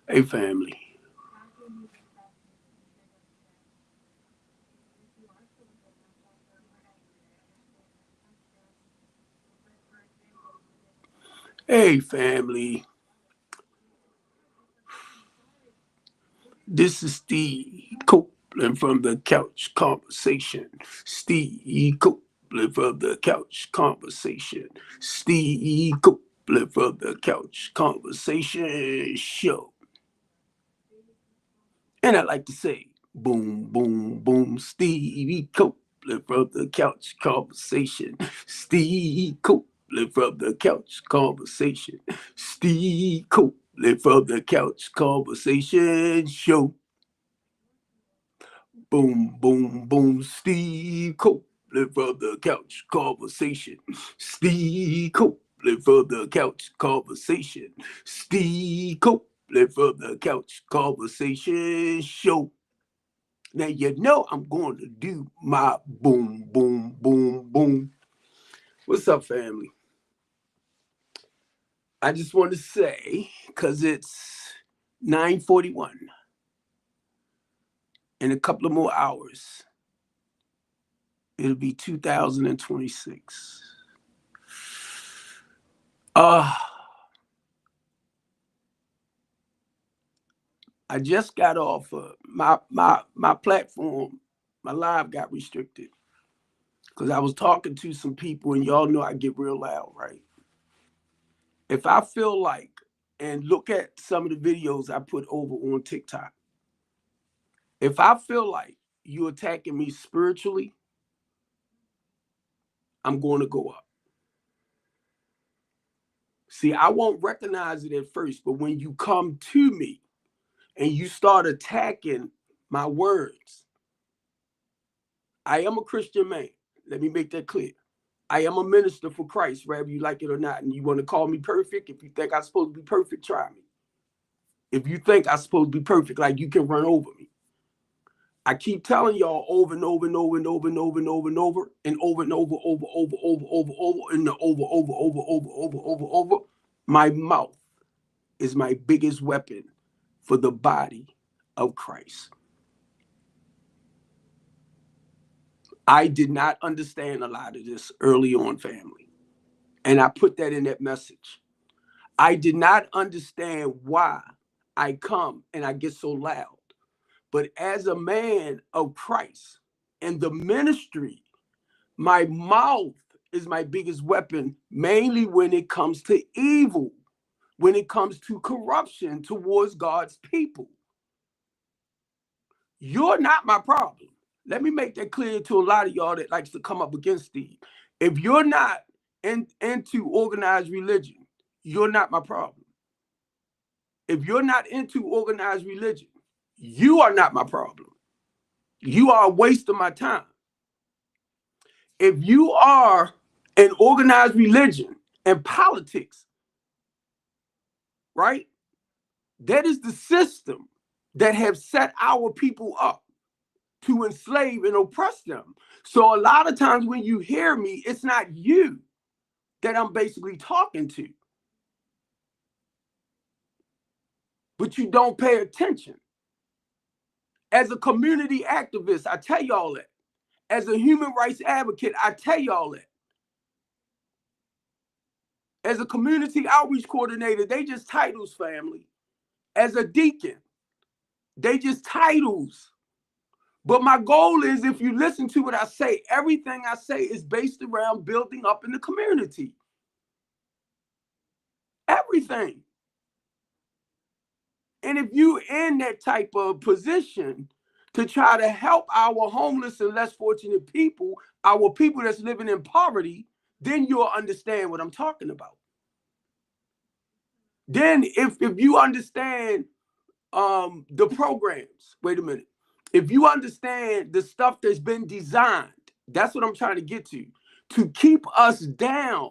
Hey, family. Hey, family. This is Steve Copeland from the Couch Conversation. Steve Copeland from the Couch Conversation. Steve Copeland from the Couch Conversation Show. And I like to say, boom, boom, boom, Stevie Copeland from the Couch Conversation. Steve Copeland from the Couch Conversation. Steve Copeland from the Couch Conversation Show. Boom, boom, boom, Steve Copeland from the Couch Conversation. Steve Copeland from the Couch Conversation. Steve Copeland from the Couch Conversation Show. Now you know I'm going to do my boom, boom, boom, boom. What's up, family? I just want to say, because it's 9:41 in a couple of more hours, it'll be 2026. Uh, I just got off my platform. My live got restricted because I was talking to some people, and y'all know I get real loud, right? If I feel like, and look at some of the videos I put over on TikTok, if I feel like you attacking me spiritually, I'm going to go up. See, I won't recognize it at first, but when you come to me and you start attacking my words, I am a Christian man. Let me make that clear. I am a minister for Christ, whether you like it or not. And you want to call me perfect? If you think I'm supposed to be perfect, try me. If you think I'm supposed to be perfect, like you can run over me. I keep telling y'all over and over and over and over and over and over and over and over and over, and over. My mouth is my biggest weapon for the body of Christ. I did not understand a lot of this early on, family. And I put that in that message. I did not understand why I come and I get so loud. But as a man of Christ and the ministry, my mouth is my biggest weapon, mainly when it comes to evil, when it comes to corruption towards God's people. You're not my problem. Let me make that clear to a lot of y'all that likes to come up against Steve. If you're not into organized religion, you're not my problem. If you're not into organized religion, you are not my problem. You are a waste of my time. If you are an organized religion and politics, right? That is the system that have set our people up to enslave and oppress them. So a lot of times when you hear me, it's not you that I'm basically talking to, but you don't pay attention. As a community activist, I tell y'all that. As a human rights advocate, I tell y'all that. As a community outreach coordinator, they just titles, family. As a deacon, they just titles. But my goal is, if you listen to what I say, everything I say is based around building up in the community. Everything. And if you in that type of position to try to help our homeless and less fortunate people, our people that's living in poverty, then you'll understand what I'm talking about. Then if you understand the programs, wait a minute. If you understand the stuff that's been designed, that's what I'm trying to get to keep us down.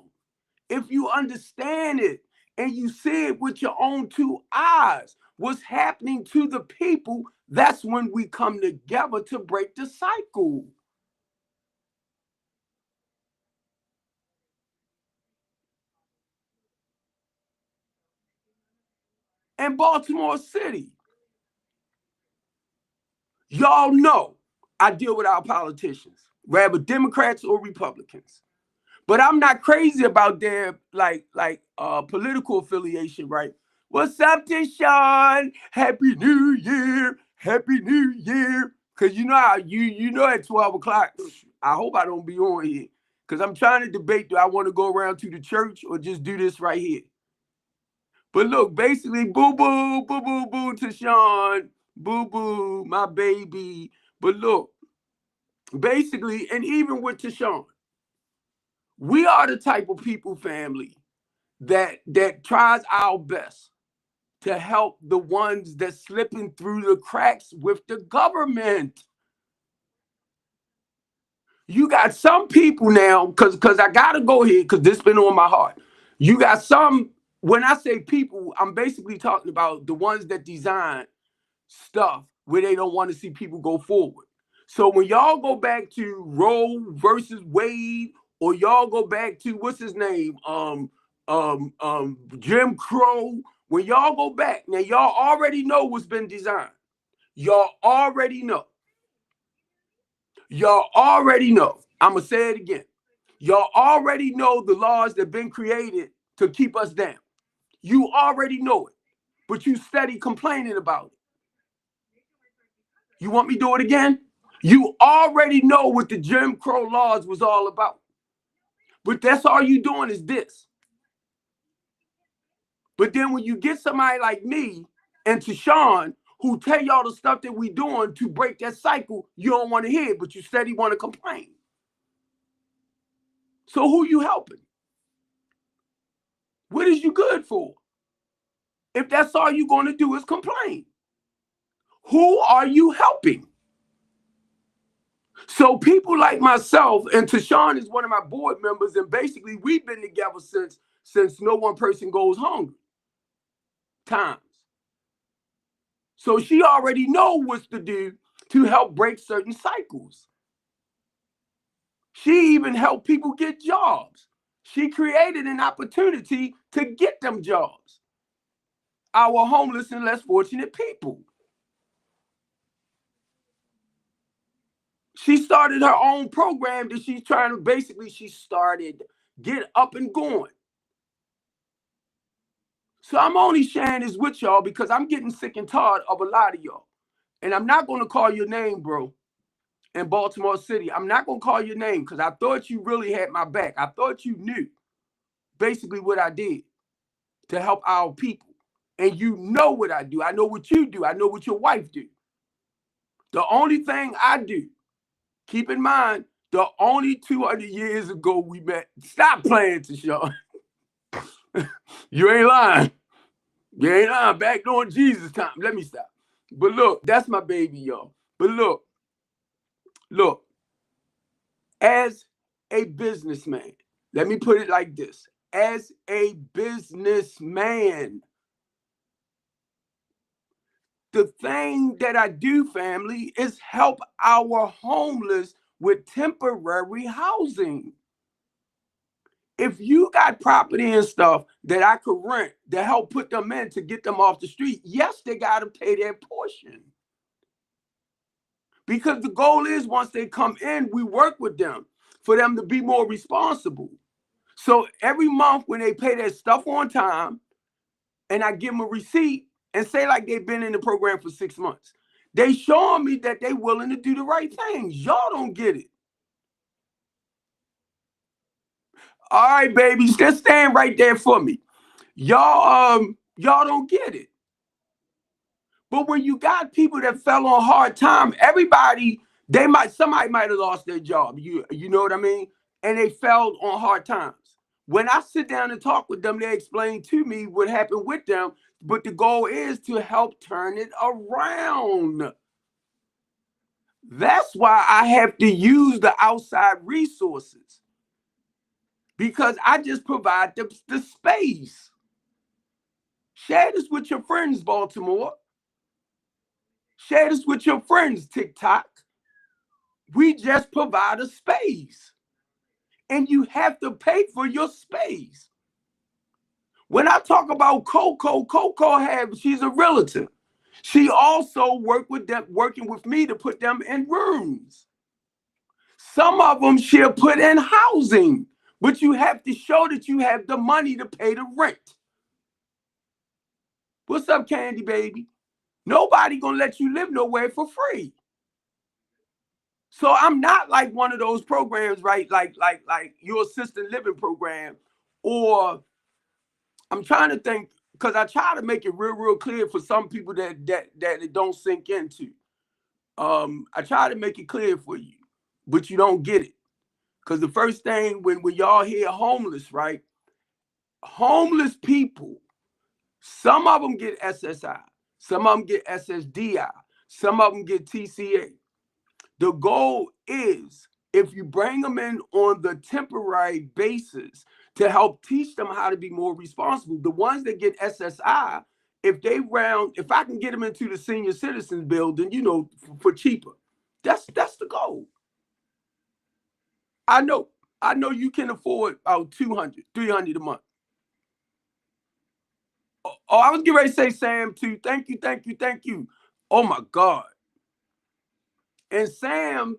If you understand it and you see it with your own two eyes, what's happening to the people, that's when we come together to break the cycle. and Baltimore City. Y'all know I deal with our politicians, whether Democrats or Republicans. But I'm not crazy about their political affiliation, right? What's up, Deshaun? Happy New Year. Happy New Year. Cause you know how you know at 12 o'clock, I hope I don't be on here. Cause I'm trying to debate, do I want to go around to the church or just do this right here? But look, basically, boo boo, boo boo, boo to Sean, boo boo, my baby. But look, basically, and even with Tashawn, we are the type of people, family, that tries our best to help the ones that's slipping through the cracks with the government. You got some people now, because I gotta go here, because this been on my heart. You got some, when I say people, I'm basically talking about the ones that design stuff where they don't want to see people go forward. So when y'all go back to Roe versus Wade, or y'all go back to what's his name, Jim Crow, when y'all go back, now y'all already know what's been designed. Y'all already know. Y'all already know. I'm gonna say it again. Y'all already know the laws that have been created to keep us down. You already know it, but you steady complaining about it. You want me to do it again? You already know what the Jim Crow laws was all about. But that's all you doing is this. But then when you get somebody like me and Tashawn who tell y'all the stuff that we doing to break that cycle, you don't want to hear it, but you steady want to complain. So who you helping? What is you good for? If that's all you're going to do is complain. Who are you helping? So people like myself, and Tashawn is one of my board members, and basically we've been together since no one person goes hungry times. So she already know what to do to help break certain cycles. She even helped people get jobs. She created an opportunity to get them jobs. Our homeless and less fortunate people. She started her own program that she's trying to basically, she started get up and going. So I'm only sharing this with y'all because I'm getting sick and tired of a lot of y'all. And I'm not going to call your name, bro, in Baltimore City. I'm not going to call your name because I thought you really had my back. I thought you knew basically what I did to help our people. And you know what I do. I know what you do. I know what your wife do. The only thing I do, keep in mind, the only 200 years ago we met. Stop playing, Tashawn. You ain't lying. You ain't lying. Back during Jesus' time. Let me stop. But look, that's my baby, y'all. But look, as a businessman, let me put it like this. As a businessman, the thing that I do, family, is help our homeless with temporary housing. If you got property and stuff that I could rent to help put them in to get them off the street, yes, they got to pay their portion. Because the goal is once they come in, we work with them for them to be more responsible. So every month when they pay their stuff on time and I give them a receipt and say like they've been in the program for 6 months, they showing me that they willing to do the right things. Y'all don't get it. All right, babies, just stand right there for me. Y'all don't get it. But when you got people that fell on hard time, somebody might have lost their job. You know what I mean? And they fell on hard times. When I sit down and talk with them, they explain to me what happened with them. But the goal is to help turn it around. That's why I have to use the outside resources. Because I just provide the space. Share this with your friends, Baltimore. Share this with your friends, TikTok. We just provide a space. And you have to pay for your space. When I talk about Coco, she's a realtor. She also working with me to put them in rooms. Some of them she'll put in housing, but you have to show that you have the money to pay the rent. What's up, Candy Baby? Nobody gonna let you live nowhere for free. So I'm not like one of those programs, right? Like your assisted living program, or I'm trying to think, because I try to make it real clear for some people that it don't sink into. I try to make it clear for you, but you don't get it. Because the first thing when y'all hear homeless, right? Homeless people, some of them get SSI, some of them get SSDI, some of them get TCA. The goal is, if you bring them in on the temporary basis to help teach them how to be more responsible, the ones that get SSI, if I can get them into the senior citizens building, for cheaper, that's the goal. I know you can afford about 200, 300 a month. Oh, I was getting ready to say Sam too. Thank you. Oh my God. And Sam,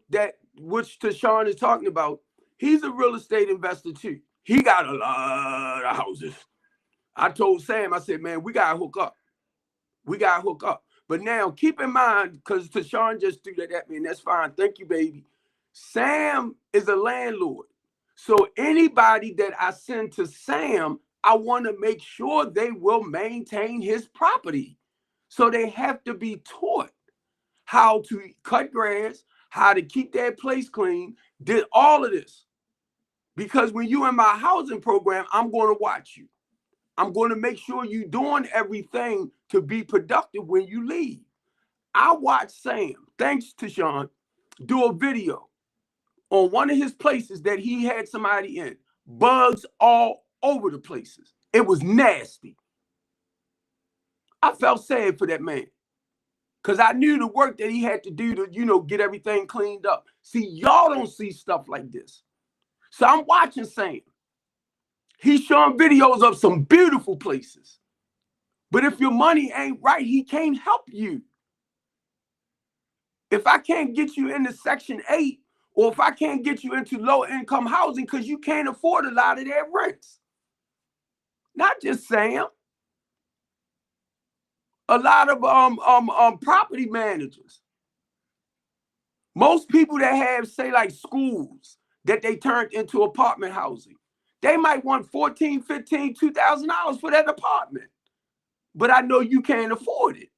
which Tashawn is talking about, he's a real estate investor too. He got a lot of houses. I told Sam, I said, man, we gotta hook up. But now keep in mind, because Tashawn just threw that at me, and that's fine. Thank you, baby. Sam is a landlord. So anybody that I send to Sam, I want to make sure they will maintain his property. So they have to be taught how to cut grass, how to keep that place clean, did all of this. Because when you in my housing program, I'm going to watch you. I'm going to make sure you're doing everything to be productive when you leave. I watched Sam, thanks to Sean, do a video on one of his places that he had somebody in. Bugs all over the places. It was nasty. I felt sad for that man, because I knew the work that he had to do to, get everything cleaned up. See, y'all don't see stuff like this. So I'm watching Sam. He's showing videos of some beautiful places. But if your money ain't right, he can't help you. If I can't get you into Section 8, or if I can't get you into low-income housing because you can't afford a lot of their rents. Not just Sam. A lot of property managers. Most people that have, say, like schools that they turned into apartment housing, they might want $1,400, $1,500, $2,000 for that apartment. But I know you can't afford it.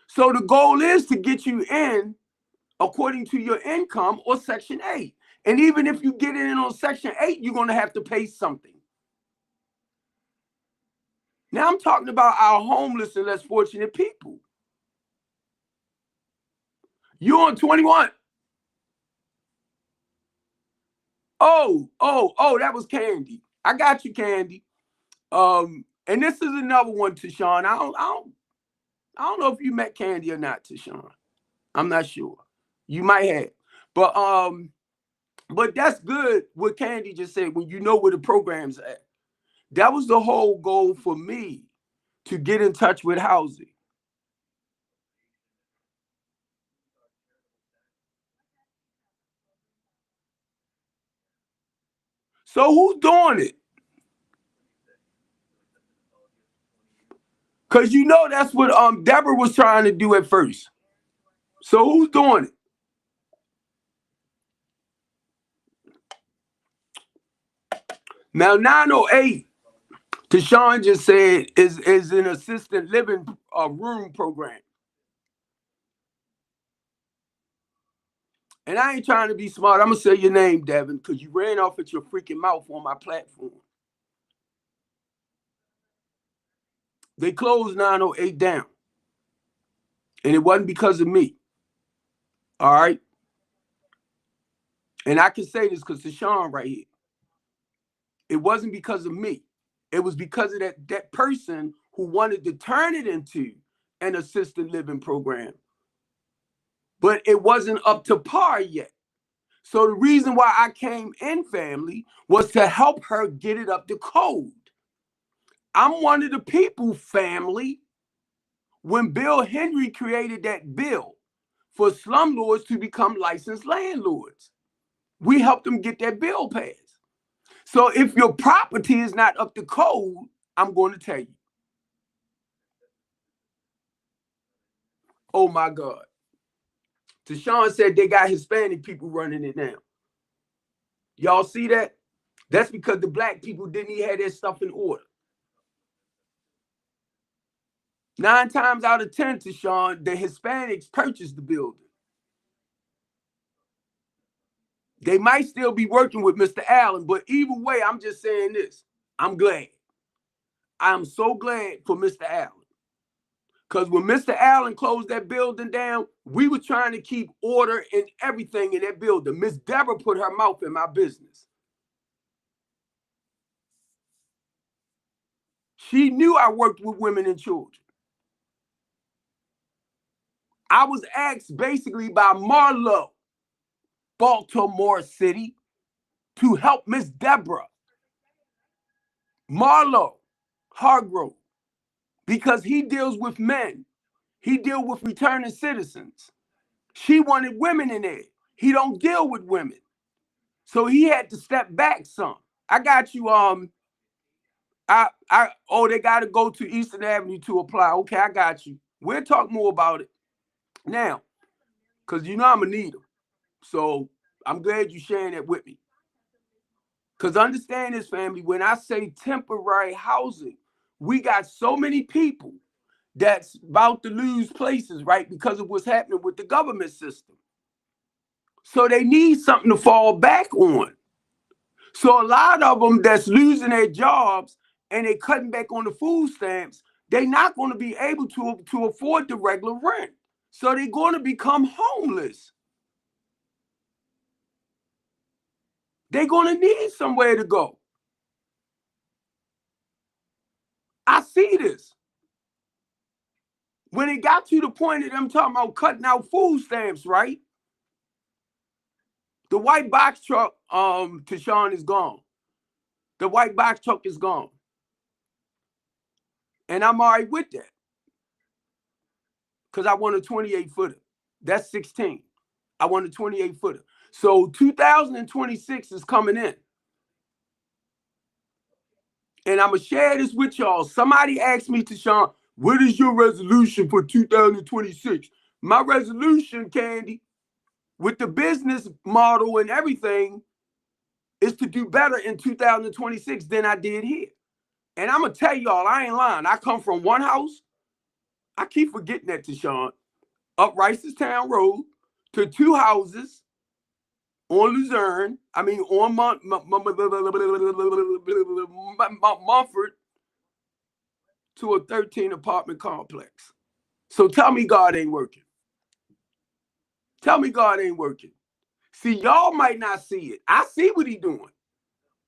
So the goal is to get you in according to your income or Section 8. And even if you get in on Section 8, you're going to have to pay something. Now I'm talking about our homeless and less fortunate people. You on 21? Oh, that was Candy. I got you, Candy. And this is another one, Tashawn. I don't know if you met Candy or not, Tashawn. I'm not sure. You might have. But that's good what Candy just said, when you know where the program's at. That was the whole goal for me, to get in touch with housing. So who's doing it? Because that's what Deborah was trying to do at first. So who's doing it? Now 908, Tashawn just said, is an assisted living room program. And I ain't trying to be smart. I'm going to say your name, Devin, because you ran off at your freaking mouth on my platform. They closed 908 down. And it wasn't because of me. All right? And I can say this because Tashawn right here. It wasn't because of me. It was because of that person who wanted to turn it into an assisted living program. But it wasn't up to par yet. So the reason why I came in, family, was to help her get it up to code. I'm one of the people, family, when Bill Henry created that bill for slumlords to become licensed landlords. We helped them get that bill passed. So if your property is not up to code, I'm going to tell you. Oh my God. Tashawn said they got Hispanic people running it now. Y'all see that? That's because the black people didn't even have their stuff in order. 9 times out of 10, Tashawn, the Hispanics purchased the building. They might still be working with Mr. Allen, but either way, I'm just saying this. I'm glad. I'm so glad for Mr. Allen. Because when Mr. Allen closed that building down, we were trying to keep order and everything in that building. Miss Deborah put her mouth in my business. She knew I worked with women and children. I was asked basically by Marlo, Baltimore City, to help Miss Deborah, Marlo Hargrove, because he deals with men. He deals with returning citizens. She wanted women in there. He don't deal with women. So he had to step back some. I got you. They got to go to Eastern Avenue to apply. Okay, I got you. We'll talk more about it now, because you know I'm gonna need them. So I'm glad you sharing that with me. Because understand this, family, when I say temporary housing, we got so many people that's about to lose places, right? Because of what's happening with the government system. So they need something to fall back on. So a lot of them that's losing their jobs and they cutting back on the food stamps, they're not going to be able to afford the regular rent. So they're going to become homeless. They're going to need somewhere to go. I see this. When it got to the point of them talking about cutting out food stamps, right? The white box truck, Tashawn, is gone. The white box truck is gone. And I'm all right with that. Because I want a 28-footer. That's 16. I want a 28-footer. So 2026 is coming in. And I'm going to share this with y'all. Somebody asked me, Tashawn, what is your resolution for 2026? My resolution, Candy, with the business model and everything, is to do better in 2026 than I did here. And I'm going to tell y'all, I ain't lying. I come from one house. I keep forgetting that, Tashawn. Up Ricestown Road to 2 houses on Luzerne. I mean, on Mumford to a 13 apartment complex. So tell me God ain't working. Tell me God ain't working. See, y'all might not see it. I see what he doing.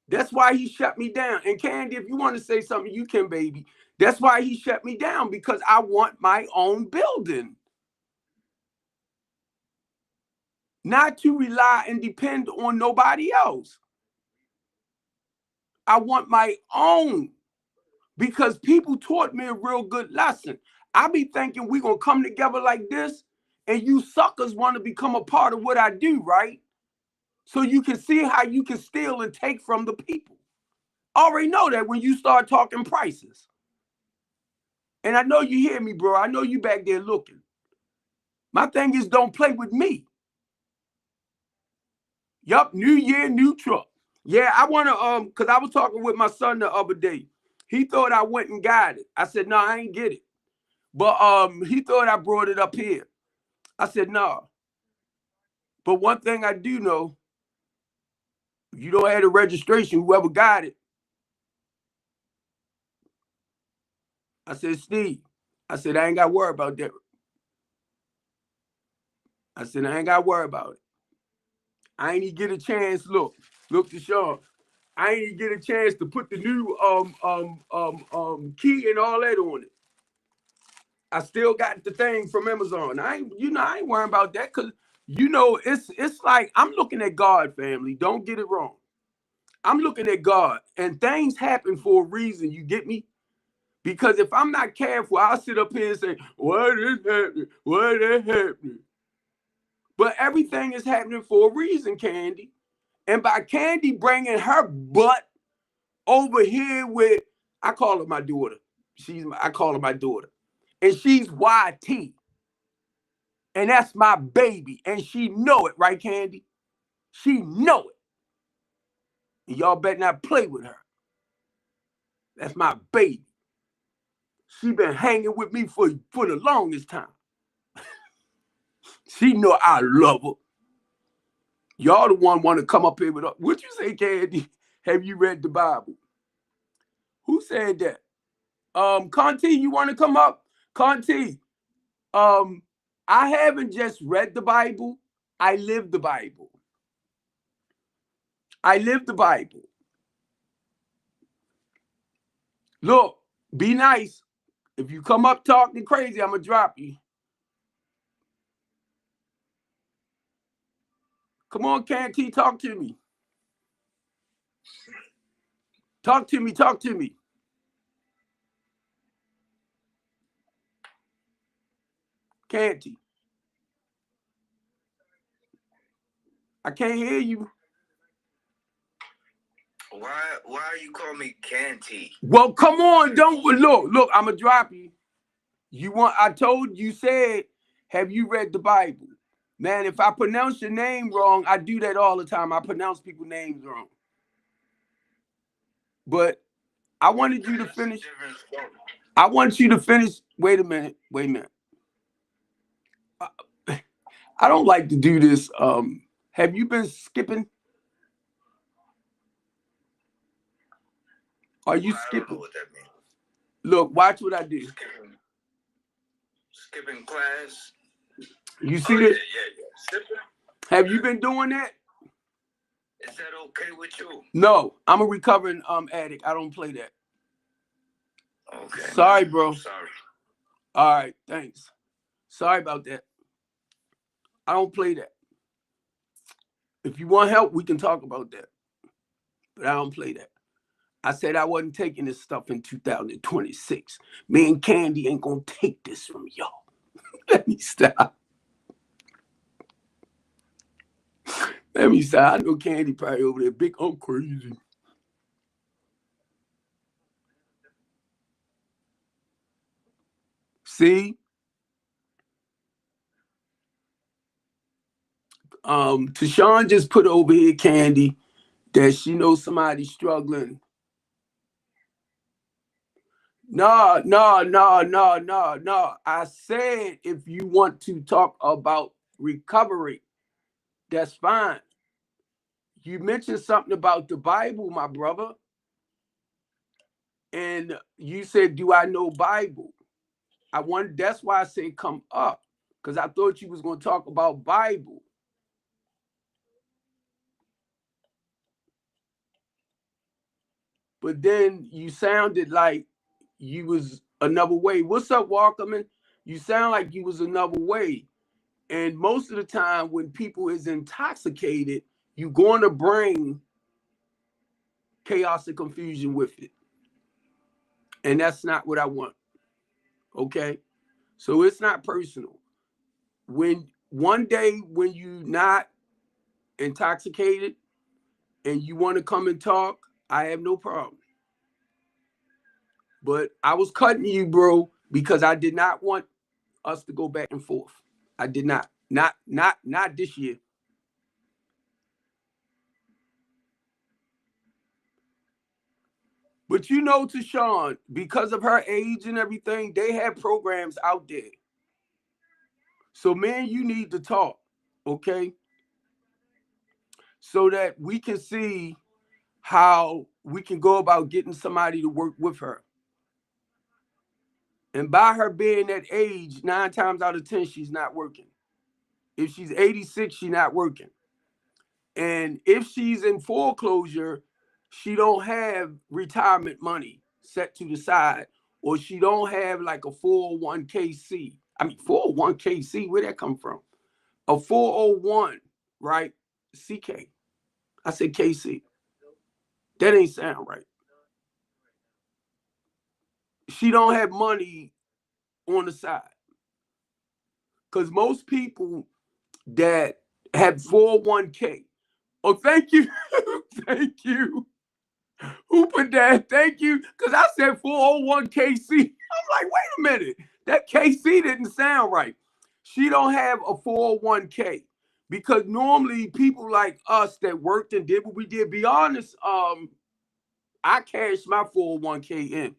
That's why he shut me down. And Candy, if you want to say something, you can, baby. That's why he shut me down, because I want my own building. Not to rely and depend on nobody else. I want my own, because people taught me a real good lesson. I be thinking we're going to come together like this, and you suckers want to become a part of what I do, right? So you can see how you can steal and take from the people. I already know that when you start talking prices. And I know you hear me, bro. I know you back there looking. My thing is, don't play with me. Yup, new year, new truck. Yeah, I want to, because I was talking with my son the other day. He thought I went and got it. I said, no, I ain't get it. But he thought I brought it up here. I said, no. But one thing I do know, if you don't have the registration, whoever got it. I said, Steve, I said, I ain't got to worry about that. I said, I ain't got to worry about it. I ain't even get a chance. Look, Tashawn. I ain't even get a chance to put the new key and all that on it. I still got the thing from Amazon. I ain't worrying about that, because it's like I'm looking at God, family. Don't get it wrong. I'm looking at God, and things happen for a reason. You get me? Because if I'm not careful, I'll sit up here and say, what is happening? What is happening? But everything is happening for a reason, Candy. And by Candy bringing her butt over here with, I call her my daughter. I call her my daughter. And she's YT. And that's my baby. And she know it, right, Candy? She know it. And y'all better not play with her. That's my baby. She been hanging with me for the longest time. She know I love her. Y'all the one want to come up here with her. What you say, Candy? Have you read the Bible? Who said that? Conti, you want to come up? Conti, I haven't just read the Bible. I live the Bible. I live the Bible. Look, be nice. If you come up talking crazy, I'm going to drop you. Come on, Canty, talk to me. Talk to me, talk to me. Canty. I can't hear you. Why are you calling me Canty? Well, come on, don't look, I'm gonna drop you. I told you said, have you read the Bible? Man, if I pronounce your name wrong, I do that all the time. I pronounce people's names wrong. But I wanted you to finish. I want you to finish. Wait a minute. I don't like to do this. Have you been skipping? Are you skipping? I don't know what that means. Look, watch what I do. Skipping class. You see this? Yeah. Skipping. Have you been doing that? Is that okay with you? No, I'm a recovering addict. I don't play that. Okay. Sorry, bro. Sorry. All right, thanks. Sorry about that. I don't play that. If you want help, we can talk about that. But I don't play that. I said I wasn't taking this stuff in 2026. Me and Candy ain't gonna take this from y'all. Let me stop. Let me stop. I know Candy probably over there, big, I'm crazy. See? Tashawn just put over here, Candy, that she knows somebody struggling. No. I said if you want to talk about recovery, that's fine. You mentioned something about the Bible, my brother. And you said, do I know Bible? That's why I said come up. Because I thought you was going to talk about Bible. But then you sounded like you was another way. What's up, Walkerman? You sound like you was another way. And most of the time when people is intoxicated, you're going to bring chaos and confusion with it. And that's not what I want. Okay? So it's not personal. When one day when you're not intoxicated and you want to come and talk, I have no problem. But I was cutting you, bro, because I did not want us to go back and forth. I did not. Not this year. But you know, Tashawn, because of her age and everything, they have programs out there. So, man, you need to talk, okay? So that we can see how we can go about getting somebody to work with her. And by her being that age, 9 times out of 10, she's not working. If she's 86, she's not working. And if she's in foreclosure, she don't have retirement money set to the side, or she don't have like a 401k. I mean, 401k, where that come from? A 401, right? CK. I said KC. That ain't sound right. she don't have money on the side. Because most people that have 401k, oh, thank you. Thank you. Who put that? Thank you. Because I said 401kc. I'm like, wait a minute. That KC didn't sound right. She don't have a 401k. Because normally people like us that worked and did what we did, be honest, I cashed my 401k in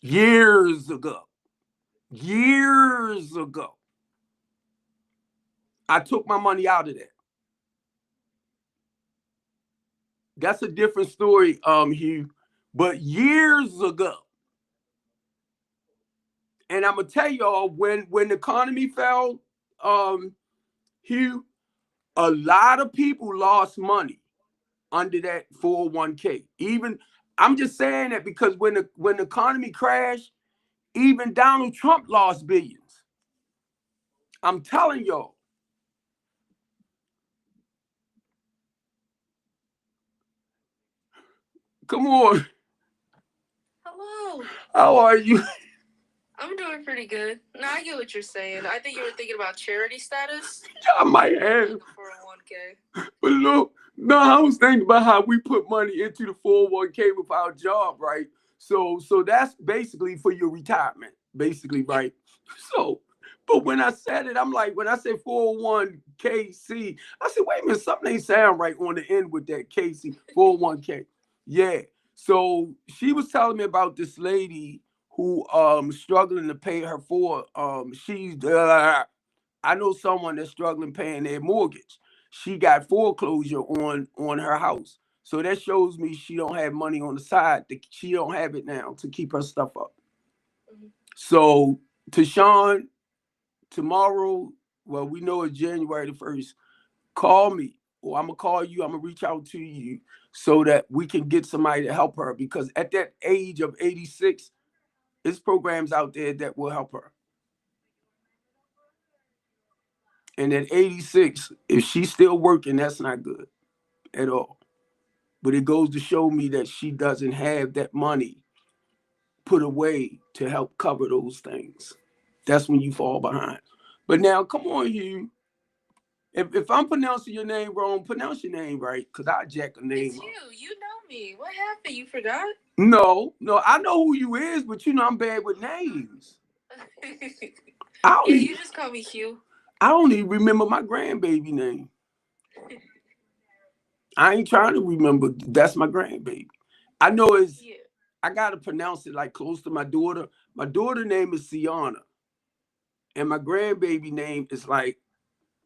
years ago. Years ago. I took my money out of that. That's a different story, Hugh. But years ago. And I'm gonna tell y'all, when the economy fell, Hugh, a lot of people lost money under that 401k. Even I'm just saying that because when the economy crashed, even Donald Trump lost billions. I'm telling y'all. Come on. Hello. How are you? I'm doing pretty good. No, I get what you're saying. I think you were thinking about charity status. I might have. Like a 401k. But look, no, I was thinking about how we put money into the 401k with our job, right? So that's basically for your retirement, basically, right? So, but when I said it, I'm like, when I said 401kc, I said, wait a minute, something ain't sound right on the end with that KC, 401k. Yeah. So she was telling me about this lady who struggling to pay her for I know someone that's struggling paying their mortgage. She got foreclosure on her house. So that shows me she don't have money on the side. She don't have it now to keep her stuff up. So Tashawn, tomorrow, well, we know it's January the 1st, call me or I'm gonna call you. I'm gonna reach out to you so that we can get somebody to help her, because at that age of 86, there's programs out there that will help her. And at 86, if she's still working, that's not good at all. But it goes to show me that she doesn't have that money put away to help cover those things. That's when you fall behind. But now, come on, Hugh. If I'm pronouncing your name wrong, pronounce your name right, because I jack a name It's up. you. You know me. What happened? You forgot? No, I know who you is, but I'm bad with names. Yeah, you just call me Hugh. I don't even remember my grandbaby name. I ain't trying to remember. That's my grandbaby. I know it's. Yeah. I gotta pronounce it like close to my daughter. My daughter name is Siana, and my grandbaby name is like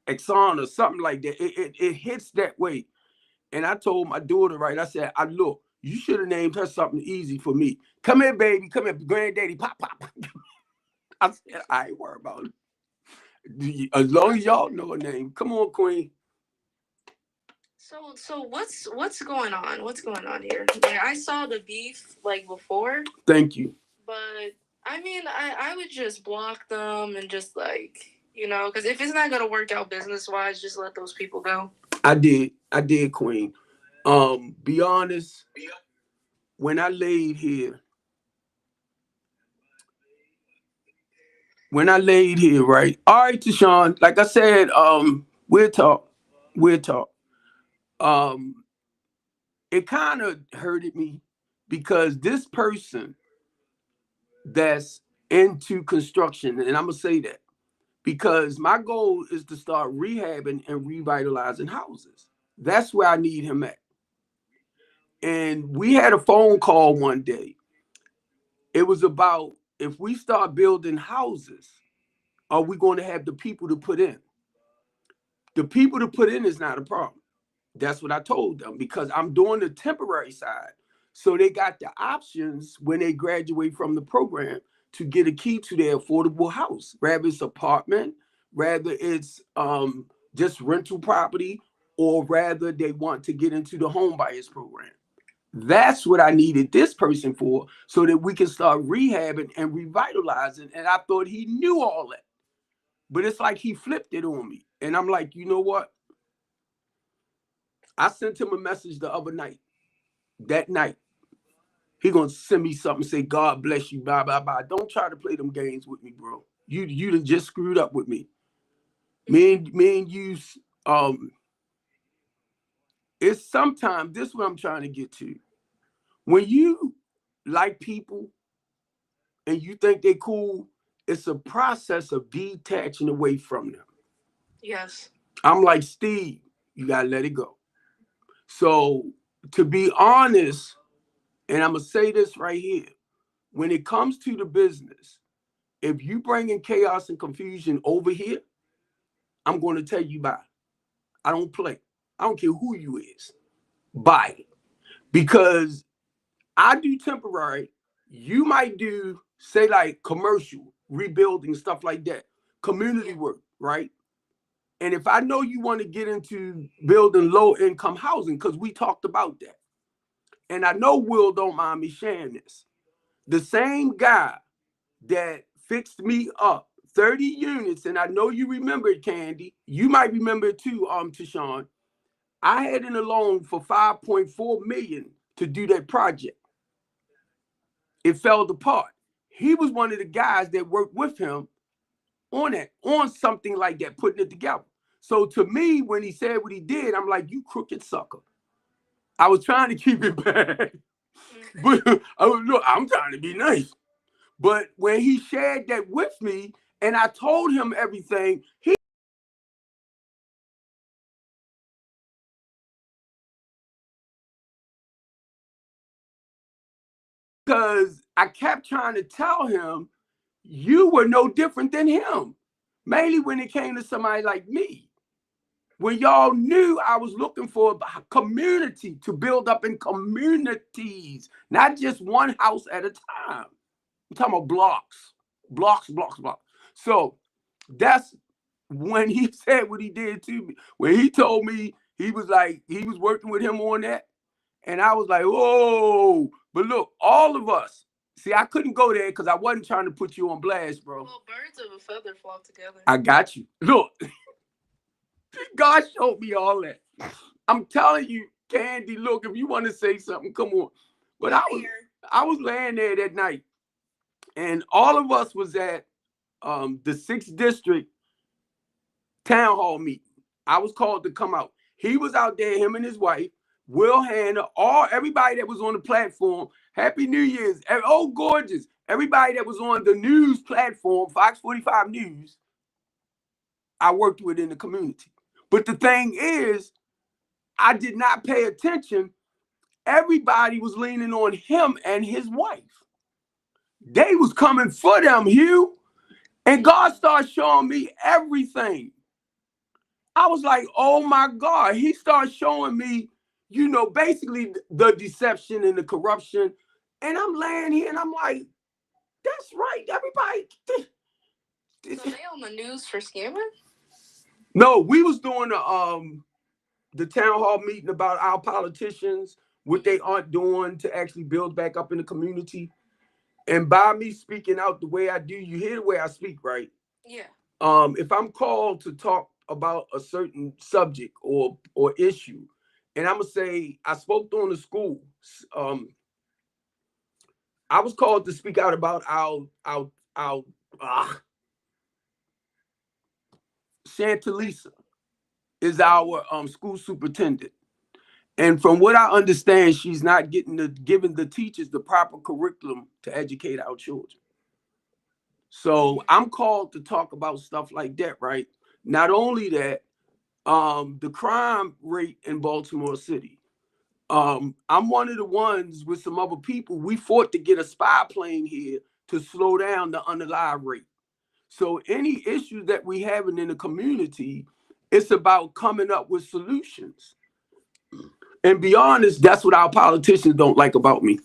Exana, something like that. It hits that way. And I told my daughter, right? I said, I look, you should have named her something easy for me. Come here, baby. Come here, granddaddy. Pop, pop. I said, I ain't worried about it. As long as y'all know her name. Come on, Queen. So what's going on? What's going on here? Yeah, I saw the beef like before. Thank you. But I mean, I would just block them and just like, because if it's not gonna work out business wise, just let those people go. I did, Queen. Be honest, when I laid here, right? All right, Tashawn, like I said, we'll talk. We'll talk. Um, it kind of hurted me because this person that's into construction, and I'm gonna say that because my goal is to start rehabbing and revitalizing houses. That's where I need him at. And we had a phone call one day. It was about, if we start building houses, are we going to have the people to put in? The people to put in is not a problem. That's what I told them, because I'm doing the temporary side. So they got the options when they graduate from the program to get a key to their affordable house, whether it's apartment, rather it's just rental property, or rather they want to get into the home buyers program. That's what I needed this person for, so that we can start rehabbing and revitalizing. And I thought he knew all that. But it's like he flipped it on me. And I'm like, you know what? I sent him a message the other night, that night. he gonna send me something, say, God bless you, blah, blah, blah. Don't try to play them games with me, bro. You done just screwed up with me. Me and you, it's sometimes, this is what I'm trying to get to. When you like people and you think they cool, it's a process of detaching away from them. Yes. I'm like, Steve, you gotta let it go. So to be honest, and I'm gonna say this right here, when it comes to the business, if you bring in chaos and confusion over here, I'm going to tell you bye. I don't play. I don't care who you is. Bye. Because I do temporary. You might do, say, like commercial, rebuilding, stuff like that. Community work, right? And if I know you want to get into building low income housing, because we talked about that. And I know Will don't mind me sharing this. The same guy that fixed me up 30 units, and I know you remember it, Candy. You might remember it too, Tashawn. I had in a loan for 5.4 million to do that project. It fell apart. He was one of the guys that worked with him on it, on something like that, putting it together. So to me, when he said what he did, I'm like, you crooked sucker. I was trying to keep it bad. But look, I'm trying to be nice. But when he shared that with me and I told him everything, because I kept trying to tell him, you were no different than him. Mainly when it came to somebody like me. When y'all knew I was looking for a community to build up in communities, not just one house at a time. I'm talking about blocks, blocks, blocks, blocks. So that's when he said what he did to me. When he told me he was like, he was working with him on that. And I was like, whoa. But look, all of us, see, I couldn't go there because I wasn't trying to put you on blast, bro. Well, birds of a feather flock together. I got you. Look, God showed me all that. I'm telling you, Candy, look, if you want to say something, come on. But I was laying there that night, and all of us was at the 6th district town hall meeting. I was called to come out. He was out there, him and his wife, Will Hanna, everybody that was on the platform. Happy New Year's. Oh, gorgeous. Everybody that was on the news platform, Fox 45 News, I worked with in the community. But the thing is, I did not pay attention. Everybody was leaning on him and his wife. They was coming for them, Hugh. And God started showing me everything. I was like, oh my God. He started showing me, basically the deception and the corruption. And I'm laying here and I'm like, that's right, everybody. So they on the news for scamming? No, we was doing the town hall meeting about our politicians, what they aren't doing to actually build back up in the community. And by me speaking out the way I do, you hear the way I speak, right? Yeah. If I'm called to talk about a certain subject or issue, and I'm gonna say I spoke on the school. I was called to speak out about our Chantalisa is our school superintendent. And from what I understand, she's not giving the teachers the proper curriculum to educate our children. So I'm called to talk about stuff like that, right? Not only that, the crime rate in Baltimore City. I'm one of the ones with some other people. We fought to get a spy plane here to slow down the unalive rate. So any issues that we having in the community, it's about coming up with solutions. And be honest, that's what our politicians don't like about me.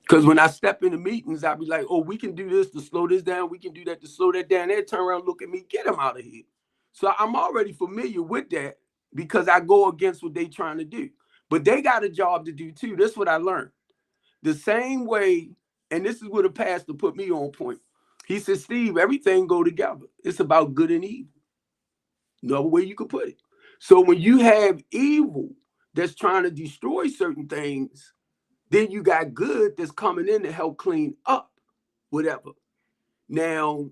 Because when I step into meetings, I'll be like, oh, we can do this to slow this down. We can do that to slow that down. They turn around and look at me, get them out of here. So I'm already familiar with that because I go against what they trying to do. But they got a job to do too. That's what I learned. The same way, and this is where the pastor put me on point. He said, Steve, everything go together. It's about good and evil. No way you could put it. So when you have evil that's trying to destroy certain things, Then you got good that's coming in to help clean up whatever. Now,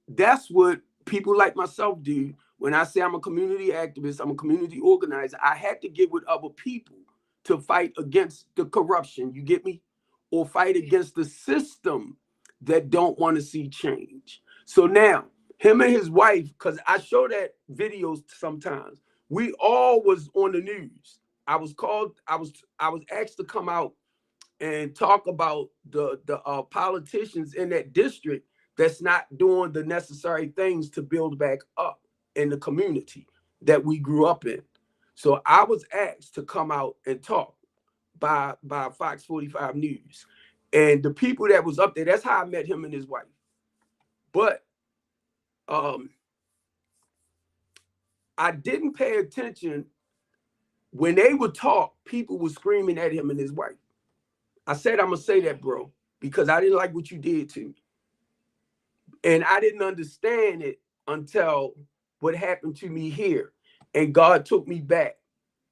that's what people like myself do. When I say I'm a community activist, I'm a community organizer, I had to get with other people to fight against the corruption, you get me? Or fight against the system that don't want to see change. So now, him and his wife, because I show that videos sometimes, we all was on the news. I was asked to come out and talk about the politicians in that district that's not doing the necessary things to build back up in the community that we grew up in. So I was asked to come out and talk by Fox 45 News. And the people that was up there, that's how I met him and his wife. But I didn't pay attention when they would talk, people were screaming at him and his wife. I said, I'm gonna say that, bro, because I didn't like what you did to me. And I didn't understand it until what happened to me here. And God took me back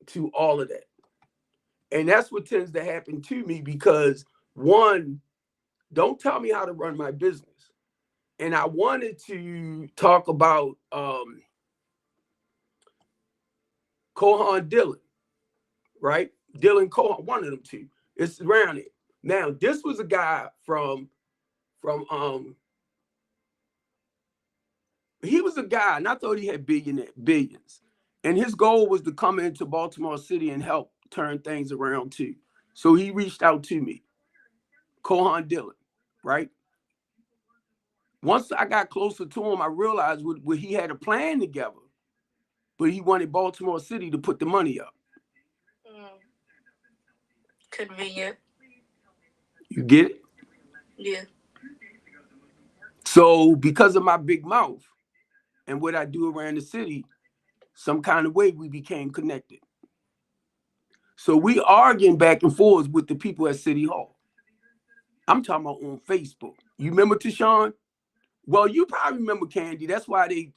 to all of that. And that's what tends to happen to me because, one, don't tell me how to run my business. And I wanted to talk about Kohan Dillon, right? Dylan Kohan, one of them two. It's around it. Now, this was a guy from he was a guy, and I thought he had billions. And his goal was to come into Baltimore City and help turn things around too. So he reached out to me, Kohan Dillon, right? Once I got closer to him, I realized what he had a plan together, but he wanted Baltimore City to put the money up. Convenient. You get it? Yeah. So because of my big mouth and what I do around the city, some kind of way we became connected. So we arguing back and forth with the people at City Hall. I'm talking about on Facebook. You remember Tashawn? Well, you probably remember Candy. That's why they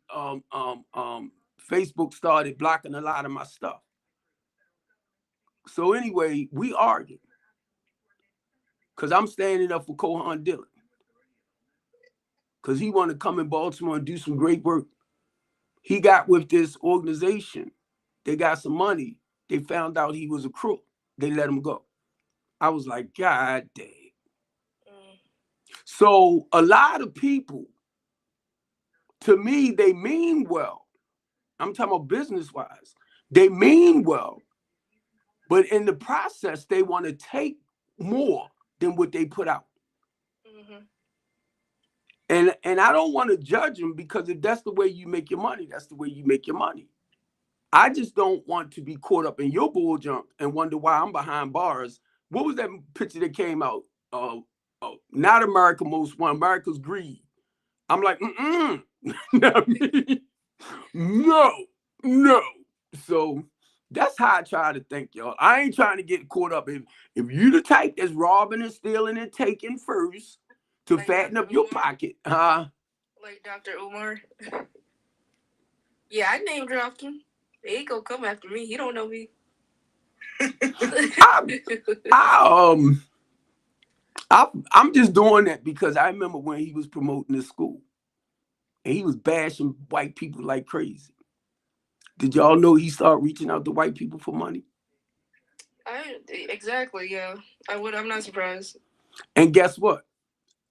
Facebook started blocking a lot of my stuff. So anyway, we argued because I'm standing up for Kohan Dillon because he wanted to come in Baltimore and do some great work. He got with this organization. They got some money. They found out he was a crook. They let him go. I was like, God dang. So a lot of people, to me, they mean well. I'm talking about business-wise. They mean well. But in the process, they want to take more than what they put out. Mm-hmm. And I don't want to judge them because if that's the way you make your money, that's the way you make your money. I just don't want to be caught up in your bull junk and wonder why I'm behind bars. What was that picture that came out? Not America Most Wanted, America's Greed. I'm like, no. So that's how I try to think, y'all. I ain't trying to get caught up. If you the type that's robbing and stealing and taking first to like fatten Dr. up your Umar? Pocket, like Dr. Umar. Yeah, I name dropped him. He ain't gonna come after me. He don't know me. I'm just doing that because I remember when he was promoting this school and he was bashing white people like crazy. Did y'all know he started reaching out to white people for money? Exactly, yeah. I'm not surprised. And guess what?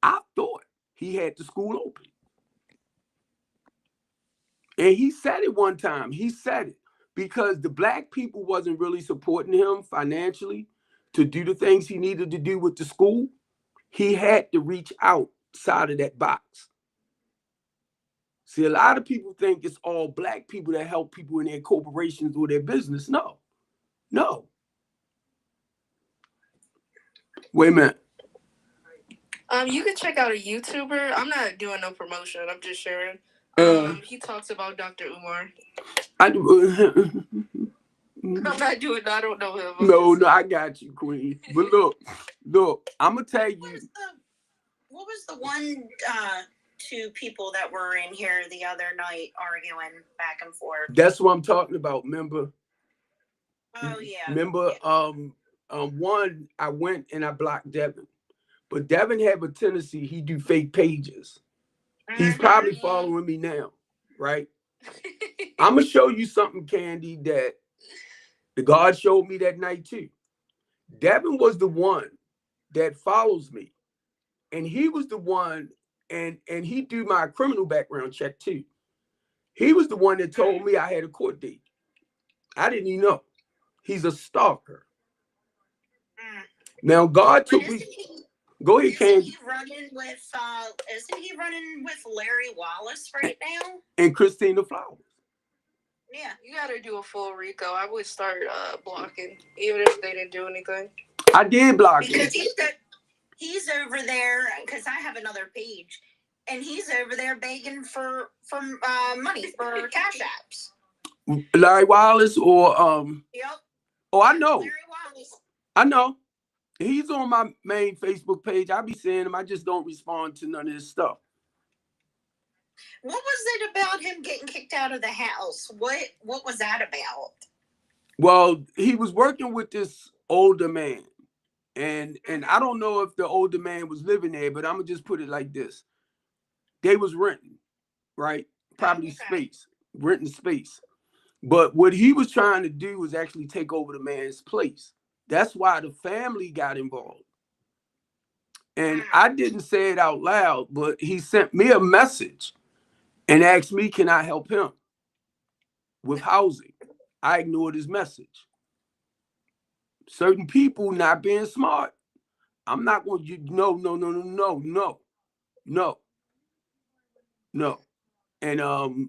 I thought he had the school open. And he said it one time. He said it because the black people wasn't really supporting him financially to do the things he needed to do with the school. He had to reach outside of that box. See, a lot of people think it's all black people that help people in their corporations or their business. No. Wait a minute. You can check out a YouTuber. I'm not doing no promotion. I'm just sharing. He talks about Dr. Umar. I'm not doing. I don't know him. No, I got you, Queen. But look. I'm gonna tell you. What was the one? Two people that were in here the other night arguing back and forth. That's what I'm talking about. Remember? Oh yeah. Remember? One, I went and I blocked Devin, but Devin have a tendency, he do fake pages. He's probably following me now, right? I'm gonna show you something, Candy, that the God showed me that night too. Devin was the one that follows me, and he was the one, and he do my criminal background check too. He was the one that told me I had a court date. I didn't even know. He's a stalker. Now God took me. Go ahead, Candy. Isn't he running with Larry Wallace right now? And Christina Flowers. Yeah. You gotta do a full Rico. I would start blocking, even if they didn't do anything. I did block him. Because he's over there, because I have another page, and he's over there begging for money for cash apps. Larry Wallace or Yep. Oh, I know. Larry Wallace. I know. He's on my main Facebook page. I be seeing him. I just don't respond to none of his stuff. What was it about him getting kicked out of the house? What was that about? Well, he was working with this older man. And I don't know if the older man was living there, but I'm gonna just put it like this. They was renting, right? Probably space, renting space. But what he was trying to do was actually take over the man's place. That's why the family got involved. And I didn't say it out loud, but he sent me a message and asked me, can I help him with housing? I ignored his message. Certain people not being smart. I'm not going to, no. And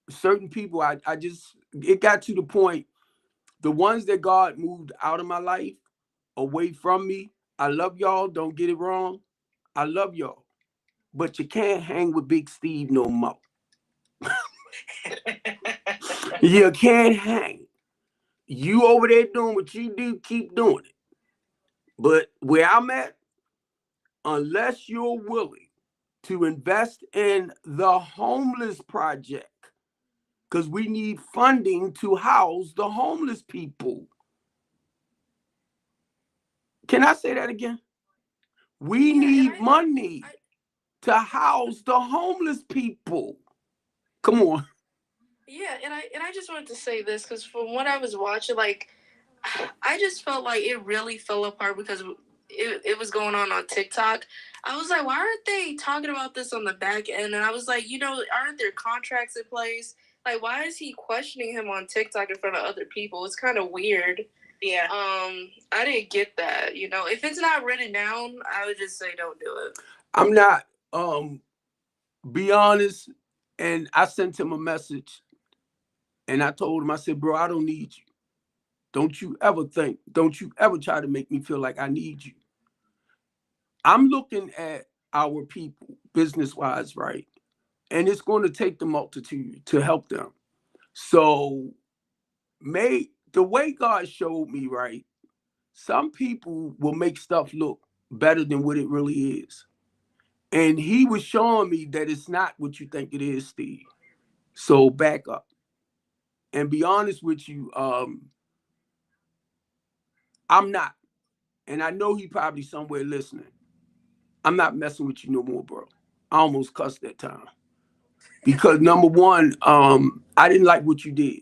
certain people, I just, it got to the point, the ones that God moved out of my life, away from me, I love y'all, don't get it wrong. I love y'all. But you can't hang with Big Steve no more. You can't hang. You over there doing what you do, keep doing it. But where I'm at, unless you're willing to invest in the homeless project, because we need funding to house the homeless people. Can I say that again? We need money to house the homeless people. Come on. Yeah, and I just wanted to say this because from what I was watching, like, I just felt like it really fell apart because it was going on TikTok. I was like, why aren't they talking about this on the back end? And I was like, aren't there contracts in place? Like, why is he questioning him on TikTok in front of other people? It's kind of weird. Yeah. I didn't get that. If it's not written down, I would just say don't do it. I'm not, be honest. And I sent him a message and I told him, I said, bro, I don't need you. Don't you ever try to make me feel like I need you. I'm looking at our people business-wise, right? And it's going to take the multitude to help them. So the way God showed me, right? Some people will make stuff look better than what it really is. And he was showing me that it's not what you think it is, Steve. So back up. And be honest with you, I'm not. And I know he probably somewhere listening. I'm not messing with you no more, bro. I almost cussed that time. Because number one, I didn't like what you did.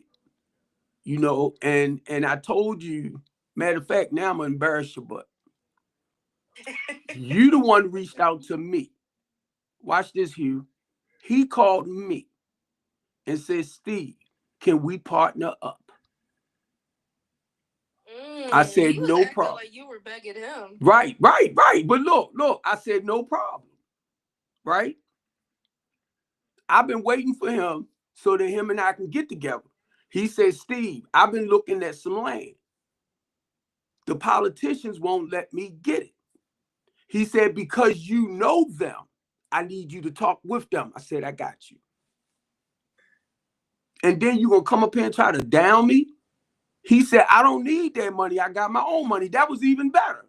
And I told you, matter of fact, now I'm gonna embarrass your butt. You the one reached out to me. Watch this, Hugh. He called me and said, Steve, can we partner up? I said, no problem. Like you were begging him. Right. But look, I said, no problem. Right? I've been waiting for him so that him and I can get together. He said, Steve, I've been looking at some land. The politicians won't let me get it. He said, because you know them, I need you to talk with them. I said, I got you. And then you gonna come up here and try to down me? He said, I don't need that money. I got my own money. That was even better.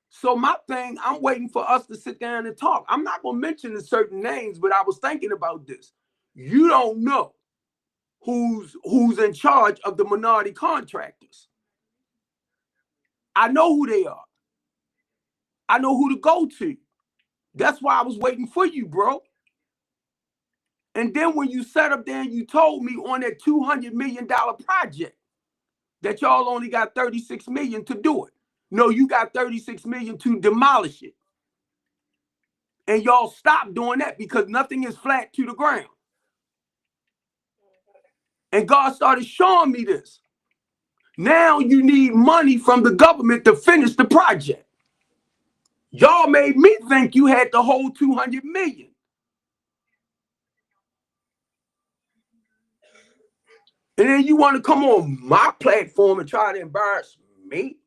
So my thing, I'm waiting for us to sit down and talk. I'm not gonna mention the certain names, but I was thinking about this. You don't know who's in charge of the minority contractors. I know who they are. I know who to go to. That's why I was waiting for you, bro. And then when you sat up there and you told me on that $200 million project that y'all only got 36 million to do it. No, you got 36 million to demolish it. And y'all stopped doing that because nothing is flat to the ground. And God started showing me this. Now you need money from the government to finish the project. Y'all made me think you had the whole 200 million. And then you want to come on my platform and try to embarrass me?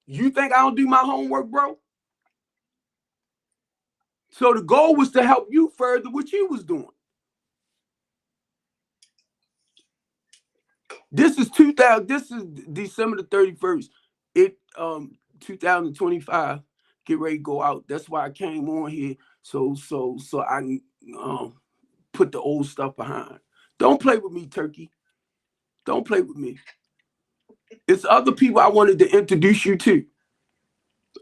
You think I don't do my homework, bro? So the goal was to help you further what you was doing. This is December the 31st. 2025 get ready to go out. That's why I came on here. So I put the old stuff behind. Don't play with me, Turkey. Don't play with me. It's other people I wanted to introduce you to.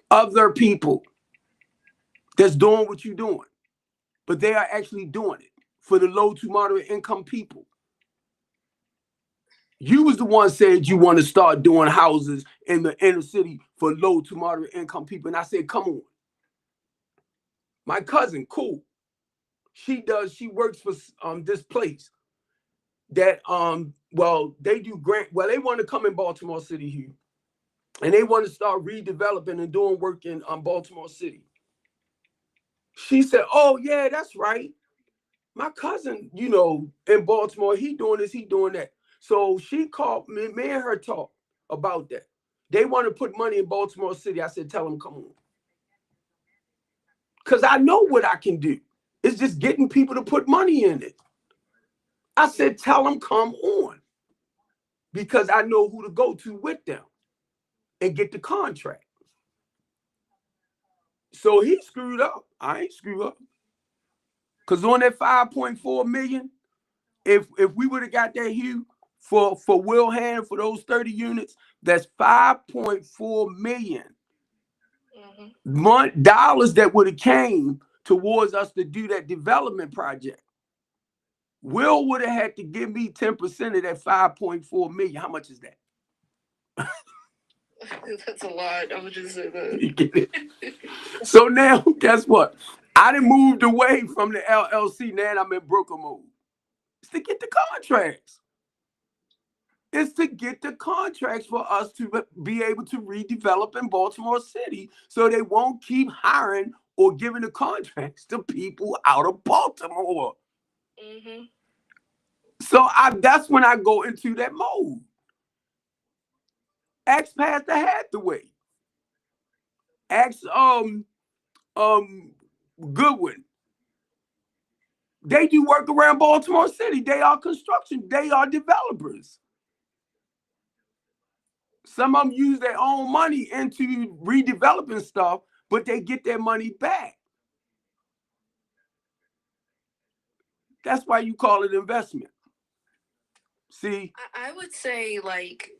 Other people that's doing what you're doing. But they are actually doing it for the low to moderate income people. You was the one said you want to start doing houses in the inner city for low to moderate income people. And I said, come on. My cousin, cool. She works for this place that they do they want to come in Baltimore City here. And they want to start redeveloping and doing work in Baltimore City. She said, oh yeah, that's right. My cousin, in Baltimore, he doing this, he doing that. So she called me and her talk about that. They want to put money in Baltimore City. I said, tell them, come on. Because I know what I can do. It's just getting people to put money in it. I said, tell them, come on. Because I know who to go to with them and get the contract. So he screwed up. I ain't screwed up. Because on that 5.4 million, if we would have got that Hugh for Will Hand for those 30 units, that's 5.4 million dollars that would have came towards us to do that development project. Will would have had to give me 10% of that 5.4 million. How much is that? That's a lot. I would just say that. You get it? So now, guess what? I done moved away from the LLC. Now I'm in broker mode. It's to get the contracts. It's to get the contracts for us to be able to redevelop in Baltimore City so they won't keep hiring or giving the contracts to people out of Baltimore. Mm-hmm. So that's when I go into that mode. Ask Pastor Hathaway. Ask Goodwin. They do work around Baltimore City. They are construction. They are developers. Some of them use their own money into redeveloping stuff, but they get their money back. That's why you call it investment. See? I would say,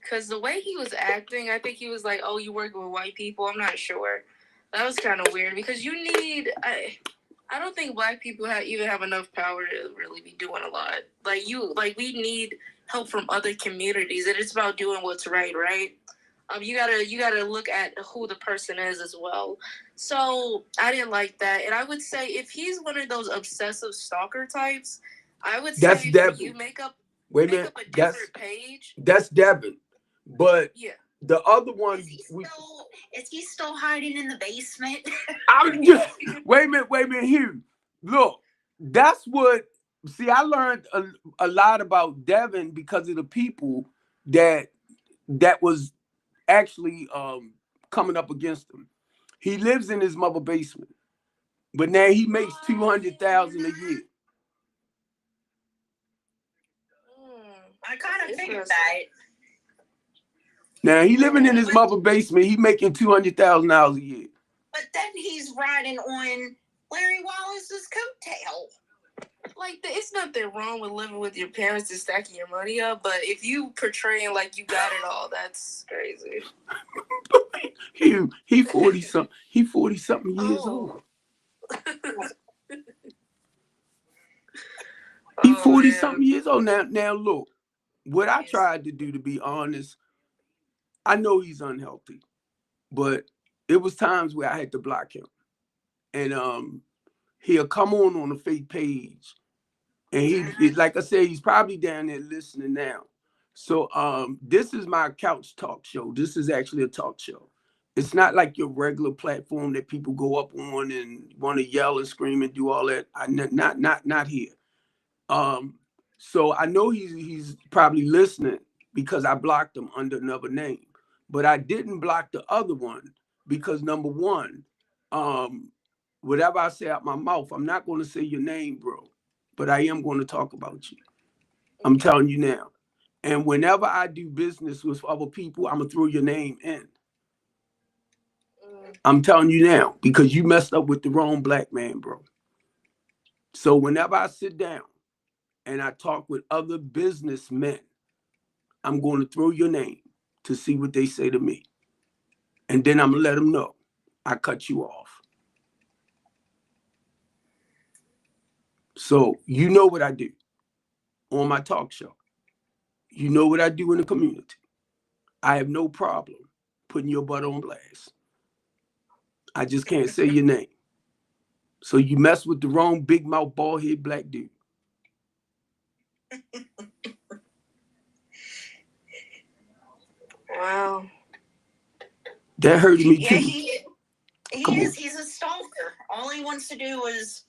because the way he was acting, I think he was like, oh, you working with white people? I'm not sure. That was kind of weird because you need... I don't think black people even have enough power to really be doing a lot. We need help from other communities, and it's about doing what's right? You gotta look at who the person is as well. So I didn't like that, and I would say if he's one of those obsessive stalker types, I would say you make up a different page. That's Devin, but yeah. The other one, is he still hiding in the basement? I'm just wait a minute, Hugh. Look, that's what. See, I learned a lot about Devin because of the people that was actually coming up against him. He lives in his mother's basement, but now he makes $200,000 a year. I kind of figured that. Now he living in his mother's basement. He making $200,000 a year. But then he's riding on Larry Wallace's coattail. like it's nothing wrong with living with your parents and stacking your money up, but if you portraying like you got it all, that's crazy. He 40 something. He 40 something years old. He 40 something years old. Now look, what I tried to do, to be honest, I know he's unhealthy, but it was times where I had to block him. And he'll come on a fake page. And like I said, he's probably down there listening now. So this is my couch talk show. This is actually a talk show. It's not like your regular platform that people go up on and want to yell and scream and do all that. Not here. So I know he's probably listening because I blocked him under another name, but I didn't block the other one because, number one, whatever I say out my mouth, I'm not going to say your name, bro, but I am going to talk about you. I'm telling you now. And whenever I do business with other people, I'm going to throw your name in. I'm telling you now, because you messed up with the wrong black man, bro. So whenever I sit down and I talk with other businessmen, I'm going to throw your name to see what they say to me. And then I'm going to let them know I cut you off. So you know what I do on my talk show. You know what I do in the community. I have no problem putting your butt on blast. I just can't say your name. So you mess with the wrong big mouth, bald head black dude. Wow. That hurted me too. He's a stalker. All he wants to do is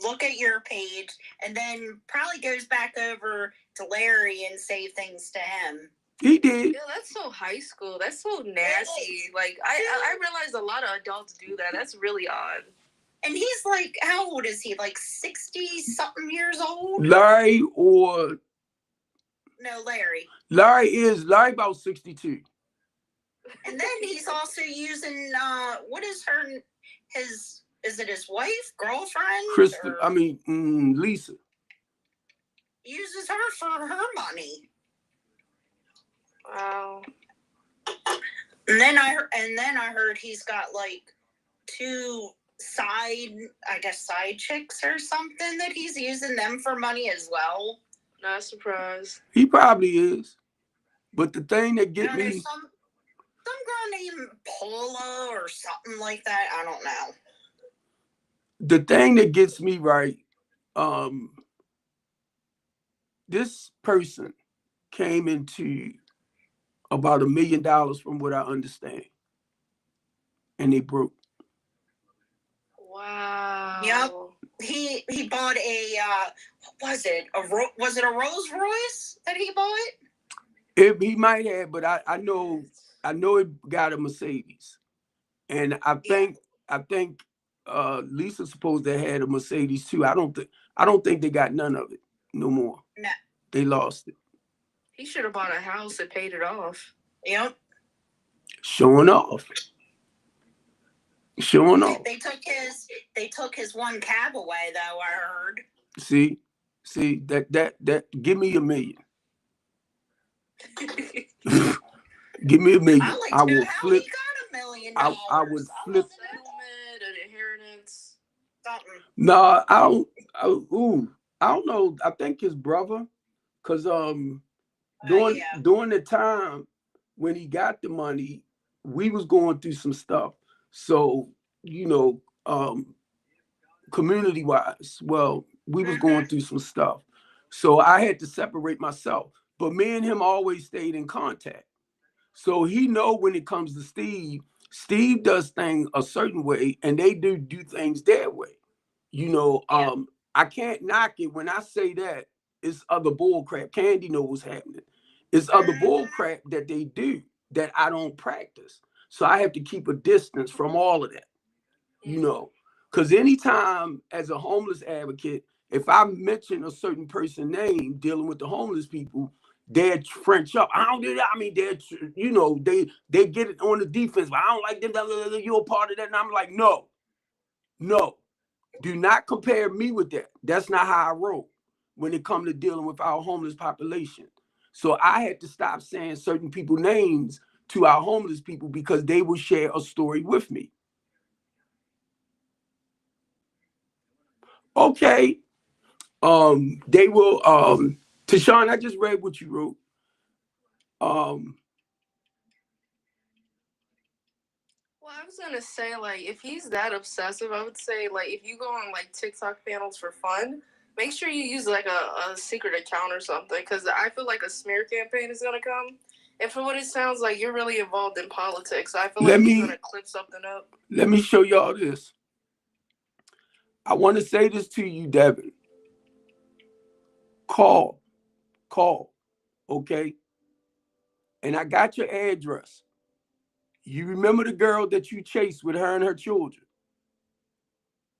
look at your page and then probably goes back over to Larry and say things to him. He did. Yeah, that's so high school. That's so nasty. Like I realize a lot of adults do that. That's really odd. And he's like, how old is he? Like 60-something years old? Larry or... No, Larry. Larry about 62. And then he's also using, what is is it his wife, girlfriend? Lisa. Uses her for her money. Wow. And then I heard he's got like 2 side chicks or something that he's using them for money as well. Not surprised. He probably is. But the thing that get me... Some girl named Paula or something like that. I don't know. The thing that gets me right, this person came into about $1 million from what I understand. And they broke. Wow. Yep. He bought a was it a Rolls Royce that he bought? He might have, but I know it got a Mercedes, and I think Lisa's supposed to have had a Mercedes too. I don't think they got none of it no more. No, they lost it. He should have bought a house and paid it off. Yep. Showing off. They took his one cab away though, I heard. See that give me $1 million. Give me $1 million. I will flip. He got $1 million. I would flip. Settlement, an inheritance. Something. No, I don't know. I think his brother, because during the time when he got the money, we was going through some stuff. So, community wise, we was going through some stuff. So I had to separate myself. But me and him always stayed in contact. So he know when it comes to Steve does things a certain way and they do things their way. I can't knock it when I say that. It's other bull crap. Candy knows what's happening. It's other bull crap that they do that I don't practice. So I have to keep a distance from all of that, because anytime as a homeless advocate, if I mention a certain person's name dealing with the homeless people, they're French up. I don't do that. I mean, they get it on the defense, but I don't like them. You're a part of that. And I'm like, no. Do not compare me with that. That's not how I roll when it comes to dealing with our homeless population. So I had to stop saying certain people names to our homeless people because they will share a story with me. Okay. They will Tashawn, I just read what you wrote. Well, I was gonna say, like, if he's that obsessive, I would say, like, if you go on like TikTok panels for fun, make sure you use like a secret account or something, because I feel like a smear campaign is gonna come. And for what it sounds like, you're really involved in politics. I feel like he's gonna clip something up. Let me show y'all this. I want to say this to you, Devin. Call, okay? And I got your address. You remember the girl that you chased with her and her children?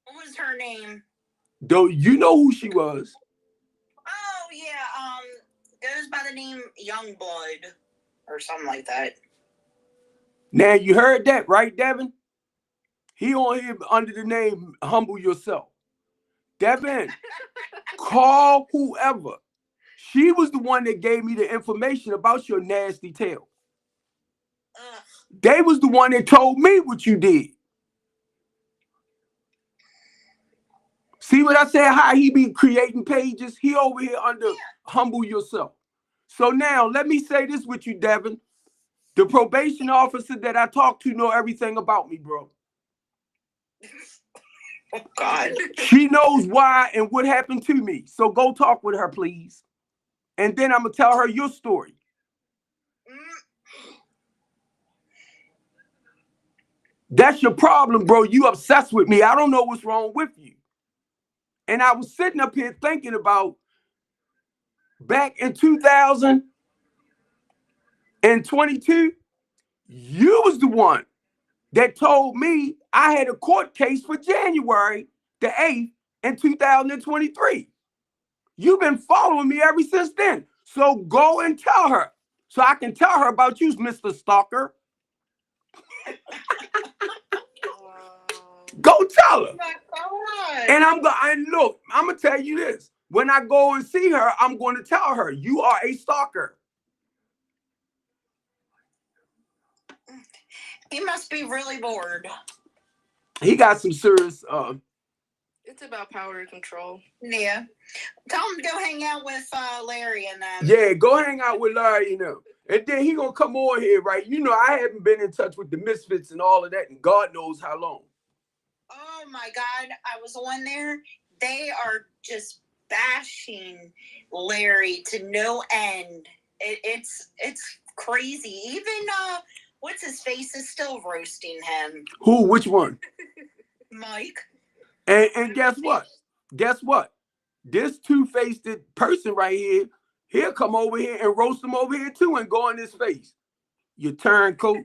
What was her name? Though you know who she was. Oh yeah, goes by the name Youngblood or something like that. Now you heard that, right, Devin? He on here under the name Humble Yourself. Devin, call whoever. She was the one that gave me the information about your nasty tail. Ugh. They was the one that told me what you did. See what I said? How he be creating pages? He over here under Humble Yourself. So now let me say this with you, Devin. The probation officer that I talked to know everything about me, bro. Oh God. She knows why and what happened to me. So go talk with her, please. And then I'm gonna tell her your story. That's your problem, bro. You obsessed with me. I don't know what's wrong with you. And I was sitting up here thinking about back in 2022, you was the one that told me I had a court case for January the 8th in 2023. You've been following me ever since then. So go and tell her. So I can tell her about you, Mr. Stalker. Go tell her. Oh my God. And look, I'm gonna tell you this. When I go and see her, I'm going to tell her you are a stalker. He must be really bored. He got some serious It's about power and control. Yeah. Tell him to go hang out with Larry and them. Yeah, go hang out with Larry, And then he gonna come on here, right? I haven't been in touch with the Misfits and all of that, and God knows how long. Oh my God, I was on there. They are just bashing Larry to no end. It's crazy. Even what's his face is still roasting him. Who? Which one? Mike. And guess what? This two-faced person right here, he'll come over here and roast him over here too and go in his face. You turncoat.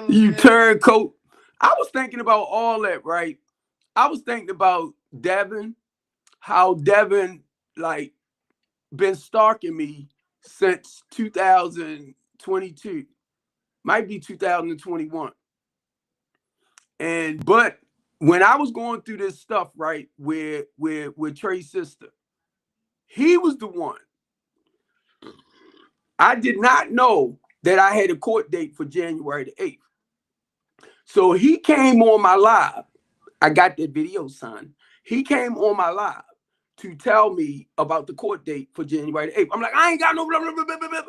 You turncoat. I was thinking about all that, right? I was thinking about Devin, how Devin been stalking me since 2022, might be 2021. But when I was going through this stuff, right, with Trey's sister, he was the one. I did not know that I had a court date for January the 8th. So he came on my live. I got that video, son. He came on my live to tell me about the court date for January the 8th. I'm like, I ain't got no blah, blah, blah, blah, blah, blah.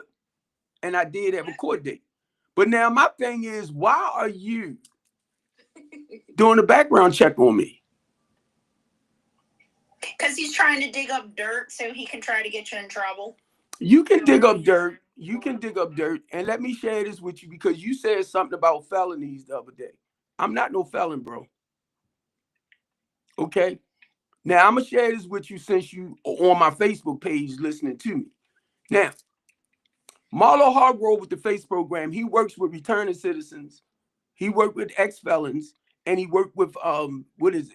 And I did have a court date. But now my thing is, why are you doing a background check on me? Because he's trying to dig up dirt so he can try to get you in trouble. You can dig up dirt. You can dig up dirt. And let me share this with you because you said something about felonies the other day. I'm not no felon, bro. Okay? Now, I'm going to share this with you since you are on my Facebook page listening to me. Now, Marlo Hargrove with the FACE program, he works with returning citizens. He worked with ex-felons. And he worked with,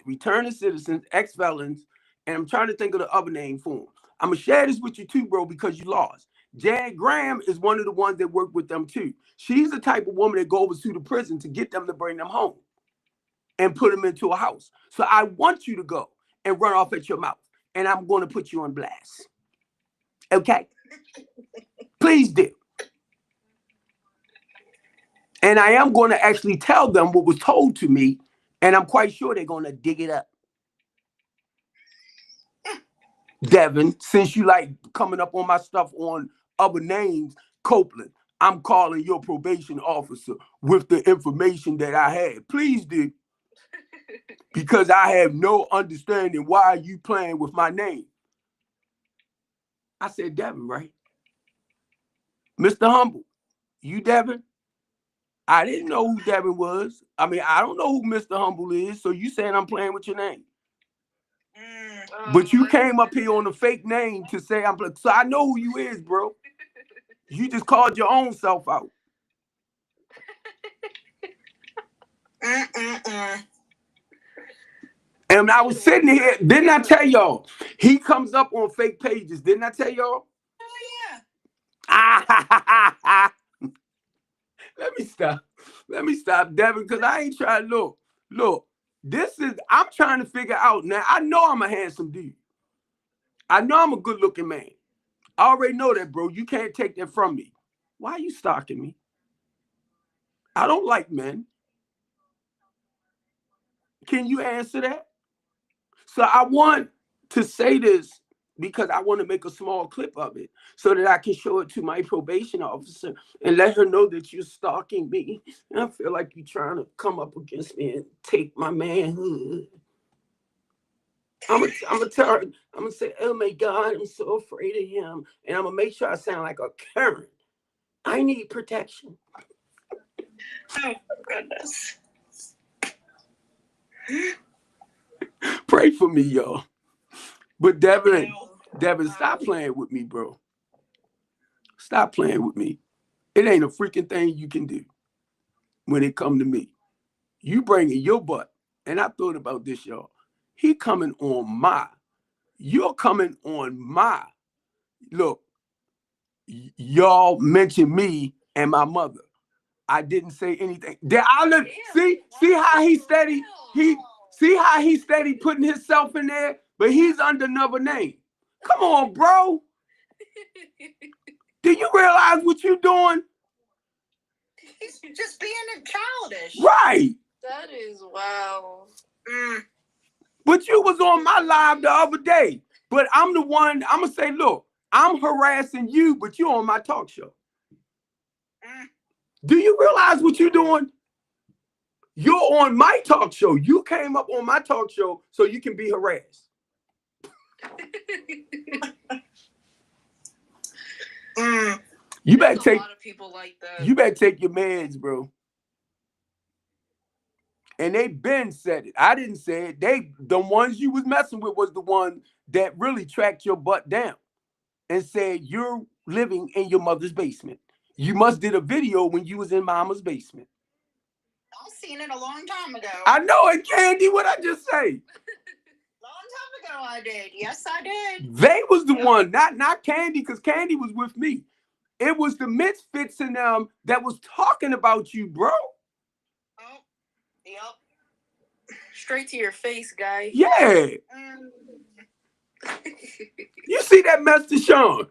returning citizens, ex-felons. And I'm trying to think of the other name for him. I'm going to share this with you too, bro, because you lost. Jan Graham is one of the ones that work with them too. She's the type of woman that goes to the prison to get them to bring them home. and put them into a house. So I want you to go and run off at your mouth, and I'm going to put you on blast. Okay? Please do. And I am going to actually tell them what was told to me, and I'm quite sure they're going to dig it up. Devin, since you like coming up on my stuff on other names, Copeland, I'm calling your probation officer with the information that I had. Please do. Because I have no understanding why you playing with my name. I said, Devin, right? Mr. Humble, you Devin? I didn't know who Devin was. I mean, I don't know who Mr. Humble is, so you saying I'm playing with your name. But you came up here on a fake name to say I'm playing. So I know who you is, bro. You just called your own self out. And I was sitting here, didn't I tell y'all? He comes up on fake pages, didn't I tell y'all? Oh Ah, Let me stop, Devin, because I ain't trying to look. I'm trying to figure out now. I know I'm a handsome dude. I know I'm a good looking man. I already know that, bro. You can't take that from me. Why are you stalking me? I don't like men. Can you answer that? So I want to say this because I want to make a small clip of it so that I can show it to my probation officer and let her know that you're stalking me. And I feel like you're trying to come up against me and take my manhood. I'm gonna tell her, I'm gonna say, oh my God, I'm so afraid of him. And I'm gonna make sure I sound like a Karen. I need protection. Oh, goodness. Pray for me, y'all. But Devin, stop playing with me, bro. Stop playing with me. It ain't a freaking thing you can do when it come to me. You bringing your butt, and I thought about this, y'all. He coming on you're coming on my. Look, y'all mentioned me and my mother. I didn't say anything. See how he steady, see how he steady putting himself in there, but he's under another name. Come on, bro. Do you realize what you're doing? He's just being childish. Right. That is wow. But you was on my live the other day. But I'm the one, I'm going to say, look, I'm harassing you, but you're on my talk show. Do you realize what you're doing? You're on my talk show. You came up on my talk show so you can be harassed. You better take a lot of people like that. You better take your meds, bro. And they been said it. I didn't say it. The ones you was messing with was the one that really tracked your butt down and said you're living in your mother's basement. You must did a video when you was in mama's basement. I've seen it a long time ago. I know it, Candy. What I just say? Long time ago I did. Yes, I did. They was the one, not Candy, because Candy was with me. It was the misfits in them that was talking about you, bro. Oh, yep. Straight to your face, guy. Yeah. You see that mess to Sean?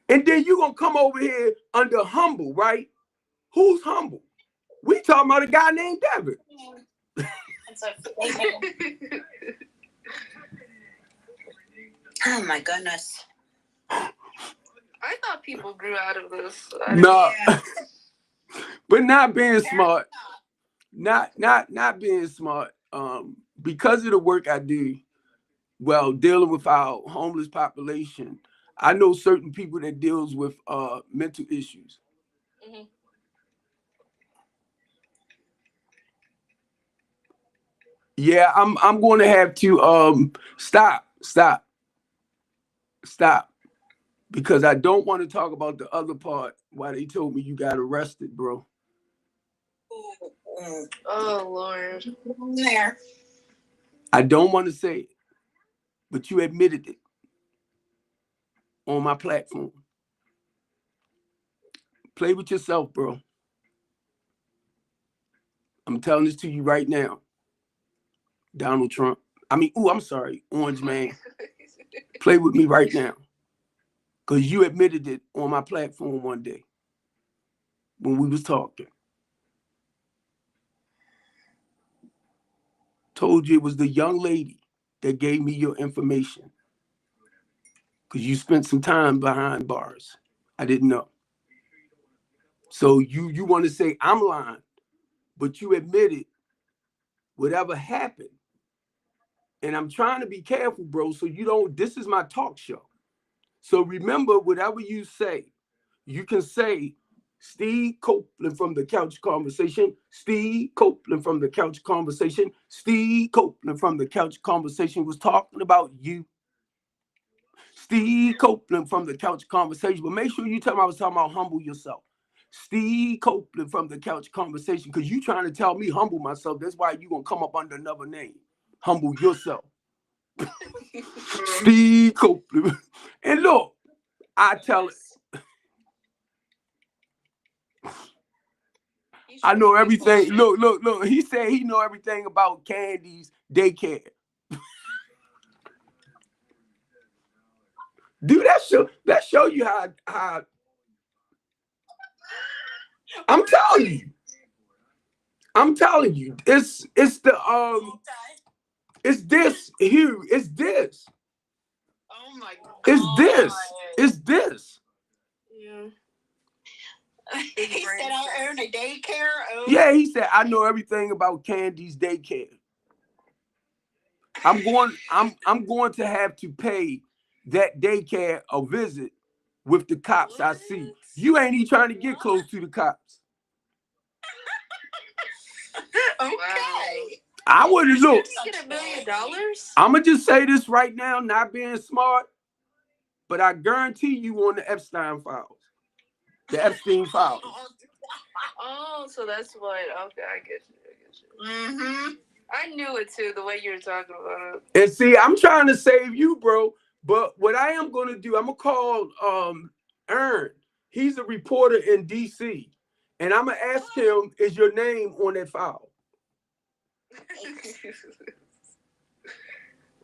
And then you gonna come over here under Humble, right? Who's Humble? We talking about a guy named Devin. Oh my goodness. I thought people grew out of this. No. Yeah. But not being smart. Not being smart. Because of the work I do, well, dealing with our homeless population, I know certain people that deals with mental issues. Mm-hmm. Yeah, I'm going to have to stop, because I don't want to talk about the other part why they told me you got arrested, bro. Oh Lord. There. I don't want to say it, but you admitted it on my platform. Play with yourself, bro. I'm telling this to you right now. Donald Trump. I'm sorry, Orange Man. Play with me right now. Because you admitted it on my platform one day when we was talking. Told you it was the young lady that gave me your information. Because you spent some time behind bars. I didn't know. So you want to say I'm lying, but you admitted whatever happened. And I'm trying to be careful, bro, so you don't, this is my talk show. So remember, whatever you say, you can say, Steve Copeland from the Couch Conversation, Steve Copeland from the Couch Conversation, Steve Copeland from the Couch Conversation was talking about you. Steve Copeland from the Couch Conversation, but make sure you tell me I was talking about humble yourself. Steve Copeland from the Couch Conversation, because you trying to tell me humble myself. That's why you going to come up under another name. Humble yourself. Steve Copeland. And look, I tell it. I know everything. Look. He said he know everything about Candy's daycare. Dude, that show you how I'm telling you. It's this, Hugh. It's this. Oh my God. It's this. Yeah. He said I own a daycare. Oh. Yeah, he said I know everything about Candy's daycare. I'm going to have to pay that daycare a visit with the cops. I see. You ain't even trying to get close to the cops. Okay. I wouldn't look. You get $1 million? I'm gonna just say this right now, not being smart, but I guarantee you on the Epstein files, the Epstein files. Oh, so that's what. Okay, I get you. Mm-hmm. I knew it too, the way you were talking about it. And see, I'm trying to save you, bro. But what I am gonna do, I'm gonna call Ern. He's a reporter in DC, and I'm gonna ask him, is your name on that file?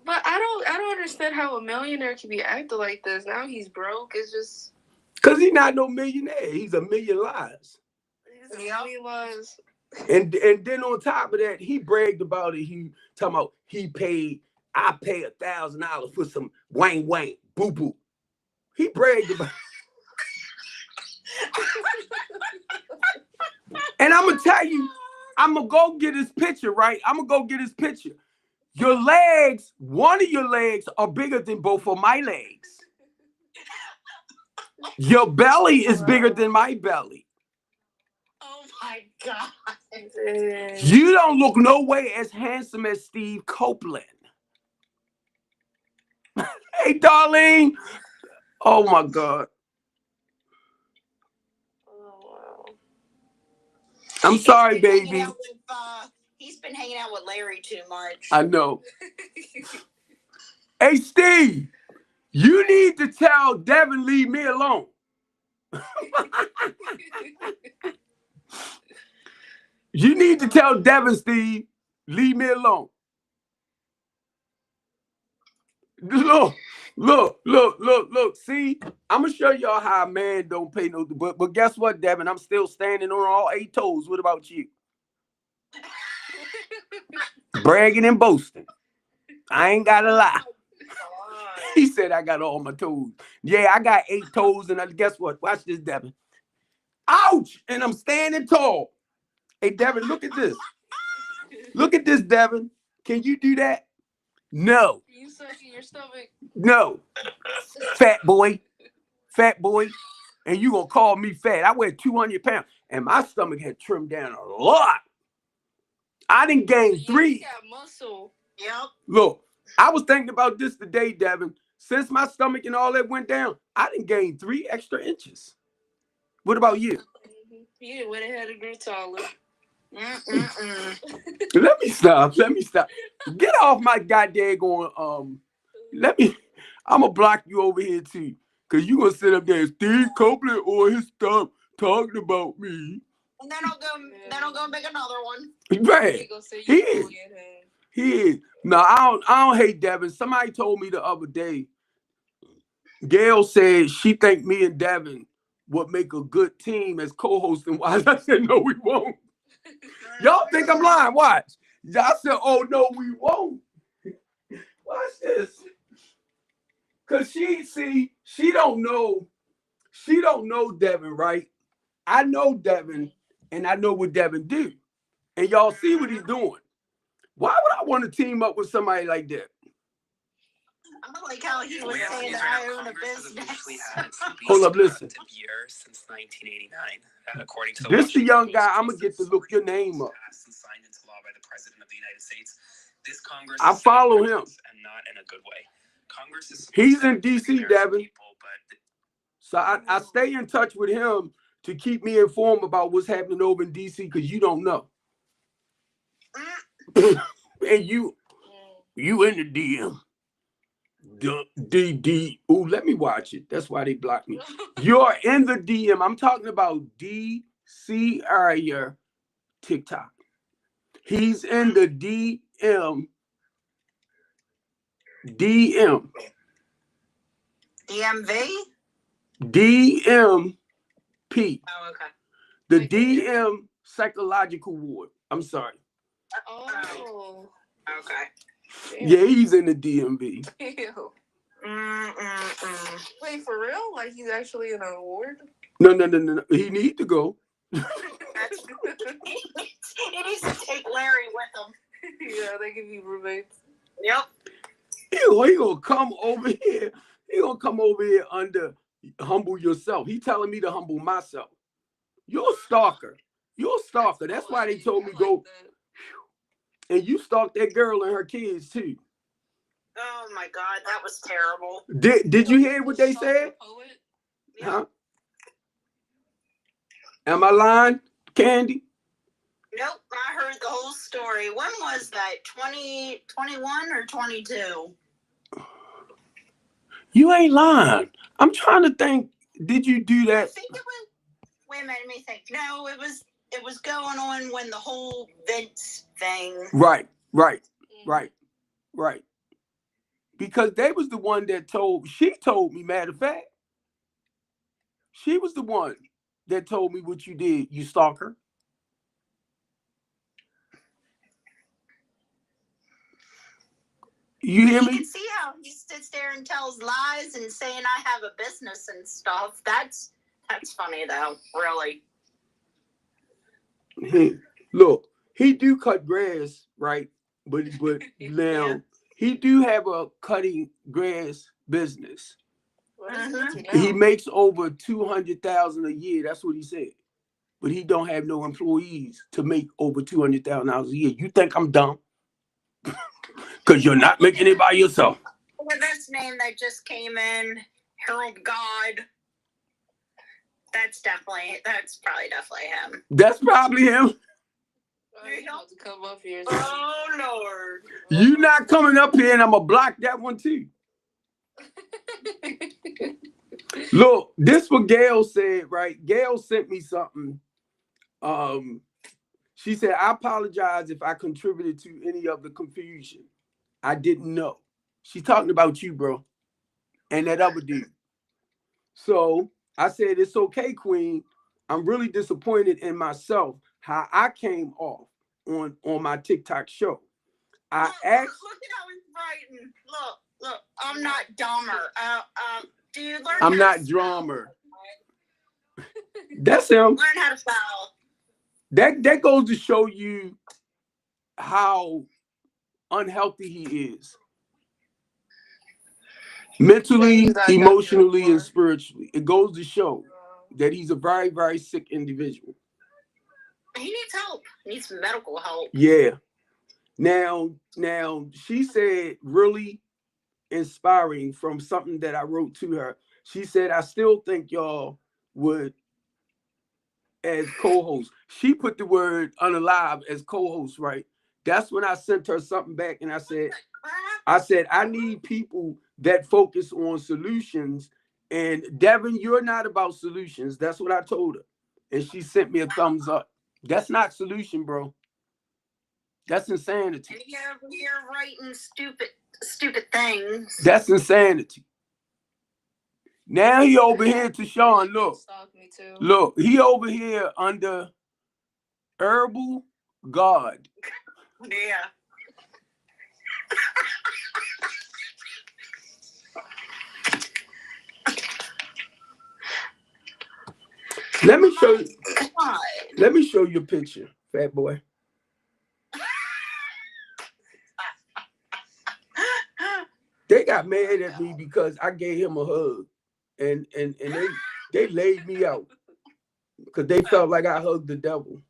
But I don't understand how a millionaire can be acting like this. Now he's broke. It's just Cause he's not no millionaire. He's a million lies. he was. And then on top of that, he bragged about it. He talking about I pay $1,000 for some wang boo boo. He bragged about And I'm gonna tell you, I'm gonna go get his picture, right? I'm gonna go get his picture. Your legs, one of your legs are bigger than both of my legs. Your belly is bigger than my belly. Oh my God. You don't look no way as handsome as Steve Copeland. Hey, Darlene. Oh my God. Oh, wow. I'm sorry, baby. He's been hanging out with Larry too much. I know. Hey, Steve, you need to tell Devin, leave me alone. You need to tell Devin, Steve, leave me alone. Look. See, I'm going to show y'all how a man don't pay no, but guess what, Devin? I'm still standing on all 8 toes. What about you? Bragging and boasting. I ain't got to lie. He said I got all my toes. Yeah, I got 8 toes, and guess what? Watch this, Devin. Ouch! And I'm standing tall. Hey, Devin, look at this. Look at this, Devin. Can you do that? No. You sucking your stomach? No. Fat boy. And you gonna call me fat. I weigh 200 pounds, and my stomach had trimmed down a lot. I didn't gain 3. You got muscle. Yep. Look, I was thinking about this today, Devin. Since my stomach and all that went down, I didn't gain 3 extra inches. What about you? You went ahead and grew taller. Let me stop. Get off my goddamn going. I'm gonna block you over here too. Cause you gonna sit up there, Steve Copeland or his stuff talking about me. And then I'll go make another one. Right. He gonna say He you is. bullying him. He is. No, I don't hate Devin. Somebody told me the other day, Gail said she think me and Devin would make a good team as co-hosting wise. I said, no, we won't. Y'all think I'm lying? Watch. Y'all said, oh no, we won't. Watch this. Cause she don't know Devin, right? I know Devin and I know what Devin do. And y'all see what he's doing. Why would I want to team up with somebody like that? I like how he was saying that I own a business. Hold up, listen. Since 1989, according to This the young Washington guy. Post I'm gonna get to look your name up. passed and signed into law by the President of the United States. This Congress I is follow him. and not in a good way. Congress is He's supposed to in protect the DC, American Devin. people, but So I stay in touch with him to keep me informed about what's happening over in DC because you don't know. And you in the DM. Ooh, let me watch it. That's why they blocked me. You're in the DM. I'm talking about DC area TikTok. He's in the DM. DMV? DMP. Oh, okay. The DM psychological ward. I'm sorry. Oh. Okay. Yeah, he's in the DMV. Ew. Mm-mm-mm. Wait, for real? Like he's actually in an award? No. He need to go. He needs to take Larry with him. Yeah, they give you roommates. Yep. He gonna come over here. He gonna come over here under humble yourself. He telling me to humble myself. You're a stalker. You're a stalker. That's why they told me go. And you stalked that girl and her kids too. Oh my God, that was terrible. Did you hear what they said? Huh? Am I lying, Candy? Nope, I heard the whole story. When was that? 2021 or 22? You ain't lying. I'm trying to think. Did you do I that? think it was. Wait a minute, let me think. No, it was going on when the whole Vince thing. Right. Because they was the one that she told me, matter of fact. She was the one that told me what you did, you stalker. You hear You me? can see how he sits there and tells lies and saying I have a business and stuff. That's funny though, really. Look, he do cut grass, right? But now Yeah. he do have a cutting grass business. What is it He now? makes over 200,000 a year. That's what he said. But he don't have no employees to make over 200,000 a year. You think I'm dumb? Because you're not making it by yourself. Well, this name that just came in, Harold God. That's probably definitely him. That's probably him. Oh, you have to come up here. Oh Lord. You not coming up here and I'm going to block that one too. Look, this what Gail said, right? Gail sent me something. She said, I apologize if I contributed to any of the confusion. I didn't know. She's talking about you, bro, and that other dude. So I said, it's okay, Queen. I'm really disappointed in myself, how I came off on my TikTok show. I asked. Look at how he's writing. Look. I'm not dumber. Dude, learn. I'm not drummer. That's him. Learn how to spell. That goes to show you how unhealthy he is. Mentally, emotionally, and spiritually. It goes to show that he's a very, very sick individual. He needs help. He needs medical help. Yeah. Now she said really inspiring from something that I wrote to her. She said, I still think y'all would as co-host. She put the word unalive as co-host, right? That's when I sent her something back and I said, I need people that focus on solutions. And Devin, you're not about solutions. That's what I told her. And she sent me a thumbs up. That's not solution, bro. That's insanity. And you're writing stupid things. That's insanity. Now he over here to Sean. Look, Stalk me too. look, he over here under herbal God. Yeah. Let me show you. God. Let me show you a picture, fat boy. They got mad at me because I gave him a hug, and they laid me out because they felt like I hugged the devil.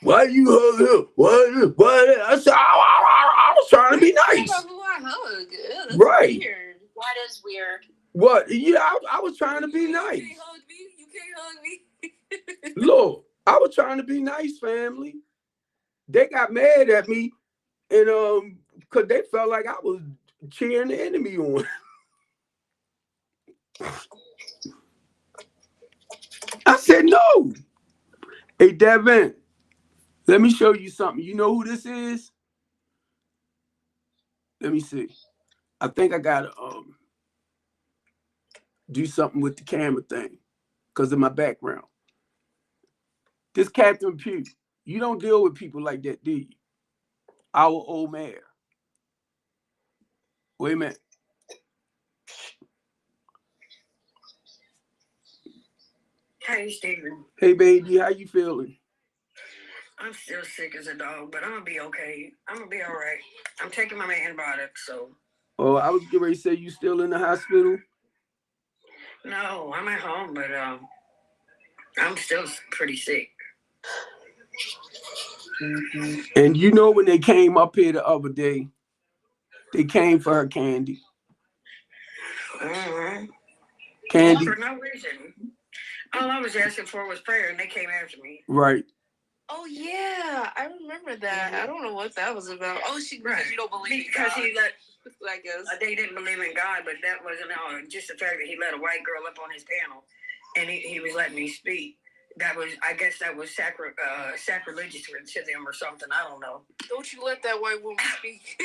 Why you hug him? What? I said I was trying to be I nice. don't know who I hug. Ew, that's Right. weird. That is weird. What? Yeah, I was trying to be You nice. can't hug me. You can't hug me. Look, I was trying to be nice, family. They got mad at me, and because they felt like I was cheering the enemy on. I said no. Hey, Devin, let me show you something. You know who this is? Let me see. I think I gotta do something with the camera thing because of my background. This Catherine Pugh. You don't deal with people like that, do you? Our old mayor. Wait a minute. Hey, Stephen. Hey, baby, how you feeling? I'm still sick as a dog, but I'm gonna be okay. I'm gonna be all right. I'm taking my antibiotics, so Oh, I was getting ready to say you still in the hospital. no, I'm at home, but I'm still pretty sick. And you know when they came up here the other day, they came for her candy. Mm-hmm. Candy, For no reason. All I was asking for was prayer, and they came after me. right. Oh yeah, I remember that. I don't know what that was about. Oh, because you don't believe in Because God. he let I guess. they didn't believe in God, but that wasn't all. Just the fact that he let a white girl up on his panel, and he was letting me speak. That was, I guess, that was sacrilegious to them or something. I don't know. Don't you let that white woman speak.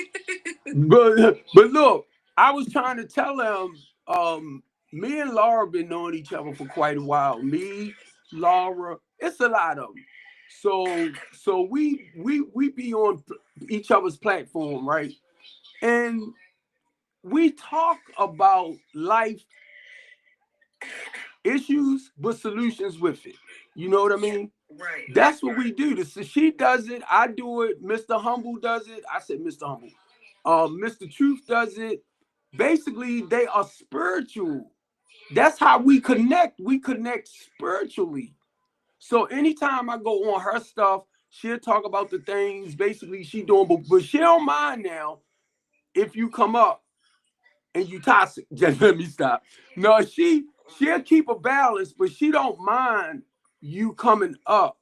But look, I was trying to tell them, me and Laura been knowing each other for quite a while. Me, Laura, it's a lot of them. So we be on each other's platform, right? And we talk about life issues, but solutions with it. You know what I mean? Right. That's what we do. So she does it, I do it. Mr. Humble does it. I said Mr. Humble. Mr. Truth does it. Basically, they are spiritual. That's how we connect. We connect spiritually. So anytime I go on her stuff, she'll talk about the things basically she doing, but she don't mind now if you come up and you toxic. Just let me stop. No, she'll keep a balance, but she don't mind you coming up,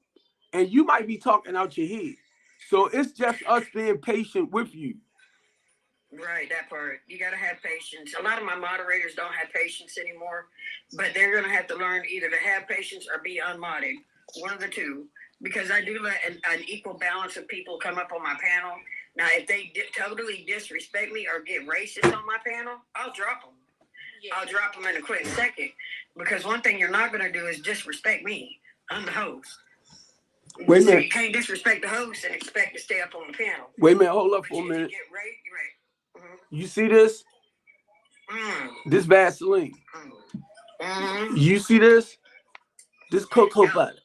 and you might be talking out your head. So it's just us being patient with you. Right, that part. You got to have patience. A lot of my moderators don't have patience anymore, but they're going to have to learn either to have patience or be unmodded. One of the two. Because I do let an equal balance of people come up on my panel. Now, if they totally disrespect me or get racist on my panel, I'll drop them. Yeah. I'll drop them in a quick second. Because one thing you're not going to do is disrespect me. I'm the host. Wait a So minute. you can't disrespect the host and expect to stay up on the panel. Wait a minute, hold up But for a you minute. get right. You see this? This Vaseline. You see this? This cocoa butter.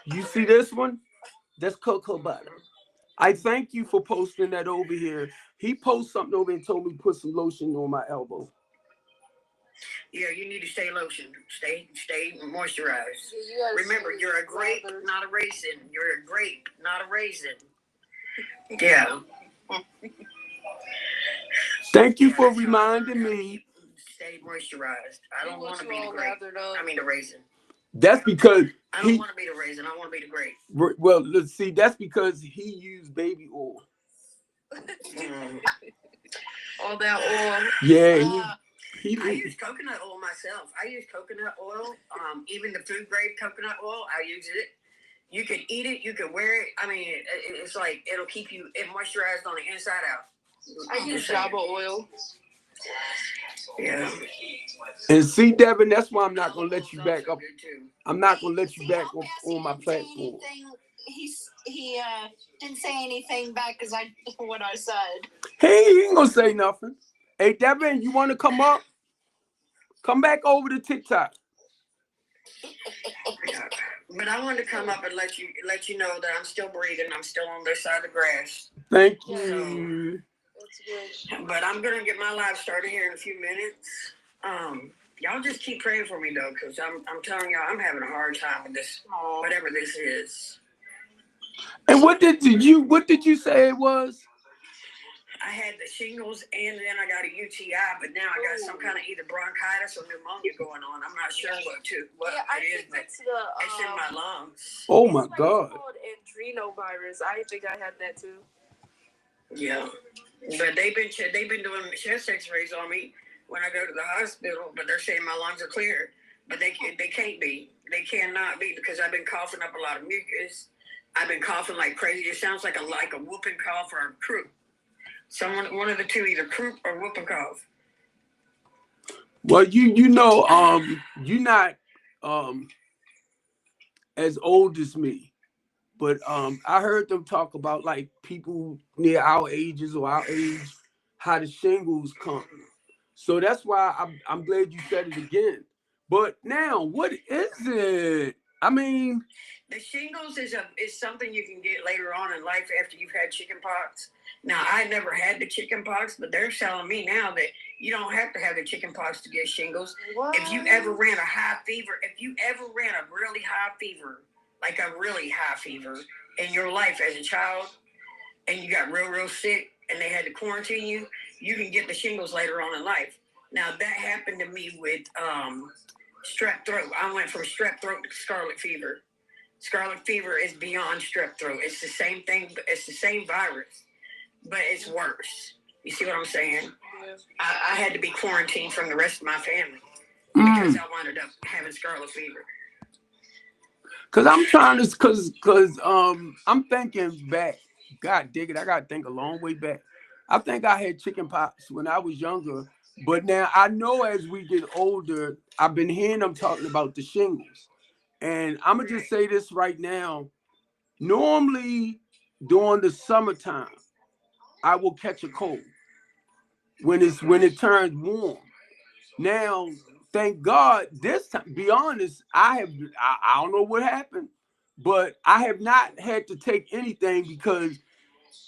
You see this one? That's cocoa butter. I thank you for posting that over here. He posted something over and told me to put some lotion on my elbow. Yeah, you need to stay lotioned. Stay moisturized. Yeah, Remember, you're a grape, not a raisin. You're a grape, not a raisin. Yeah. Thank you for reminding me. Stay moisturized. I don't want to be the grape. I mean the raisin. That's because I don't want to be the raisin. I want to be the grape. Well, let's see. That's because he used baby oil. All that oil. Yeah, I use coconut oil myself. I use coconut oil. Even the food grade coconut oil, I use it. You can eat it. You can wear it. I mean, it's like it'll keep you moisturized on the inside out. I use Java oil. Yeah. And see, Devin, that's why I'm not gonna let you Oil's back also up. good, too. I'm not gonna let you back Now, up Bessie on my didn't say platform. anything. He didn't say anything back because I what I said. Hey, he ain't gonna say nothing. Hey, Devin, you want to come up? Come back over to TikTok. Yeah. But I wanted to come up and let you know that I'm still breathing. I'm still on this side of the grass. Thank Yeah. you. That's good. But I'm gonna get my live started here in a few minutes. Y'all just keep praying for me though, because I'm telling y'all I'm having a hard time with this, whatever this is. And what did you say it was? I had the shingles and then I got a UTI, but now I got some kind of either bronchitis or pneumonia going on. I'm not sure what Yeah, I it is, think but it's the it's in my lungs. Oh it's my like God. It's called adrenovirus. I think I had that too. Yeah, but they've been doing chest X-rays on me when I go to the hospital, but they're saying my lungs are clear, but they can't be. They cannot be because I've been coughing up a lot of mucus. I've been coughing like crazy. It sounds like a whooping cough or a croup. One of the two, either croup or whooping cough. Well, you're not as old as me, but I heard them talk about like people near our ages or our age, how the shingles come. So that's why I'm glad you said it again. But now, what is it? I mean, The shingles is something you can get later on in life after you've had chicken pox. Now, I never had the chicken pox, but they're telling me now that you don't have to have the chicken pox to get shingles. What? If you ever ran a high fever, if you ever ran a really high fever, like a really high fever in your life as a child, and you got real sick and they had to quarantine you, you can get the shingles later on in life. Now, that happened to me with strep throat. I went from strep throat to scarlet fever. Scarlet fever is beyond strep throat. It's the same thing. It's the same virus, but it's worse. You see what I'm saying? Yeah. I had to be quarantined from the rest of my family because I wound up having scarlet fever. cause I'm trying to, cause I'm thinking back. God dig it, I gotta think a long way back. I think I had chicken pox when I was younger, but now I know as we get older, I've been hearing them talking about the shingles. And I'm gonna just say this right now. Normally during the summertime, I will catch a cold when it turns warm. Now, thank God, this time, be honest, I don't know what happened, but I have not had to take anything because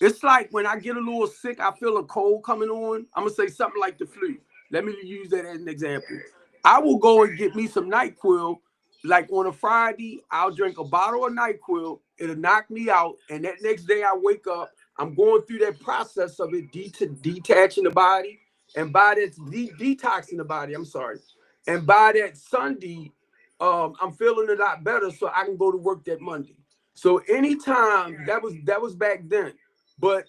it's like when I get a little sick, I feel a cold coming on. I'm gonna say something like the flu. Let me use that as an example. I will go and get me some NyQuil. Like on a Friday, I'll drink a bottle of NyQuil. It'll knock me out, and that next day I wake up. I'm going through that process of it detaching the body, and by that detoxing the body. I'm sorry, and by that Sunday, I'm feeling a lot better, so I can go to work that Monday. So anytime that was back then. But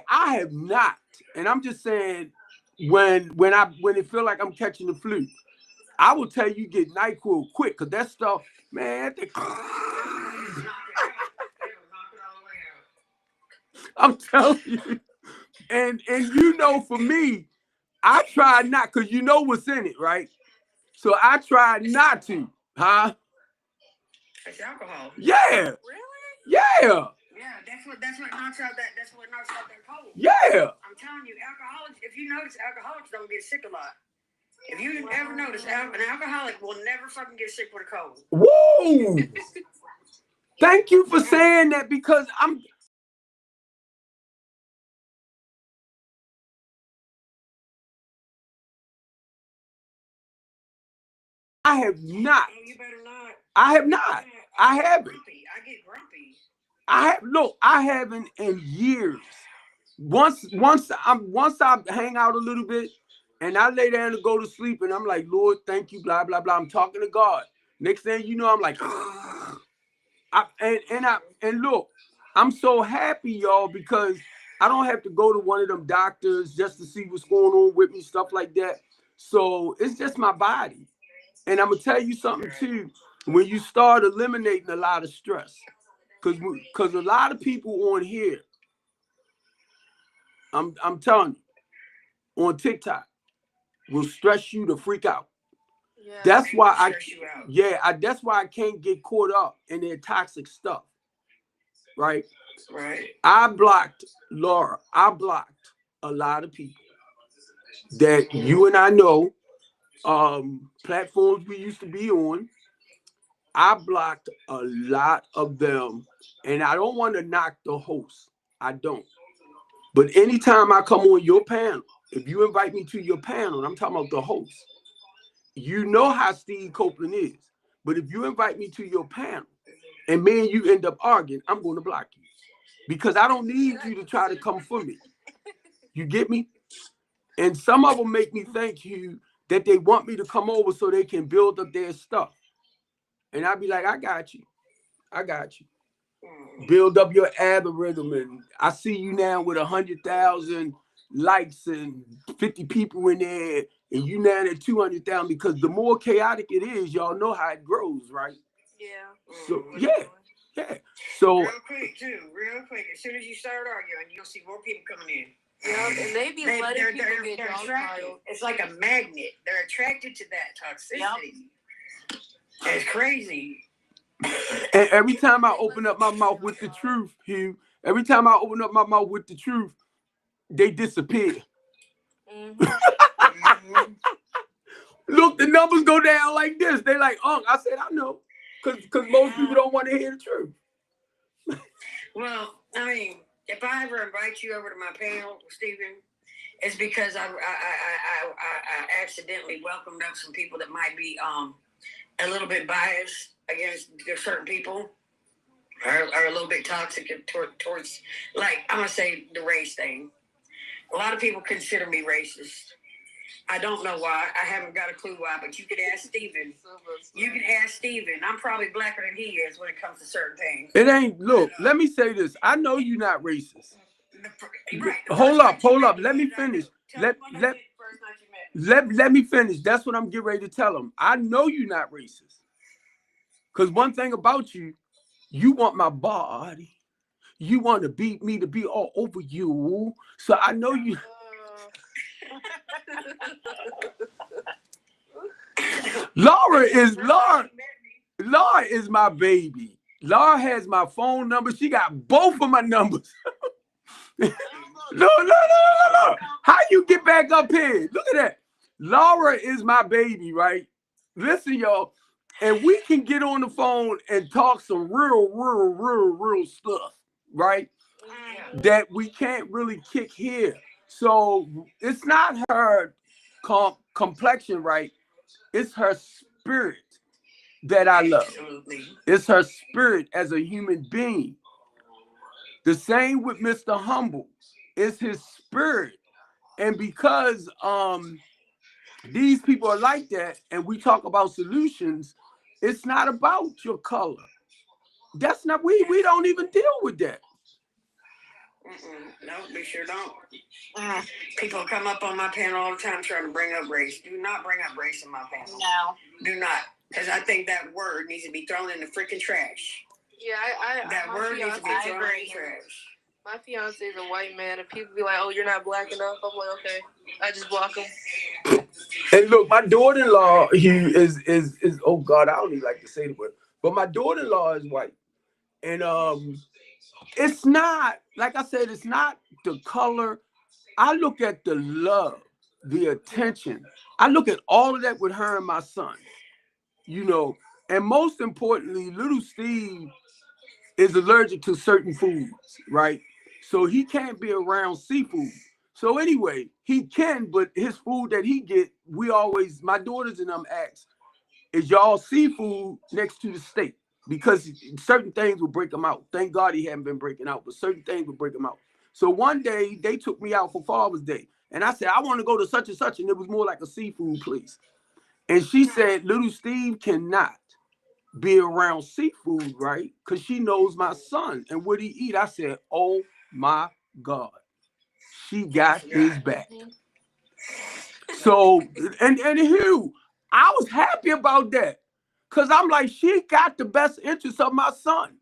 I have not, and I'm just saying when it feel like I'm catching the flu, I will tell you get NyQuil quick because that stuff, man. I'm telling you, and for me, I try not because you know what's in it, right? So I try not to, huh? It's alcohol. Yeah, Really? yeah, Yeah, that's what knocks out that cold. yeah. I'm telling you, alcoholics. If you notice, alcoholics don't get sick a lot. If you ever notice, an alcoholic will never fucking get sick with a cold. Whoa! Thank you for saying that because I have not. Oh, you better not. I have not. I haven't. I get grumpy. I haven't in years. Once I hang out a little bit and I lay down to go to sleep and I'm like, Lord, thank you, blah, blah, blah. I'm talking to God. Next thing you know, I'm like, and look, I'm so happy, y'all, because I don't have to go to one of them doctors just to see what's going on with me, stuff like that. So it's just my body. And I'm gonna tell you something too. When you start eliminating a lot of stress, because a lot of people on here, I'm telling you, on TikTok, will stress you to freak out. Yeah. That's why that's why I can't get caught up in their toxic stuff. Right? Right. I blocked Laura. I blocked a lot of people that you and I know, platforms we used to be on. I blocked a lot of them, and I don't want to knock the host. I don't. But anytime I come on your panel, if you invite me to your panel, and I'm talking about the host, you know how Steve Copeland is. But if you invite me to your panel and me and you end up arguing, I'm going to block you. Because I don't need you to try to come for me. You get me? And some of them make me think you that they want me to come over so they can build up their stuff. And I'd be like, I got you. I got you. Build up your algorithm. And I see you now with 100,000 likes and 50 people in there. And you now at 200,000, because the more chaotic it is, y'all know how it grows, right? Yeah. So, yeah. So, real quick, as soon as you start arguing, you'll see more people coming in. Yeah, and they be letting people get dog attracted. piled. It's like a magnet. They're attracted to that toxicity. Yep. It's crazy. And every time I open up my mouth with the truth, Hugh, every time I open up my mouth with the truth, they disappear. Mm-hmm. Look, the numbers go down like this. They like, I said, I know. Because most people don't want to hear the truth. Well, I mean, if I ever invite you over to my panel, Stephen, it's because I accidentally welcomed up some people that might be a little bit biased against certain people, or a little bit toxic towards, like, I'm gonna say the race thing. A lot of people consider me racist. I don't know why. I haven't got a clue why, but you could ask Stephen. You can ask Stephen. I'm probably blacker than he is when it comes to certain things. It ain't, look, let me say this. I know you're not racist. Right. Hold up. Let me finish. Let me finish. That's what I'm getting ready to tell him. I know you're not racist. Because one thing about you, you want my body. You want to beat me to be all over you. So I know you. Laura is my baby. Laura has my phone number. She got both of my numbers. No. How you get back up here? Look at that. Laura is my baby, right? Listen, y'all. And we can get on the phone and talk some real stuff, right? That we can't really kick here. So it's not her complexion, right? It's her spirit that I love. Absolutely. It's her spirit as a human being. The same with Mr. Humble. It's his spirit. And because these people are like that, and we talk about solutions, it's not about your color. That's not, we don't even deal with that. No, we sure don't. People come up on my panel all the time trying to bring up race. Do not bring up race in my panel. No. Do not. Because I think that word needs to be thrown in the freaking trash. Yeah, that word needs to be thrown in the trash. My fiance is a white man, and people be like, "Oh, you're not black enough." I'm like, "Okay." I just block him. And look, my daughter-in-law, he is oh God, I don't even like to say the word, but my daughter-in-law is white, and it's not, like I said, it's not the color. I look at the love, the attention. I look at all of that with her and my son, you know, and most importantly, little Steve is allergic to certain foods, right? So he can't be around seafood. So anyway, he can, but his food that he get, we always, my daughters and them ask, is y'all seafood next to the steak? Because certain things will break him out. Thank God he hadn't been breaking out, but certain things will break him out. So one day they took me out for Father's Day, and I said, I want to go to such and such, and it was more like a seafood place. And she said, little Steve cannot be around seafood, right? Because she knows my son and what he eat. I said, oh my God, she got his back. So, and Hugh, I was happy about that. Cause I'm like, she got the best interest of my son.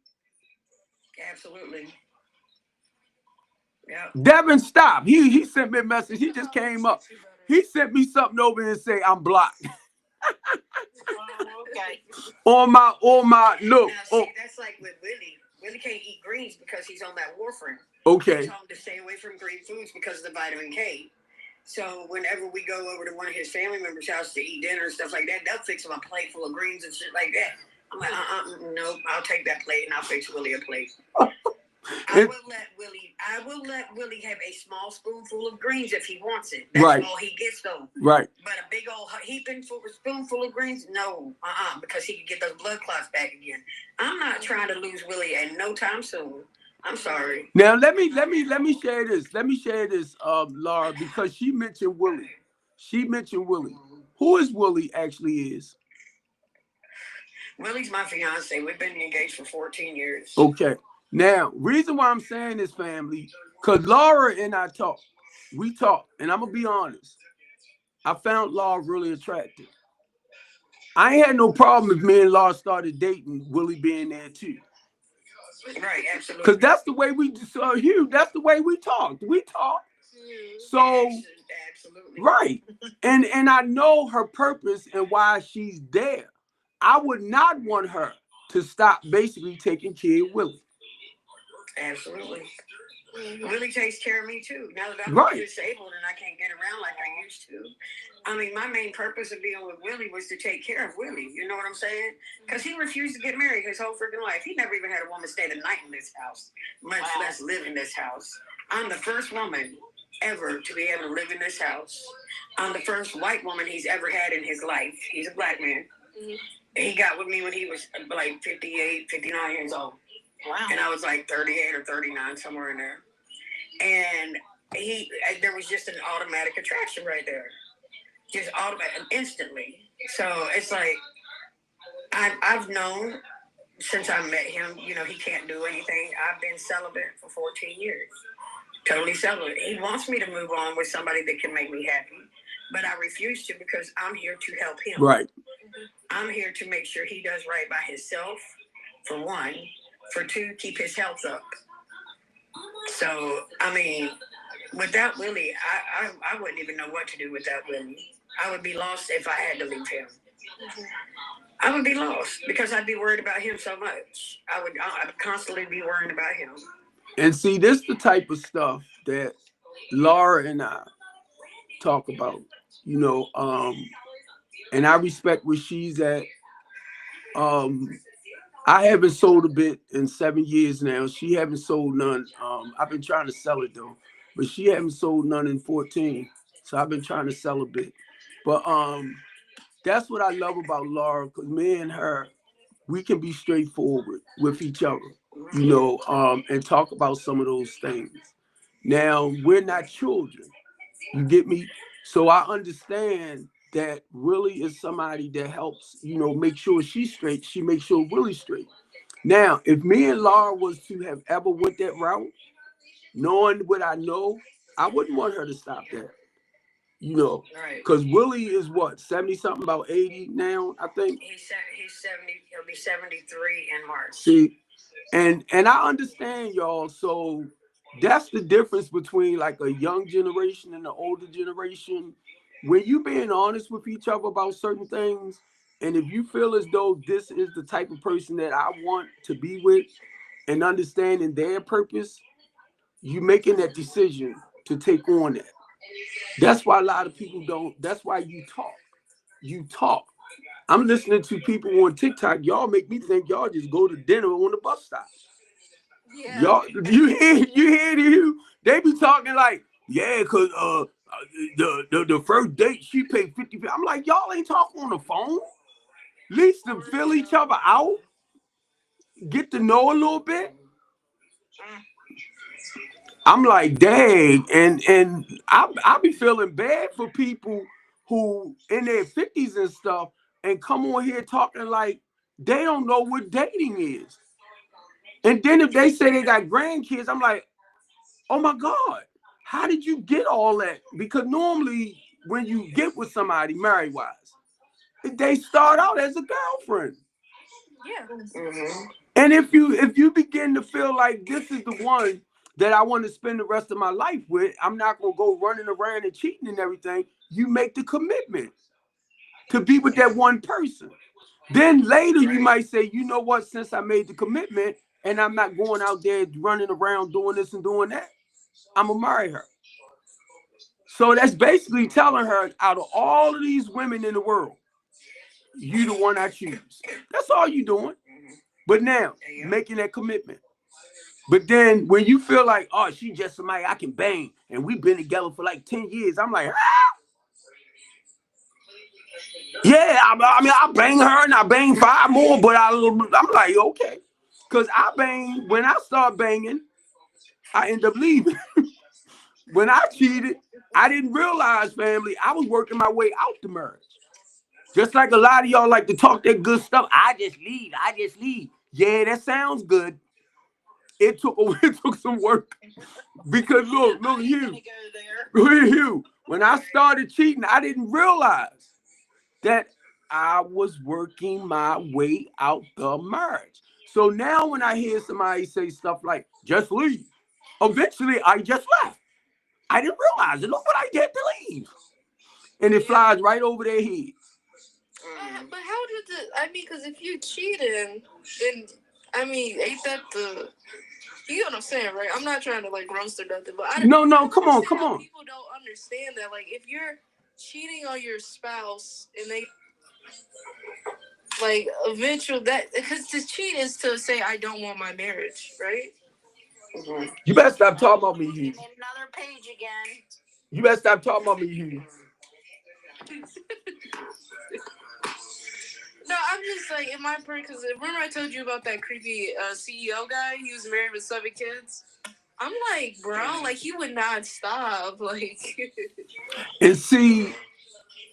Absolutely. Yeah. Devin, stop. He sent me a message. He just came up. He sent me something over and say I'm blocked. Okay. on my look. Now, Oh, see, that's like with Willie. Willie can't eat greens because he's on that warfarin. okay. He told him to stay away from green foods because of the vitamin K. So whenever we go over to one of his family members' house to eat dinner and stuff like that, they'll fix him a plate full of greens and shit like that. I'm like, no, I'll take that plate and I'll fix Willie a plate. I will let Willie have a small spoonful of greens if he wants it. That's Right. all he gets though. Right. But a big old spoonful of greens, no, because he could get those blood clots back again. I'm not trying to lose Willie at no time soon. I'm sorry. Now let me share this. Let me share this, Laura, because she mentioned Willie. Who is Willie actually is? Willie's my fiance. We've been engaged for 14 years. Okay. Now, reason why I'm saying this, family, because Laura and I talk. We talk, and I'm gonna be honest. I found Laura really attractive. I ain't had no problem if me and Laura started dating, Willie being there too. Right, absolutely. Because that's the way we Hugh, that's the way we talk. We talk. So Absolutely. right. And I know her purpose and why she's there. I would not want her to stop basically taking care of Willie. Absolutely. Willie takes care of me too. Now that I'm Right. disabled and I can't get around like I used to. I mean, my main purpose of being with Willie was to take care of Willie. You know what I'm saying? Because he refused to get married his whole freaking life. He never even had a woman stay the night in this house, much less live in this house. I'm the first woman ever to be able to live in this house. I'm the first white woman he's ever had in his life. He's a black man. He got with me when he was like 58, 59 years old. Wow. And I was like 38 or 39, somewhere in there. And there was just an automatic attraction right there. Just automatic, instantly. So it's like, I've known since I met him, you know, he can't do anything. I've been celibate for 14 years. Totally celibate. He wants me to move on with somebody that can make me happy. But I refuse to because I'm here to help him. Right. I'm here to make sure he does right by himself, for one. For two, keep his health up. So, I mean, without Willie, I wouldn't even know what to do without Willie. I would be lost if I had to leave him. I would be lost because I'd be worried about him so much. I'd constantly be worrying about him. And see, this is the type of stuff that Laura and I talk about, you know, and I respect where she's at. I haven't sold a bit in 7 years now. She haven't sold none. I've been trying to sell it though, but she haven't sold none in 14. So I've been trying to sell a bit. But that's what I love about Laura, because me and her, we can be straightforward with each other, you know, and talk about some of those things. Now, we're not children. You get me? So I understand that Willie is somebody that helps, you know, make sure she's straight. She makes sure Willie's straight. Now, if me and Laura was to have ever went that route, knowing what I know, I wouldn't want her to stop that. You know, because Willie is what, 70 something, about 80 now, I think. He's 70. He'll be 73 in March. See, and I understand, y'all. So that's the difference between like a young generation and the older generation. When you being honest with each other about certain things, and if you feel as though this is the type of person that I want to be with, and understanding their purpose, you making that decision to take on that. That's why a lot of people don't. That's why you talk. You talk. I'm listening to people on TikTok. Y'all make me think y'all just go to dinner on the bus stop. Yeah. Y'all, you hear they be talking like, yeah, cause the first date she paid 50. I'm like, y'all ain't talking on the phone. At least to fill each other out, get to know a little bit. I'm like, dang, and I be feeling bad for people who in their 50s and stuff and come on here talking like they don't know what dating is. And then if they say they got grandkids, I'm like, oh my God, how did you get all that? Because normally when you get with somebody married wise, they start out as a girlfriend. Yeah. Mm-hmm. And if you begin to feel like this is the one that I want to spend the rest of my life with, I'm not gonna go running around and cheating and everything. You make the commitment to be with that one person. Then later you might say, you know what, since I made the commitment and I'm not going out there running around doing this and doing that, I'm gonna marry her. So that's basically telling her, out of all of these women in the world, you the one I choose. That's all you doing. But now, making that commitment. But then when you feel like, oh, she just somebody I can bang, and we've been together for like 10 years, I'm like, ah! Yeah, I mean, I bang her and I bang 5 more, but I'm like, okay. Because I bang, when I start banging, I end up leaving. When I cheated, I didn't realize, family, I was working my way out the marriage. Just like a lot of y'all like to talk that good stuff. I just leave. Yeah, that sounds good. It took some work. Because look, Hugh. When I started cheating, I didn't realize that I was working my way out the marriage. So now when I hear somebody say stuff like, just leave, eventually I just left. I didn't realize it. Look what I get to leave. And it flies right over their head. But how did because if you cheating, then, ain't that the... You know what I'm saying, right? I'm not trying to, like, roast or nothing, but I don't... No, come on. People don't understand that. Like, if you're cheating on your spouse and they... Like, eventually that... Because to cheat is to say, I don't want my marriage, right? Mm-hmm. You better stop talking about me, Hugh. Another page again. You better stop talking about me, Hugh. No, I'm just like, in my part, because remember I told you about that creepy CEO guy? He was married with 7 kids. I'm like, bro, like, he would not stop. Like, and see,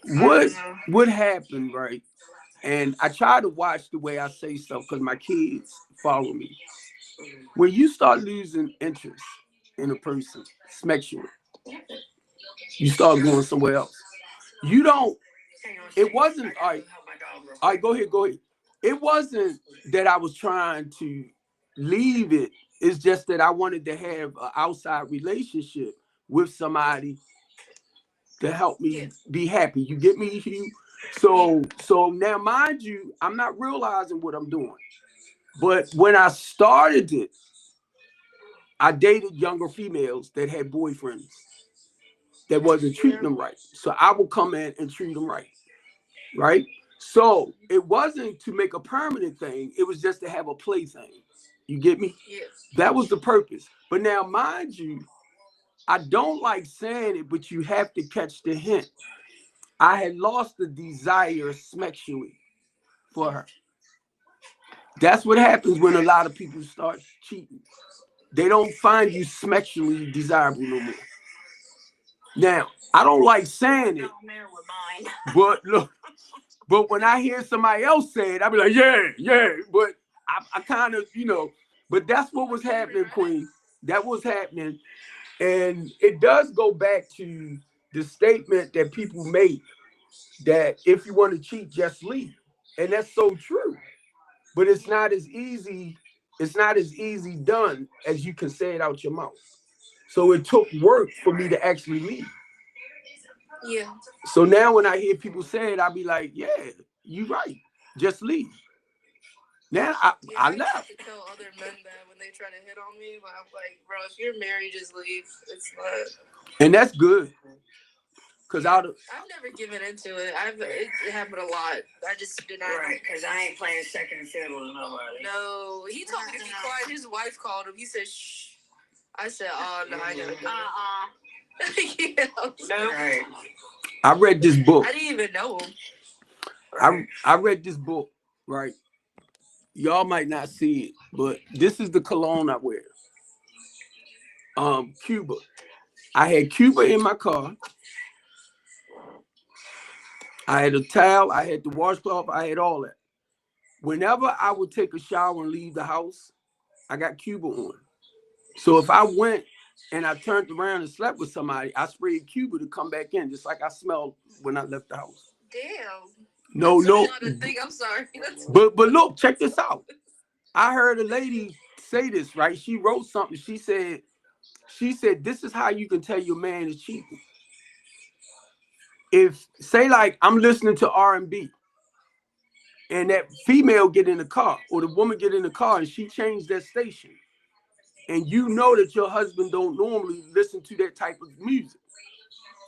what happened, right? And I try to watch the way I say stuff because my kids follow me. When you start losing interest in a person, sexually, you start going somewhere else. You don't. It wasn't all right. Go ahead. It wasn't that I was trying to leave it. It's just that I wanted to have an outside relationship with somebody to help me be happy. You get me, Hugh? So now, mind you, I'm not realizing what I'm doing. But when I started it, I dated younger females that had boyfriends that wasn't treating them right. So I would come in and treat them right. Right? So it wasn't to make a permanent thing. It was just to have a play thing. You get me? yes. That was the purpose. But now, mind you, I don't like saying it, but you have to catch the hint. I had lost the desire sexually for her. That's what happens when a lot of people start cheating. They don't find you sexually desirable no more. Now, I don't like saying it, but look, but when I hear somebody else say it, I be like, yeah. But I kind of, but that's what was happening, Queen. That was happening. And it does go back to the statement that people make that if you want to cheat, just leave. And that's so true. But it's not as easy done as you can say it out your mouth. So it took work for me to actually leave. Yeah. So now when I hear people say it, I'll be like, yeah, you're right. Just leave. Now I left. I tell other men that when they try to hit on me, but I'm like, bro, if you're married, just leave. It's not. And that's good. Cause I've never given into it. It happened a lot. I just did not. Right, because I ain't playing second fiddle to nobody. No, he told me to be quiet. His wife called him. He said, shh. I said, oh, no, I gotta go. No. Right. I read this book. I didn't even know him. I read this book, right? Y'all might not see it, but this is the cologne I wear. Cuba. I had Cuba in my car. I had a towel, I had the washcloth, I had all that. Whenever I would take a shower and leave the house, I got Cuba on. So if I went and I turned around and slept with somebody, I sprayed Cuba to come back in, just like I smelled when I left the house. Damn. No, That's no. not a thing. I'm sorry. But look, check this out. I heard a lady say this, right? She wrote something. She said, this is how you can tell your man is cheating. If, say, like, I'm listening to R&B, and that female get in the car, or the woman get in the car, and she changed that station, and you know that your husband don't normally listen to that type of music,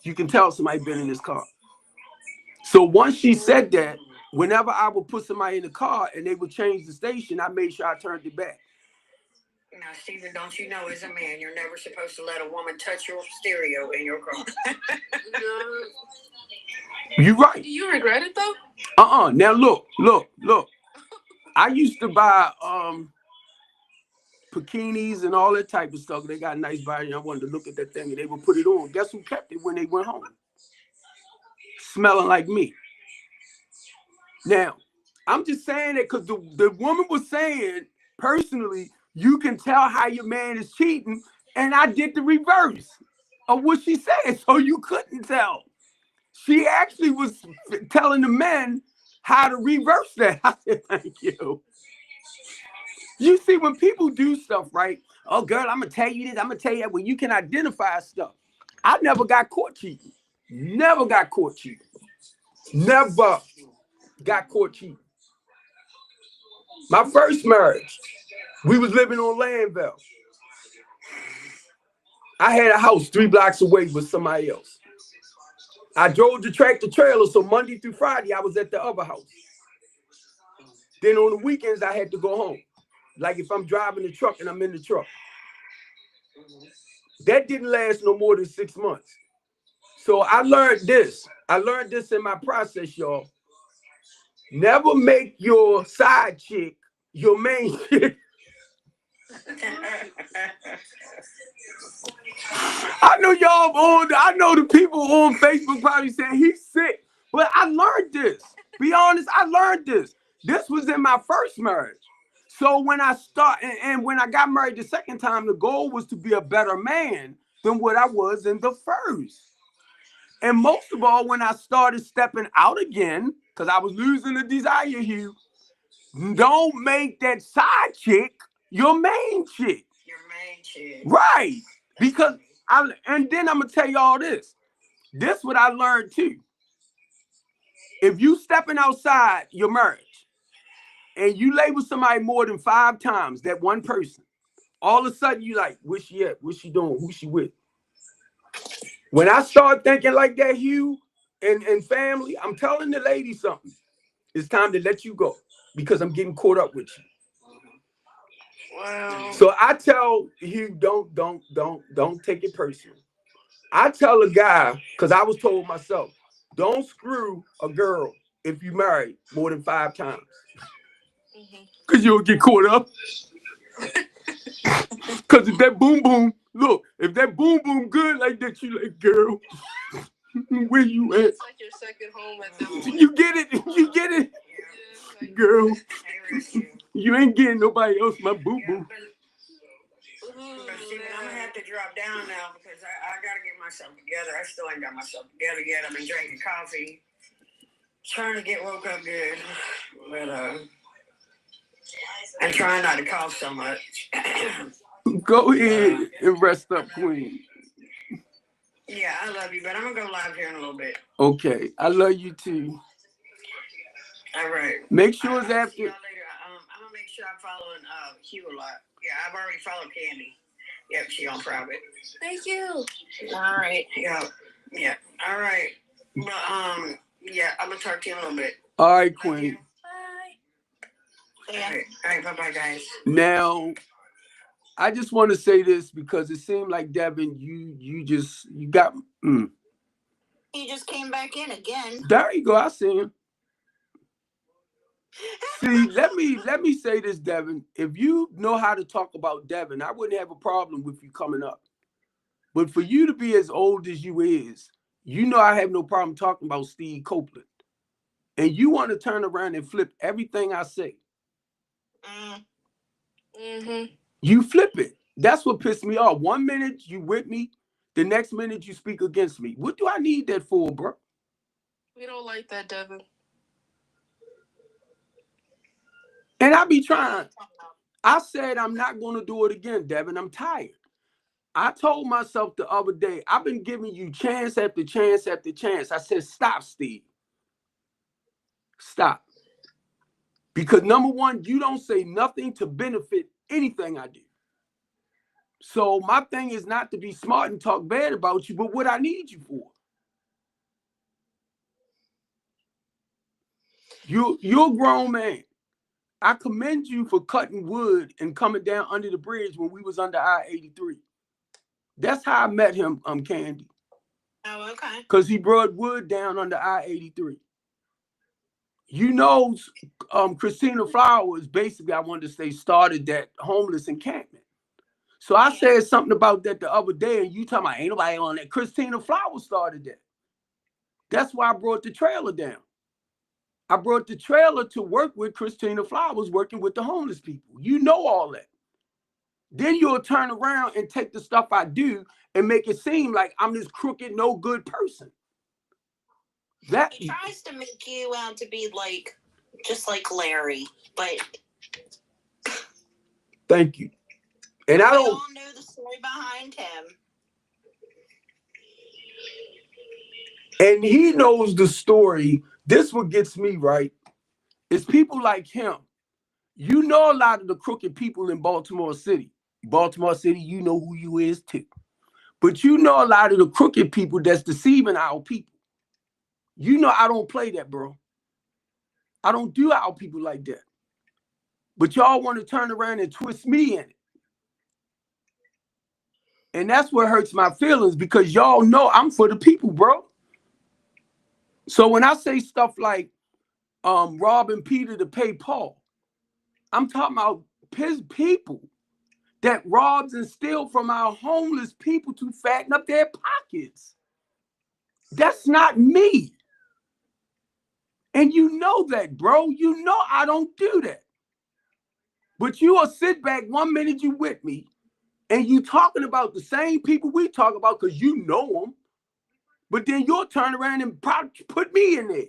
you can tell somebody been in his car. So once she said that, whenever I would put somebody in the car and they would change the station, I made sure I turned it back. Now, Stephen, don't you know as a man, you're never supposed to let a woman touch your stereo in your car. You right. Do you regret it though? Now look. I used to buy bikinis and all that type of stuff. They got nice body. I wanted to look at that thing and they would put it on. Guess who kept it when they went home? Smelling like me. Now, I'm just saying that because the woman was saying, personally, you can tell how your man is cheating, and I did the reverse of what she said, so you couldn't tell. She actually was telling the men how to reverse that. I said, thank you. You see, when people do stuff, right? Oh, girl, I'm going to tell you this, I'm going to tell you that. When you can identify stuff. I never got caught cheating. Never got caught cheating. Never got caught cheating. My first marriage, we was living on Landville. I had a house 3 blocks away with somebody else. I drove the tractor trailer, so Monday through Friday, I was at the other house. Then on the weekends, I had to go home. Like if I'm driving the truck and I'm in the truck. That didn't last no more than 6 months. So I learned this. I learned this in my process, y'all. Never make your side chick your main chick. I know y'all on. I know the people on Facebook probably saying he's sick, but I learned this. Be honest, I learned this. This was in my first marriage. So when I and when I got married the second time, the goal was to be a better man than what I was in the first. And most of all, when I started stepping out again, because I was losing the desire, Hugh, don't make that side chick your main chick. Your main chick. Right. Because and then I'm gonna tell y'all this. This what I learned too. If you stepping outside your marriage and you lay with somebody more than 5 times, that one person, all of a sudden you like, where she at? What's she doing? Who she with? When I start thinking like that, Hugh, and family, I'm telling the lady something. It's time to let you go because I'm getting caught up with you. Wow. So I tell Hugh, don't take it personal. I tell a guy, because I was told myself, don't screw a girl if you marry more than 5 times. Because you'll get caught up. Because if that boom boom, look, if that boom boom good like that, you like, girl, where you at? It's like your second home at that point. You get it? You get it? Yeah, Girl, you ain't getting nobody else my boo boo. But Stephen, I'm gonna have to drop down now because I gotta get myself together. I still ain't got myself together yet. I've been drinking coffee, trying to get woke up good, but I'm trying not to cough so much. Go ahead and rest up, Queen. Yeah, I love you, but I'm gonna go live here in a little bit. Okay, I love you too. All right. Make sure it's See after. y'all later. I'm gonna make sure I'm following Hugh a lot. Yeah, I've already followed Candy. Yep, she on private. Thank you. All right. Yeah. All right. But yeah, I'm gonna talk to you in a little bit. All right, Queen. Bye. All right. Bye bye, guys. Now, I just want to say this because it seemed like Devin, you got. He just came back in again. There you go. I see him. See, let me say this, Devin. If you know how to talk about Devin, I wouldn't have a problem with you coming up. But for you to be as old as you is, you know I have no problem talking about Steve Copeland. And you want to turn around and flip everything I say. Mm-hmm. You flip it. That's what pissed me off. 1 minute you with me, the next minute you speak against me. What do I need that for, bro? We don't like that, Devin. And I be trying. I said I'm not going to do it again, Devin. I'm tired. I told myself the other day, I've been giving you chance after chance after chance. I said, stop, Steve. Stop. Because number one, you don't say nothing to benefit anything I do. So my thing is not to be smart and talk bad about you, but what I need you for. You're a grown man. I commend you for cutting wood and coming down under the bridge when we was under I-83. That's how I met him, Candy. Oh, okay. Because he brought wood down under I-83. You know, Christina Flowers, basically, I wanted to say, started that homeless encampment. So I said something about that the other day, and you talking about ain't nobody on that. Christina Flowers started that. That's why I brought the trailer down. I brought the trailer to work with Christina Flowers, working with the homeless people. You know all that. Then you'll turn around and take the stuff I do and make it seem like I'm this crooked, no good person. That He tries to make you out to be like, just like Larry, but thank you. And I we don't all know the story behind him. And he knows the story. This what gets me, right? It's people like him. You know a lot of the crooked people in Baltimore City. Baltimore City, you know who you is too. But you know a lot of the crooked people that's deceiving our people. You know I don't play that, bro. I don't do our people like that. But y'all want to turn around and twist me in it. And that's what hurts my feelings, because y'all know I'm for the people, bro. So when I say stuff like robbing Peter to pay Paul, I'm talking about his people that robs and steal from our homeless people to fatten up their pockets. That's not me. And you know that, bro. You know I don't do that. But you will sit back 1 minute you with me and you talking about the same people we talk about because you know them. But then you'll turn around and probably put me in there.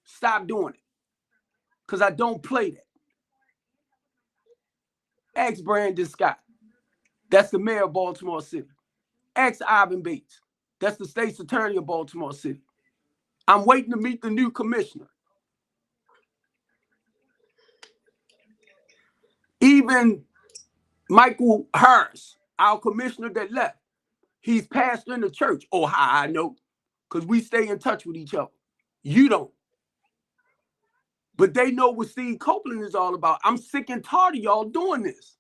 Stop doing it. Because I don't play that. Ask Brandon Scott. That's the mayor of Baltimore City. Ask Ivan Bates. That's the state's attorney of Baltimore City. I'm waiting to meet the new commissioner. Even Michael Harris, our commissioner that left, he's pastor in the church. Oh, how I know? Because we stay in touch with each other. You don't. But they know what Steve Copeland is all about. I'm sick and tired of y'all doing this.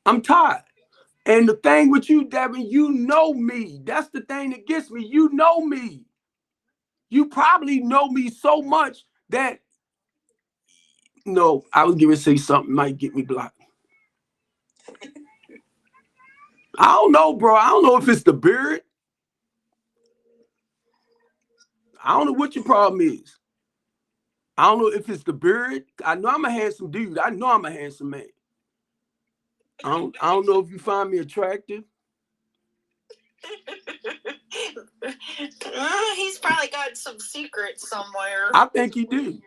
I'm tired. And the thing with you, Devin, you know me. That's the thing that gets me. You know me. You probably know me so much that, no, I was going to say something might get me blocked. I don't know, bro. I don't know if it's the beard. I don't know what your problem is. I don't know if it's the beard. I know I'm a handsome dude. I know I'm a handsome man. I don't know if you find me attractive. He's probably got some secrets somewhere. I think he do.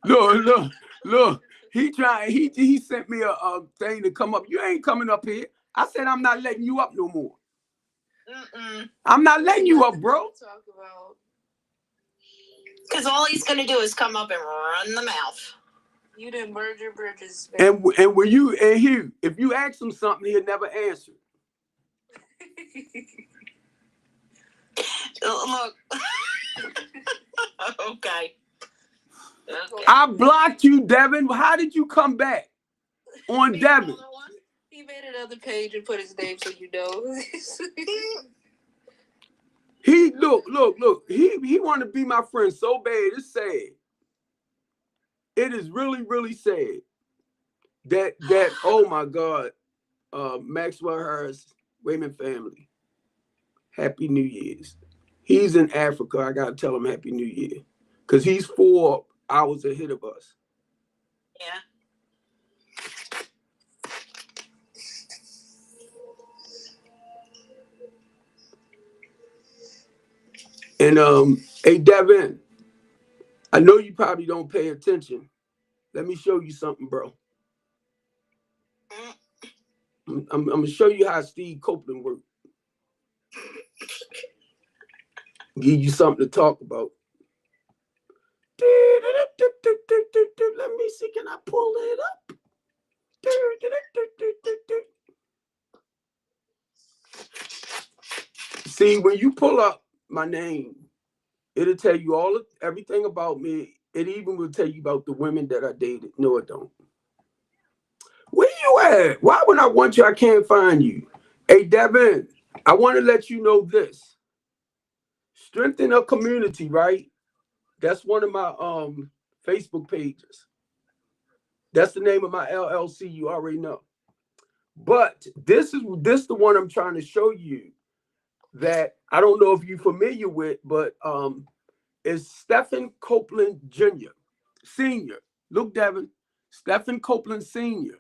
Look. He sent me a thing to come up. You ain't coming up here. I said I'm not letting you up no more. I'm not letting you up, bro. Because all he's gonna do is come up and run the mouth. You didn't burn your bridges. And when you and Hugh, if you ask him something, he'll never answer. Look. Okay. I blocked you, Devin. How did you come back on Devin? He made another page and put his name so you know. He look. He want to be my friend so bad. It's sad. It is really, really sad that oh my God, Maxwell Harris, Wayman family, Happy New Year's. He's in Africa. I gotta tell him Happy New Year because he's for hours ahead of us. Yeah. And hey Devin, I know you probably don't pay attention. Let me show you something, bro. I'm gonna show you how Steve Copeland works. Give you something to talk about. Let me see, can I pull it up? See, when you pull up my name, it'll tell you everything about me. It even will tell you about the women that I dated. No, it don't. Where you at? Why when I want you, I can't find you? Hey, Devin, I want to let you know this. Strengthen a community, right? That's one of my Facebook pages. That's the name of my LLC. You already know. But this the one I'm trying to show you that I don't know if you're familiar with, but is Stephen Copeland Jr. Senior. Look, Devin, Stephen Copeland Senior.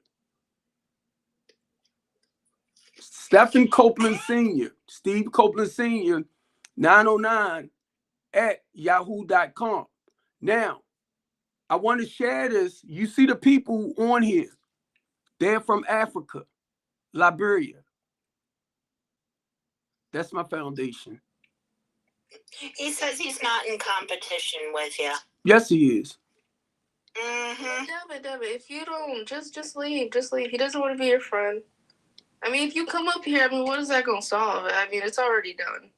Stephen Copeland Senior. Steve Copeland Senior, 909 at yahoo.com. Now, I want to share this. You see the people on here. They're from Africa, Liberia. That's my foundation. He says he's not in competition with you. Yes, he is. Mm-hmm. Devin, if you don't, just leave. Just leave. He doesn't want to be your friend. I mean, if you come up here, I mean, what is that going to solve? I mean, it's already done.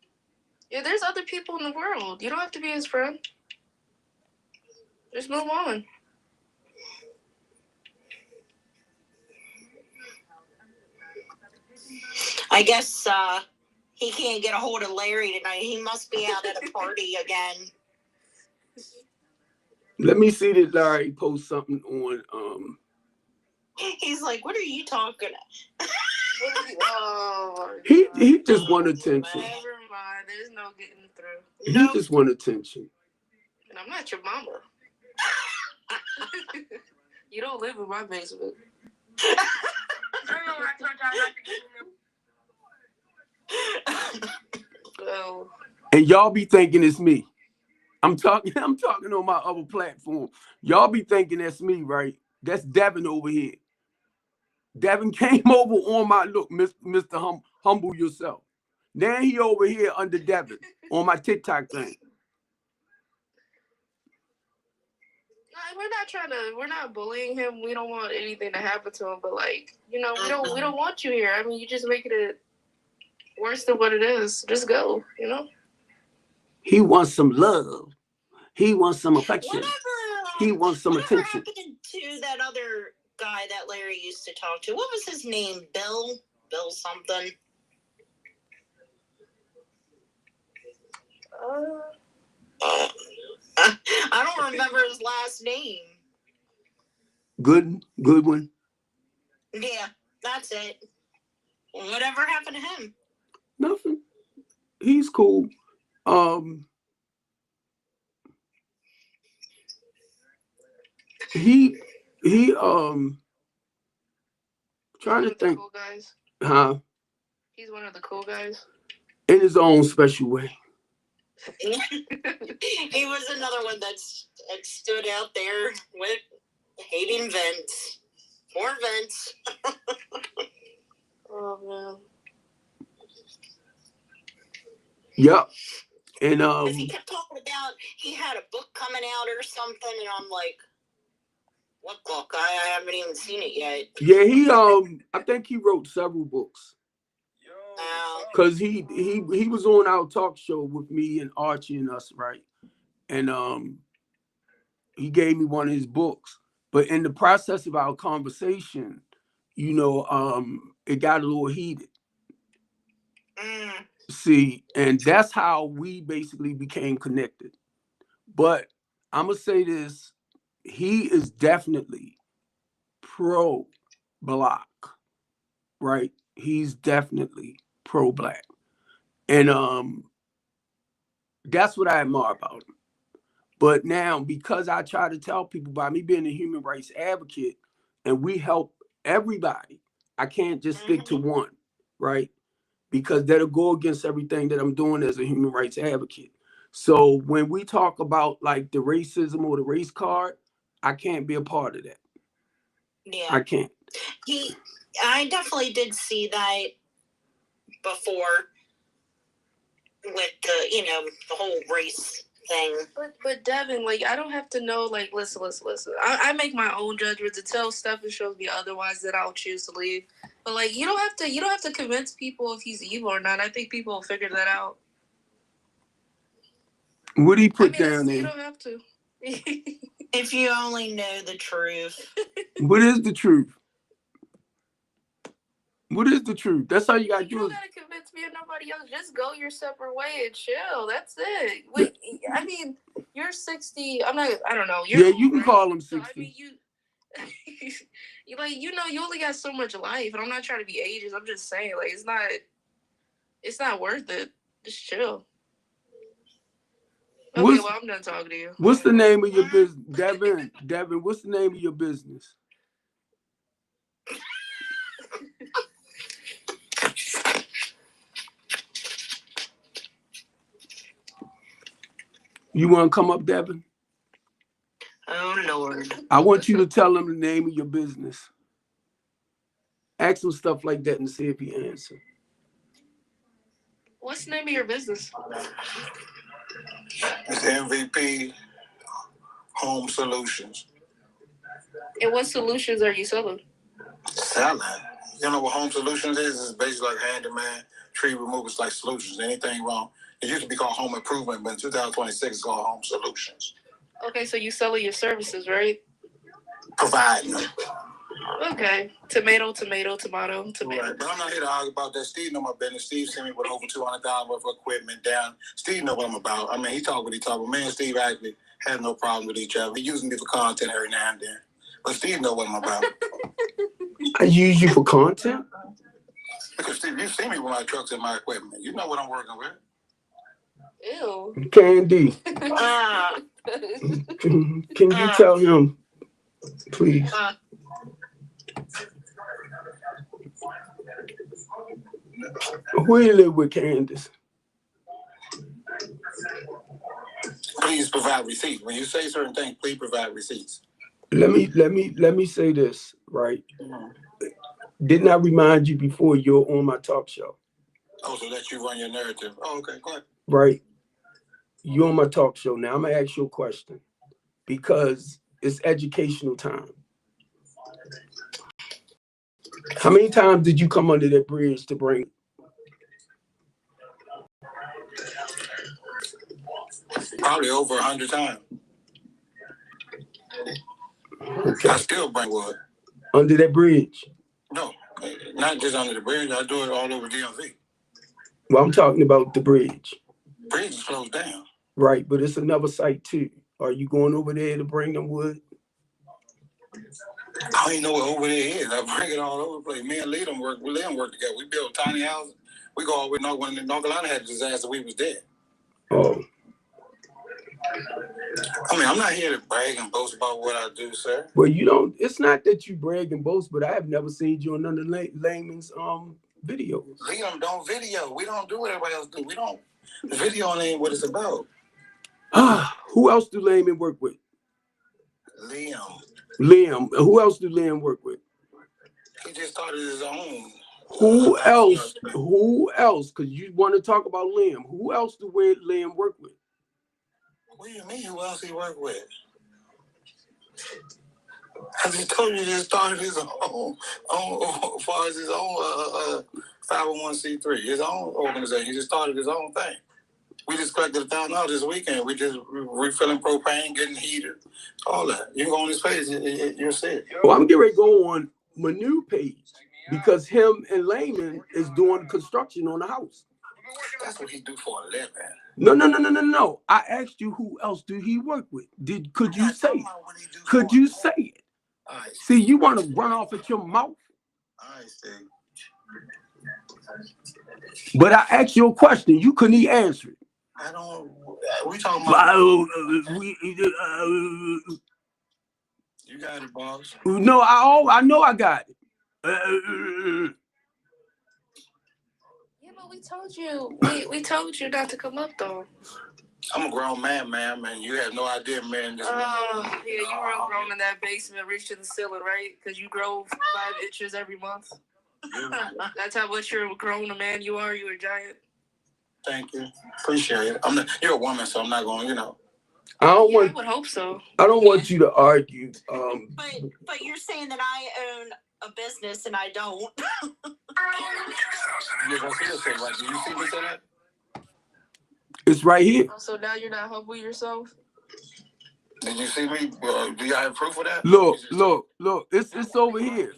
Yeah, there's other people in the world. You don't have to be his friend. Just move on. I guess he can't get a hold of Larry tonight. He must be out at a party again. Let me see that Larry post something on He's like, what are you talking about? Oh, he just want attention. never mind. There's no getting through. He Nope. just want attention. And I'm not your mama. You don't live in my basement. So, And y'all be thinking it's me. I'm talking on my other platform. Y'all be thinking that's me, right? That's Devin over here. Devin came over on my look, Mr. Humble Yourself. Now he over here under Devin on my TikTok thing. we're not bullying him. We don't want anything to happen to him, but like, you know, we don't want you here. I mean, you just making it worse than what it is. Just go, you know? He wants some love. He wants some affection. He wants some whatever attention. happened to that other guy that Larry used to talk to? What was his name? Bill something. I don't remember his last name. Good one. Yeah, that's it. Whatever happened to him? Nothing. He's cool. He trying to think. Cool guys. Huh? He's one of the cool guys. In his own special way. He was another one that stood out there with hating Vince. More Vince. Oh man. Yep. And Because he kept talking about he had a book coming out or something, and I'm like, what book? I haven't even seen it yet. yeah, he I think he wrote several books. Cause he was on our talk show with me and Archie and us, right? And he gave me one of his books. But in the process of our conversation, you know, it got a little heated. See, and that's how we basically became connected. But I'm gonna say this: he is definitely pro-black, right? He's definitely pro-black, and that's what I admire about him. But now, because I try to tell people by me being a human rights advocate and we help everybody, I can't just stick to one, right? Because that'll go against everything that I'm doing as a human rights advocate. So when we talk about like the racism or the race card, I can't be a part of that. Yeah. I can't. I definitely did see that before with the, the whole race thing. But Devin, like, I don't have to know, like, listen. I make my own judgment. To tell Stephen shows me otherwise, that I'll choose to leave. But like, you don't have to convince people if he's evil or not. I think people will figure that out. What do you put down there? You don't have to. If you only know the truth. What is the truth? What is the truth? That's all you gotta do. You don't gotta convince me or nobody else. Just go your separate way and chill. That's it. Wait, I mean, you're 60. I don't know. Yeah, you can call him 60. So, I mean, you only got so much life, and I'm not trying to be ageist. I'm just saying, like, it's not worth it. Just chill. Okay, well, I'm done talking to you. What's the name of your business, Devin? Devin, what's the name of your business? You want to come up, Devin? Oh, Lord. I want you to tell him the name of your business. Ask him stuff like that and see if he answers. What's the name of your business? It's MVP Home Solutions. And what solutions are you selling? Selling. You know what Home Solutions is? It's basically like handyman, tree removal. It's like solutions. Anything wrong. It used to be called Home Improvement, but in 2026 it's called Home Solutions. Okay, so you selling your services, right? Providing them. Okay. Tomato. Right. But I'm not here to argue about that. Steve know my business. Steve sent me with over $200,000 worth of equipment down. Steve know what I'm about. I mean, he talk what he talk, but me and Steve actually have no problem with each other. He using me for content every now and then. But Steve know what I'm about. I use you for content? Because Steve, you see me with my trucks and my equipment. You know what I'm working with. Ew. Candy. Can you tell him, please? Who you live with, Candace? Please provide receipts. When you say certain things, please provide receipts. Let me say this, right? Didn't I remind you before you're on my talk show? Oh, so that you run your narrative. Oh, okay, go ahead. Right. You're on my talk show. Now I'm gonna ask you a question because it's educational time. How many times did you come under that bridge to bring? Probably over 100 times. Okay. I still bring wood. Under that bridge? No, not just under the bridge. I do it all over DMV. Well, I'm talking about the bridge. Bridge is closed down. Right, but it's another site too. Are you going over there to bring them wood? I don't even know what over there is. I bring it all over the place. Me and Lee work together. We build tiny houses. We go all the way when North Carolina had a disaster, we was dead. Oh. I mean, I'm not here to brag and boast about what I do, sir. Well, you don't. It's not that you brag and boast, but I have never seen you on none of Layman's videos. Liam don't video. We don't do what everybody else do. We don't. The video ain't what it's about. Who else do Layman work with? Liam. Who else do Liam work with? He just started his own. Who else? Who else? Because you want to talk about Liam. Who else do Liam work with? What do you mean? Who else he work with? I just told you, he just started his own as far as his own 501c3, his own organization. He just started his own thing. We just collected $1,000 this weekend. We just refilling propane, getting heater, all that. You can go on his page, you'll see it. Well, I'm getting ready to go on my new page because him and Layman is doing construction on the house. That's what he do for a living. No. I asked you who else do he work with? Could you say it? Could you say it? Right. See, you want to run off at your mouth. I see. But I asked you a question. You couldn't even answer it. I don't. We talking about. You got it, boss. No, I know I got it. Yeah, but we told you. We told you not to come up though. I'm a grown man, ma'am, and you have no idea, man. Yeah, you were grown in that basement, reached to the ceiling, right? Because you grow 5 inches every month. That's how much you're a grown man you are. You're a giant. Thank you. Appreciate it. You're a woman, so I'm not going, I would hope so. I don't want you to argue. But you're saying that I own a business and I don't. You're gonna see yourself, right? Do you see me say that? It's right here. So now you're not humble yourself? Did you see me? Do y'all have proof of that? Look. It's over here.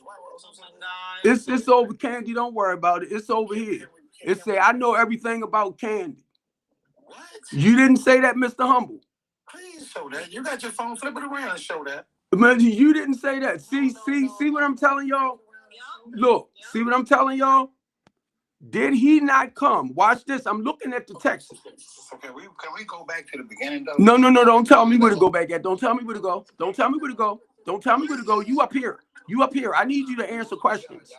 It's over, Candy. Don't worry about it. It's over here. It say I know everything about Candy. What? You didn't say that, Mr. Humble. Please show that. You got your phone. Flip it around and show that. Man, you didn't say that. See what I'm telling y'all? Look, see what I'm telling y'all? Did he not come? Watch this. I'm looking at the text. Okay, can we go back to the beginning, though? No. Don't tell me where to go back at. Don't tell me where to go. Don't tell me where to go. Don't tell me where to go. You up here. I need you to answer questions.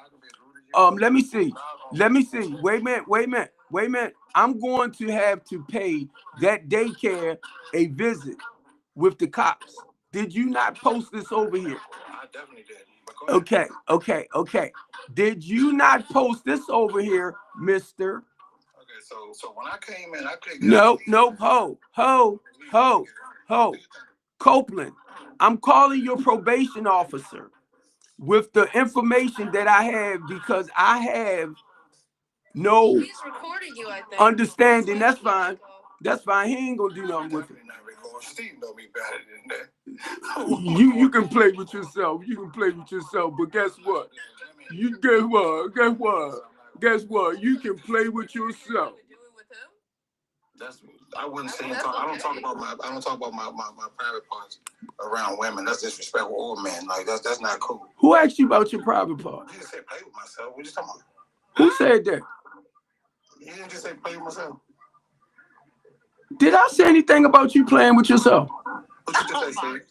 Let me see. Wait a minute. I'm going to have to pay that daycare a visit with the cops. Did you not post this over here? I definitely did. Okay. Did you not post this over here, mister? Okay, so when I came in, I clicked. No, ho. Copeland, I'm calling your probation officer with the information that I have because I have no He's recording you, I think. understanding. That's fine. He ain't gonna do nothing with it. Steve know me better than that. You can play with yourself. But guess what? Guess what? You can play with yourself. I wouldn't say. I don't talk about my private parts around women. That's disrespectful or men. Like that's not cool. Who asked you about your private part? You just said play with myself. What you talking about? Who said that? You didn't just say play with myself. Did I say anything about you playing with yourself? What you just say, Steve?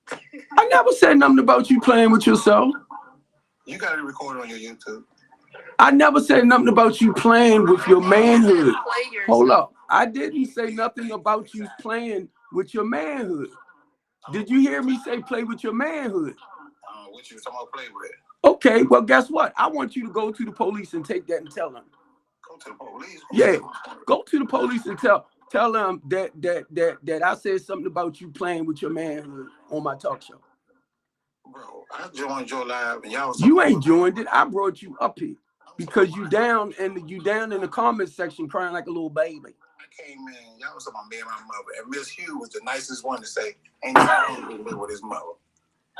God. I never said nothing about you playing with yourself. You got it recorded on your YouTube. I never said nothing about you playing with your manhood. Hold up. I didn't say nothing about you playing with your manhood. Did you hear me say play with your manhood? What you talking about play with? Okay, well, guess what? I want you to go to the police and take that and tell them. Go to the police? Yeah, go to the police and tell them that I said something about you playing with your manhood on my talk show. Bro, I joined your live and y'all. You ain't joined it. I brought you up here because you down in the comment section crying like a little baby. I came in, y'all was talking about me and my mother, and Miss Hugh was the nicest one to say, "Ain't nothing to live with his mother."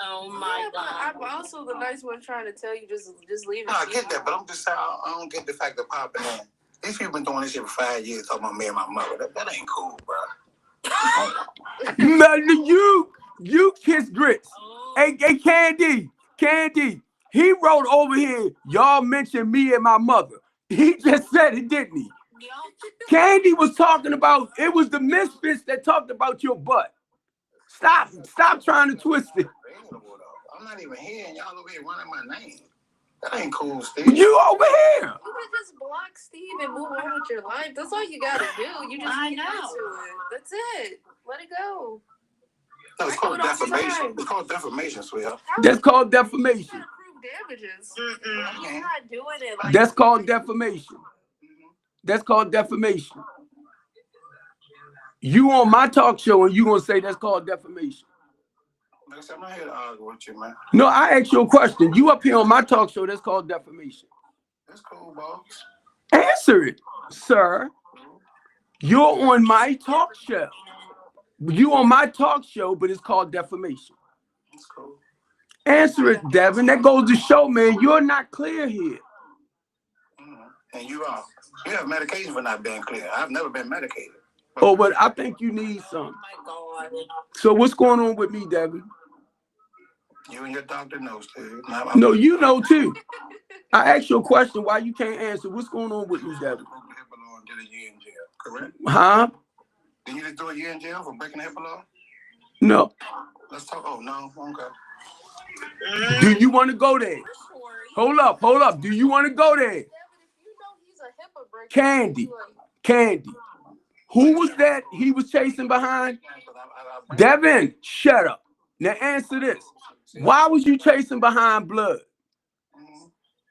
Oh my God. I'm also the nice one trying to tell you just leave it. No, I get that, but I'm just saying I don't get the fact of popping in. These people been doing this shit for 5 years talking about me and my mother. That ain't cool, bro. Man, you kiss grits. Hey, Candy. He wrote over here, y'all mentioned me and my mother. He just said it, didn't he? Candy was talking about, it was the misfits that talked about your butt. Stop trying to twist it. I'm not even here and y'all over here running my name. That ain't cool, Steve. You over here. You can just block Steve and move on with your life. That's all you gotta do. You just get into it. That's it. Let it go. No, it's called defamation. It's called defamation, sweetheart. That's called defamation. Damages. You're not doing it like That's called defamation. You on my talk show and you gonna say that's called defamation. I'm not here to argue with you, man. No, I asked you a question. You up here on my talk show, that's called defamation. That's cool, boss. Answer it, sir. You're on my talk show. You on my talk show, but it's called defamation. That's cool. Answer it, Devin. That goes to show, man, you're not clear here. And you are. You have medication for not being clear. I've never been medicated. Oh, but I think you need some. Oh my God. So what's going on with me, Devin? You and your doctor knows, too. No, you know too. I asked you a question. Why you can't answer? What's going on with me, Devin? Correct? Huh? Did you just do a year in jail for breaking the HIPAA law? No. Let's talk. Oh, no. Okay. Do you want to go there? Hold up. Do you want to go there? Candy. Who was that he was chasing behind? Devin, shut up. Now answer this. Why was you chasing behind Blood?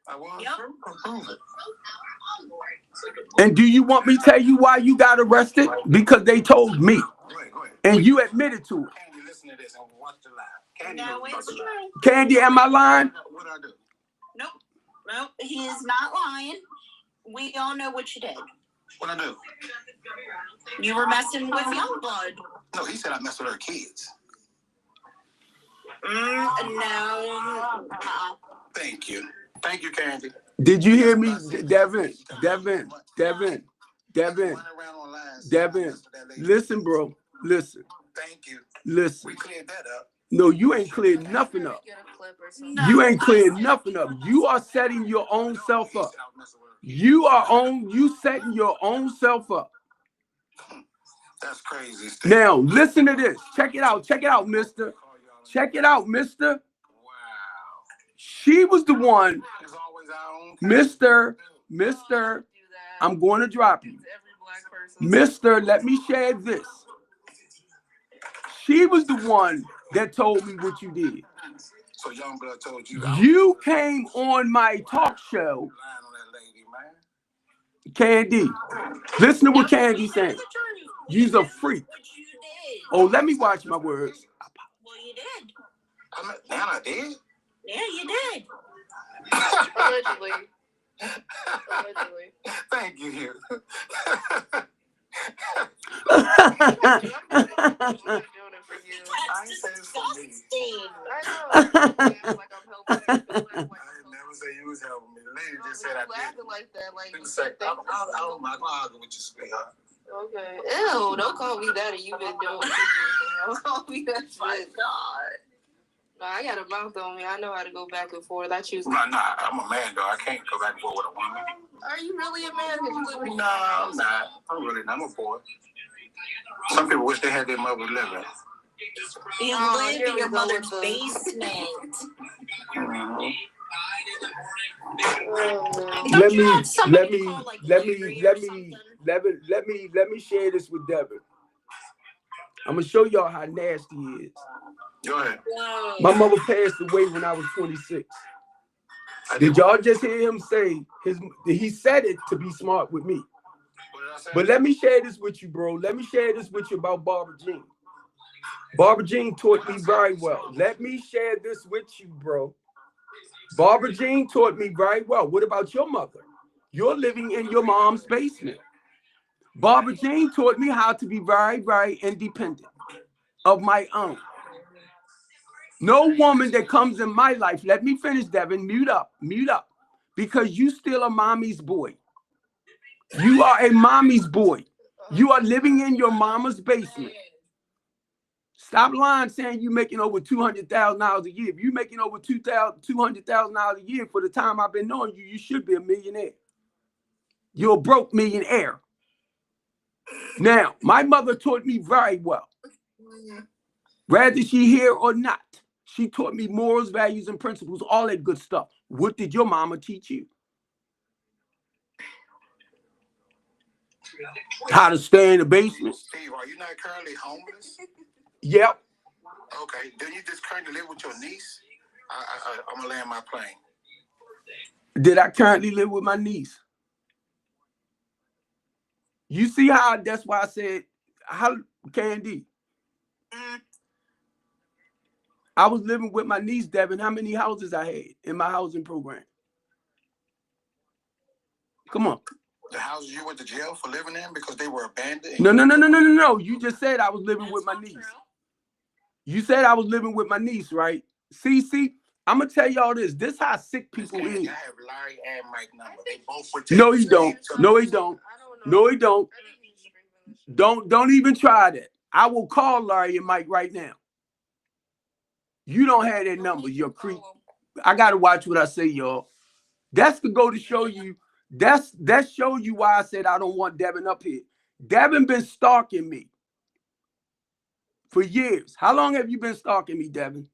I was. Prove it. And do you want me to tell you why you got arrested? Because they told me. Go ahead. And you admitted to it. Candy, listen to this and watch the lie. Candy, No, it's true. Candy, am I lying? What I do? Nope, he is not lying. We all know what you did. What I do? You were messing with Youngblood. No, he said I messed with her kids. No. Thank you, Candy. Did you hear me, Devin? Listen, bro. Listen. Thank you. Listen. We cleared that up. No, you ain't cleared nothing up. You ain't cleared nothing up. You are setting your own self up. You setting your own self up. That's crazy. Now, listen to this. Check it out, mister. Check it out, mister. Wow. She was the one, It's always our own. Mister, I'm going to drop you. Mister, let me share this. She was the one that told me what you did. So Youngblood told you. You came on my talk show, Candy. Listen to what Candy's saying. You's a freak. Oh, let me watch my words. Well, you did. I did? Yeah, you did. Allegedly. Thank you. That's disgusting. I never say you was helping me. The lady just said I did. like that. Like, I don't argue with you, sweetheart. okay. Ew, don't call me that. You've been doing. Don't call me that. My God. No, I got a mouth on me. I know how to go back and forth. I choose. Nah, I'm a man, though. I can't go back and forth with a woman. Are you really a man? You live in No, I'm not. I'm really not. I'm a boy. Some people wish they had their mother living. You live in your mother's basement. Let me share this with Devin. I'm gonna show y'all how nasty he is. Go ahead. My mother passed away when I was 26. Did y'all just hear him say he said it to be smart with me? But let me share this with you, bro. Let me share this with you about Barbara Jean. Barbara Jean taught me very well. Let me share this with you, bro. Barbara Jean taught me very well. What about your mother? You're living in your mom's basement. Barbara Jean taught me how to be very, very independent of my own. No woman that comes in my life, let me finish, Devin, mute up, because you still a mommy's boy. You are a mommy's boy. You are living in your mama's basement. Stop lying saying you're making over $200,000 a year. If you're making over $200,000 a year for the time I've been knowing you, you should be a millionaire. You're a broke millionaire. Now, my mother taught me very well. Whether she here or not, she taught me morals, values, and principles, all that good stuff. What did your mama teach you? How to stay in the basement. Steve, are you not currently homeless? Yep. Okay. Didn't you just currently live with your niece? I'm going to land my plane. Did I currently live with my niece? You see how, that's why I said, how, Candy? I was living with my niece, Devin. How many houses I had in my housing program? Come on. The houses you went to jail for living in because they were abandoned? No. You just said I was living with my niece. You said I was living with my niece, right? See, I'm going to tell y'all this. This how sick people is. I have Larry and Mike number. They both were No, he don't. No, he don't. No, he don't. Don't even try that. I will call Larry and Mike right now. You don't have that number, you're a creep. I gotta watch what I say, y'all. That's to go to show you. That show you why I said I don't want Devin up here. Devin been stalking me. For years. How long have you been stalking me, Devin?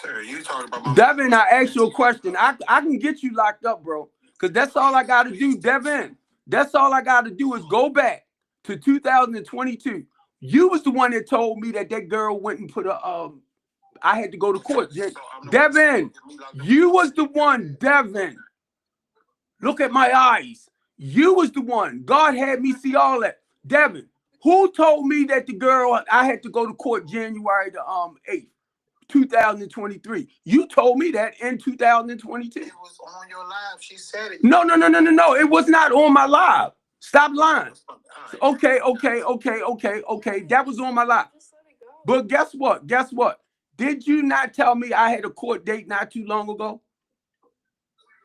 Sir, you talking about my Devin, I asked you a question. I can get you locked up, bro. Because that's all I got to do, Devin. That's all I got to do is go back to 2022. You was the one that told me that girl went and put a, I had to go to court. Devin, you was the one, Devin. Look at my eyes. You was the one. God had me see all that. Devin, who told me that the girl, I had to go to court January the 8th? 2023. You told me that in 2022. It was on your live. She said it. No. It was not on my live. Stop lying. Okay. That was on my live. But guess what? Did you not tell me I had a court date not too long ago?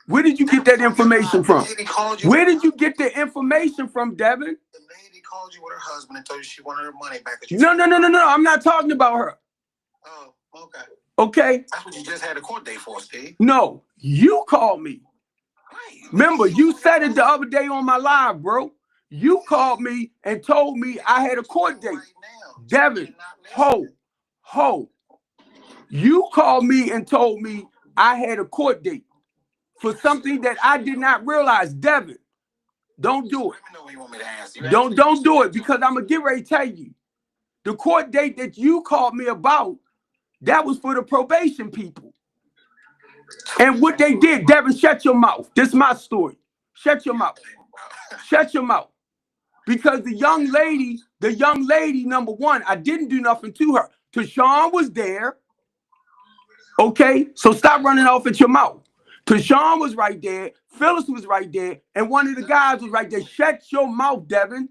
Where did you get that information from? Where did you get the information from, Devin? The lady called you with her husband and told you she wanted her money back. No. I'm not talking about her. Oh, okay. Okay. That's what you just had a court date for, Steve. No, you called me. Right. Remember, you said it the other day on my live, bro. You called me and told me I had a court date. Devin, ho. You called me and told me I had a court date for something that I did not realize. Devin, don't do it. Let me know when you want me to answer. Don't do it, because I'm going to get ready to tell you. The court date that you called me about, that was for the probation people. And what they did, Devin, shut your mouth. This is my story. Shut your mouth. Shut your mouth. Because the young lady, number one, I didn't do nothing to her. Tashawn was there. Okay? So stop running off at your mouth. Tashawn was right there. Phyllis was right there. And one of the guys was right there. Shut your mouth, Devin.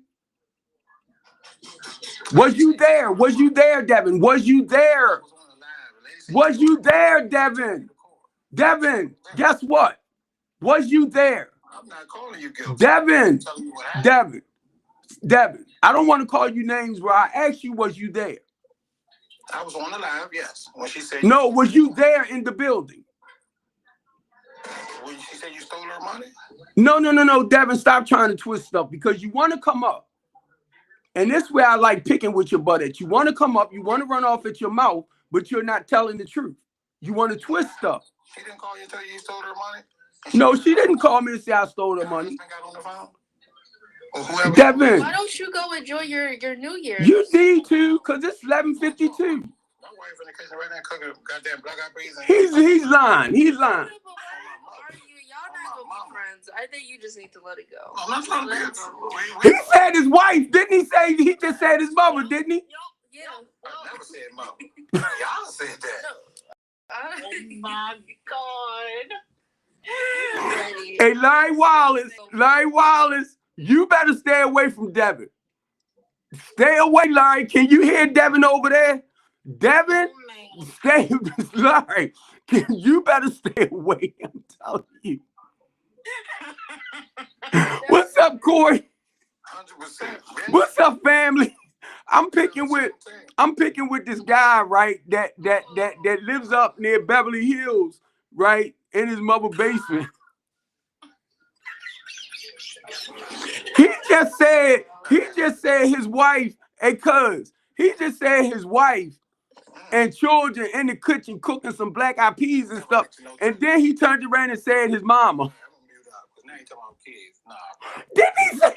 Was you there? Was you there, Devin? Was you there? Was you there, Devin? Devin, guess what? Was you there? I'm not calling you guilty. Devin, I don't want to call you names, bro. I asked you, was you there? I was on the live, yes. When she said, no, was you there in the building? When she said you stole her money? No, Devin, stop trying to twist stuff, because you want to come up. And this is where I like picking with your butt at. You want to come up, you want to run off at your mouth, but you're not telling the truth. You want to twist stuff. She didn't call you and tell you stole her money? No, she didn't call me and say I stole her money. Got on the phone? Or whoever. Devin, why don't you go enjoy your New Year? you need to, because it's 11:52. My wife in the kitchen right now cooking goddamn black eyed peas. He's lying. He's lying. Y'all not gonna be friends. I think you just need to let it go. I'm not trying to be He said his wife. Didn't he say he just said his mother, didn't he? Yeah. I never said mama. Y'all said that. Oh my God. Hey, Larry Wallace, you better stay away from Devin. Stay away, Larry. Can you hear Devin over there? Devin, stay, Larry. You better stay away. I'm telling you. What's up, Corey? 100%. What's up, family? I'm picking with this guy, right? That lives up near Beverly Hills, right? In his mother's basement. He just said his wife, hey cuz, he just said his wife and children in the kitchen cooking some black eyed peas and stuff. And then he turned around and said his mama. Didn't he say?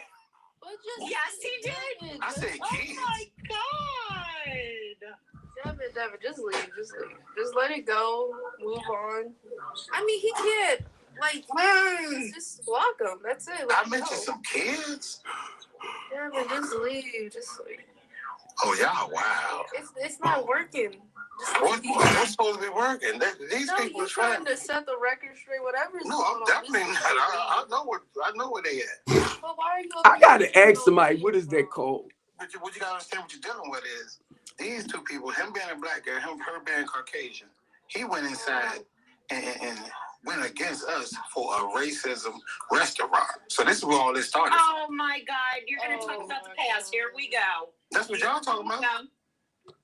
Yes, he did. I said kids. Oh my God. Devin, just leave. Just let it go. Move on. I mean, he can't. Like, just block him. That's it. I mentioned some kids. Devin, just leave. Just leave. Oh, y'all, wow. It's not working. What's supposed to be working? These people are trying to set the record straight. Whatever. No, I'm definitely not. I know where they at. But why are you? I gotta ask somebody, what is that called? But what you gotta understand, what you're dealing with is these two people, him being a black girl, her being Caucasian. He went inside and went against us for a racism restaurant. So this is where all this started. Oh my God. You're going to talk about the past. Here we go. That's what y'all talking about.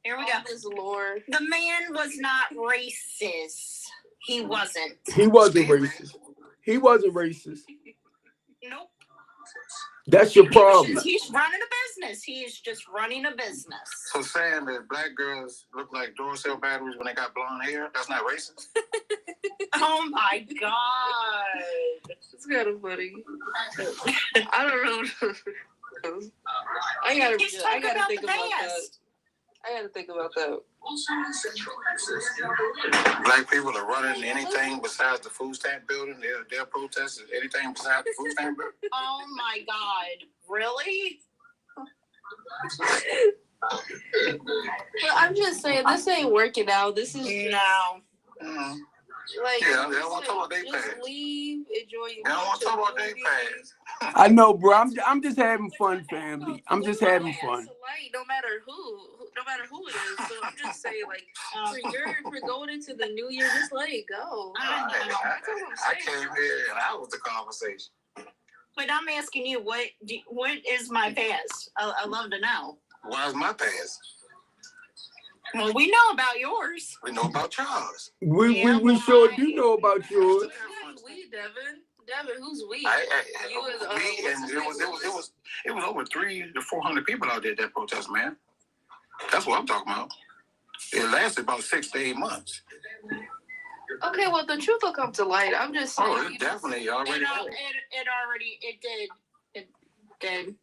Here we go. His Lord. The man was not racist. He wasn't. He wasn't racist. He wasn't racist. Nope. That's your problem. He's running a business. He is just running a business. So saying that black girls look like door cell batteries when they got blonde hair, that's not racist? Oh my God. It's kind of funny. I don't know. I gotta think about that. I gotta think about that. Black people are running anything besides the food stamp building. They're protesting anything besides the food stamp building. Oh my God. Really? But I'm just saying, this ain't working out. This is just, No. Mm-hmm. like, Yeah, they don't want to talk about their just past. leave, enjoy your They don't want to talk about their movie. past. I know, bro. I'm just having fun, family. I'm just having fun. It's light, no matter who it is. So I'm just saying, like, for going into the new year, just let it go. I That's came here and I was the conversation. But I'm asking you, what is my past? I love to know. Why's my past? Well, we know about yours. We know about Charles. We sure do know about yours. Who's we, Devin? Devin, who's we? You was we, and it was over 300 to 400 people out there at that protest, man. That's what I'm talking about. It lasted about 6 to 8 months. Okay, well, the truth will come to light. I'm just saying. Oh, it definitely already. It did.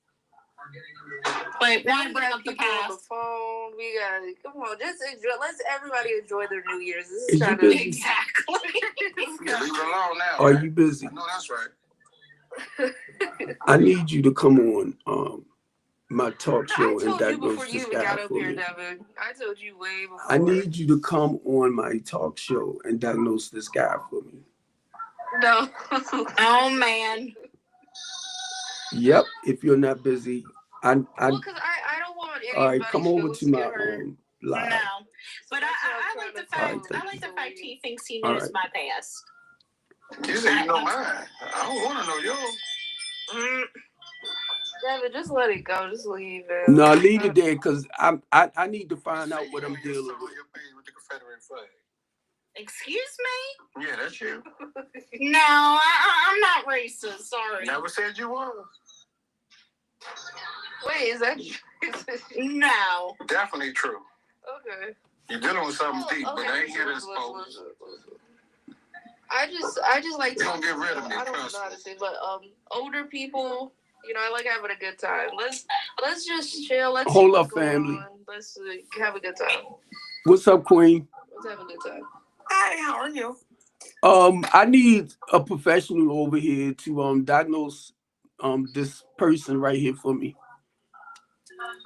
But why bring up the people on the past? phone? We gotta come on, just enjoy. Let's everybody enjoy their New Year's. This Is is you kind busy? of Exactly. Yeah, leave it alone now. Are right? you busy? No, that's right. I need you to come on my talk I show told and you diagnose before you this even guy got up for here, me. Devin. I told you way before. I need you to come on my talk show and diagnose this guy for me. No. Oh man. Yep. If you're not busy, Well, because I don't want anybody's all right. Come over to my live. No. But I like the fact Alright, I like the fact he thinks he All knows right. my past. You say you know mine. I don't want to know yours. Devin, just let it go. Just leave it. No, leave it there because I need to find out what I'm You dealing saw with. your page with the Confederate flag. Excuse me? Yeah, that's you. No, I'm not racist. Sorry. Never said you was. Wait, is that No. Definitely true. okay? You're dealing with something deep, but I ain't here to listen, expose. listen. I just like You don't get rid of me, I don't trust know how me. to say, but older people, you know, I like having a good time. Let's just chill. Let's Hold see up, what's going family. on. Let's have a good time. What's up, Queen? Let's have a good time. Hi, how are you? I need a professional over here to diagnose this person right here for me.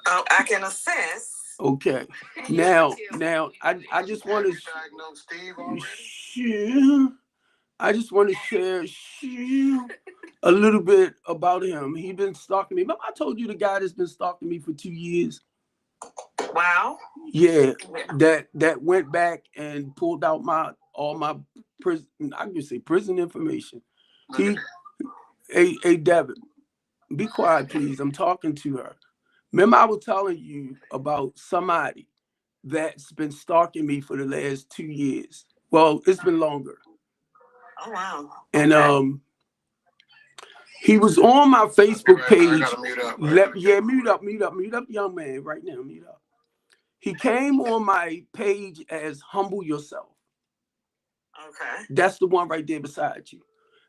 Oh, I can assess. Okay. Now I just want You to diagnosed Steve already? I just want to share a little bit about him. He been stalking me. Remember I told you the guy that's been stalking me for 2 years? Wow. Yeah, that went back and pulled out all my prison, I can say prison information. Hey, Devin, be quiet, please. I'm talking to her. Remember I was telling you about somebody that's been stalking me for the last 2 years. Well, it's been longer. Oh, wow. And he was on my Facebook page. I gotta mute up. Mute up, young man, right now. Mute up. He came on my page as Humble Yourself. Okay. That's the one right there beside you.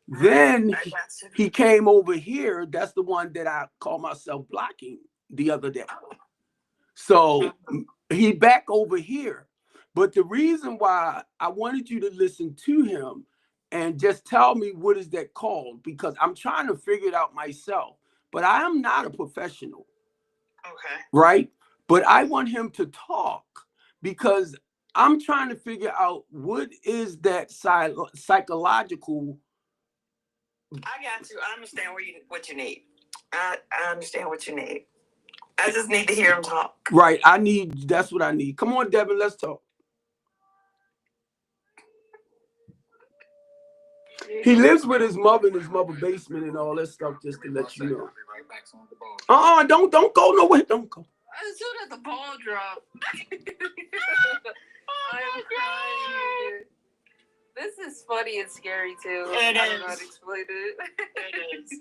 Then I got you. he came over here. That's the one that I call myself blocking the other day. So he back over here. But the reason why I wanted you to listen to him and just tell me what is that called, because I'm trying to figure it out myself. But I am not a professional. Okay. Right? But I want him to talk because I'm trying to figure out what is that psychological. I got you. I understand what you need. I understand what you need. I just need to hear him talk. Right. That's what I need. Come on, Devin, let's talk. He lives with his mother in his mother's basement and all that stuff, just to let you know. Don't go nowhere. Don't go. As soon as the ball dropped. Oh my God. This is funny and scary too. It I don't know how is. to explain it. It is.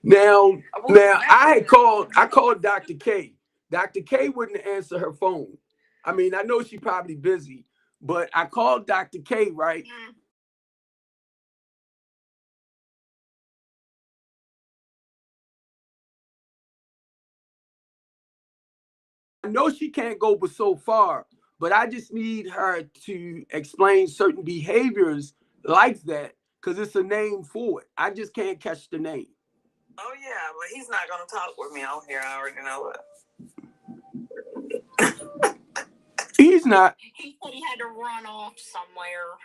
Now, Well, I called Dr. K. Dr. K wouldn't answer her phone. I mean, I know she's probably busy, but I called Dr. K, right? Mm. I know she can't go but so far, but I just need her to explain certain behaviors like that because it's a name for it. I just can't catch the name. Oh yeah, but he's not gonna talk with me on here. I already know it. He's not. He said he had to run off somewhere.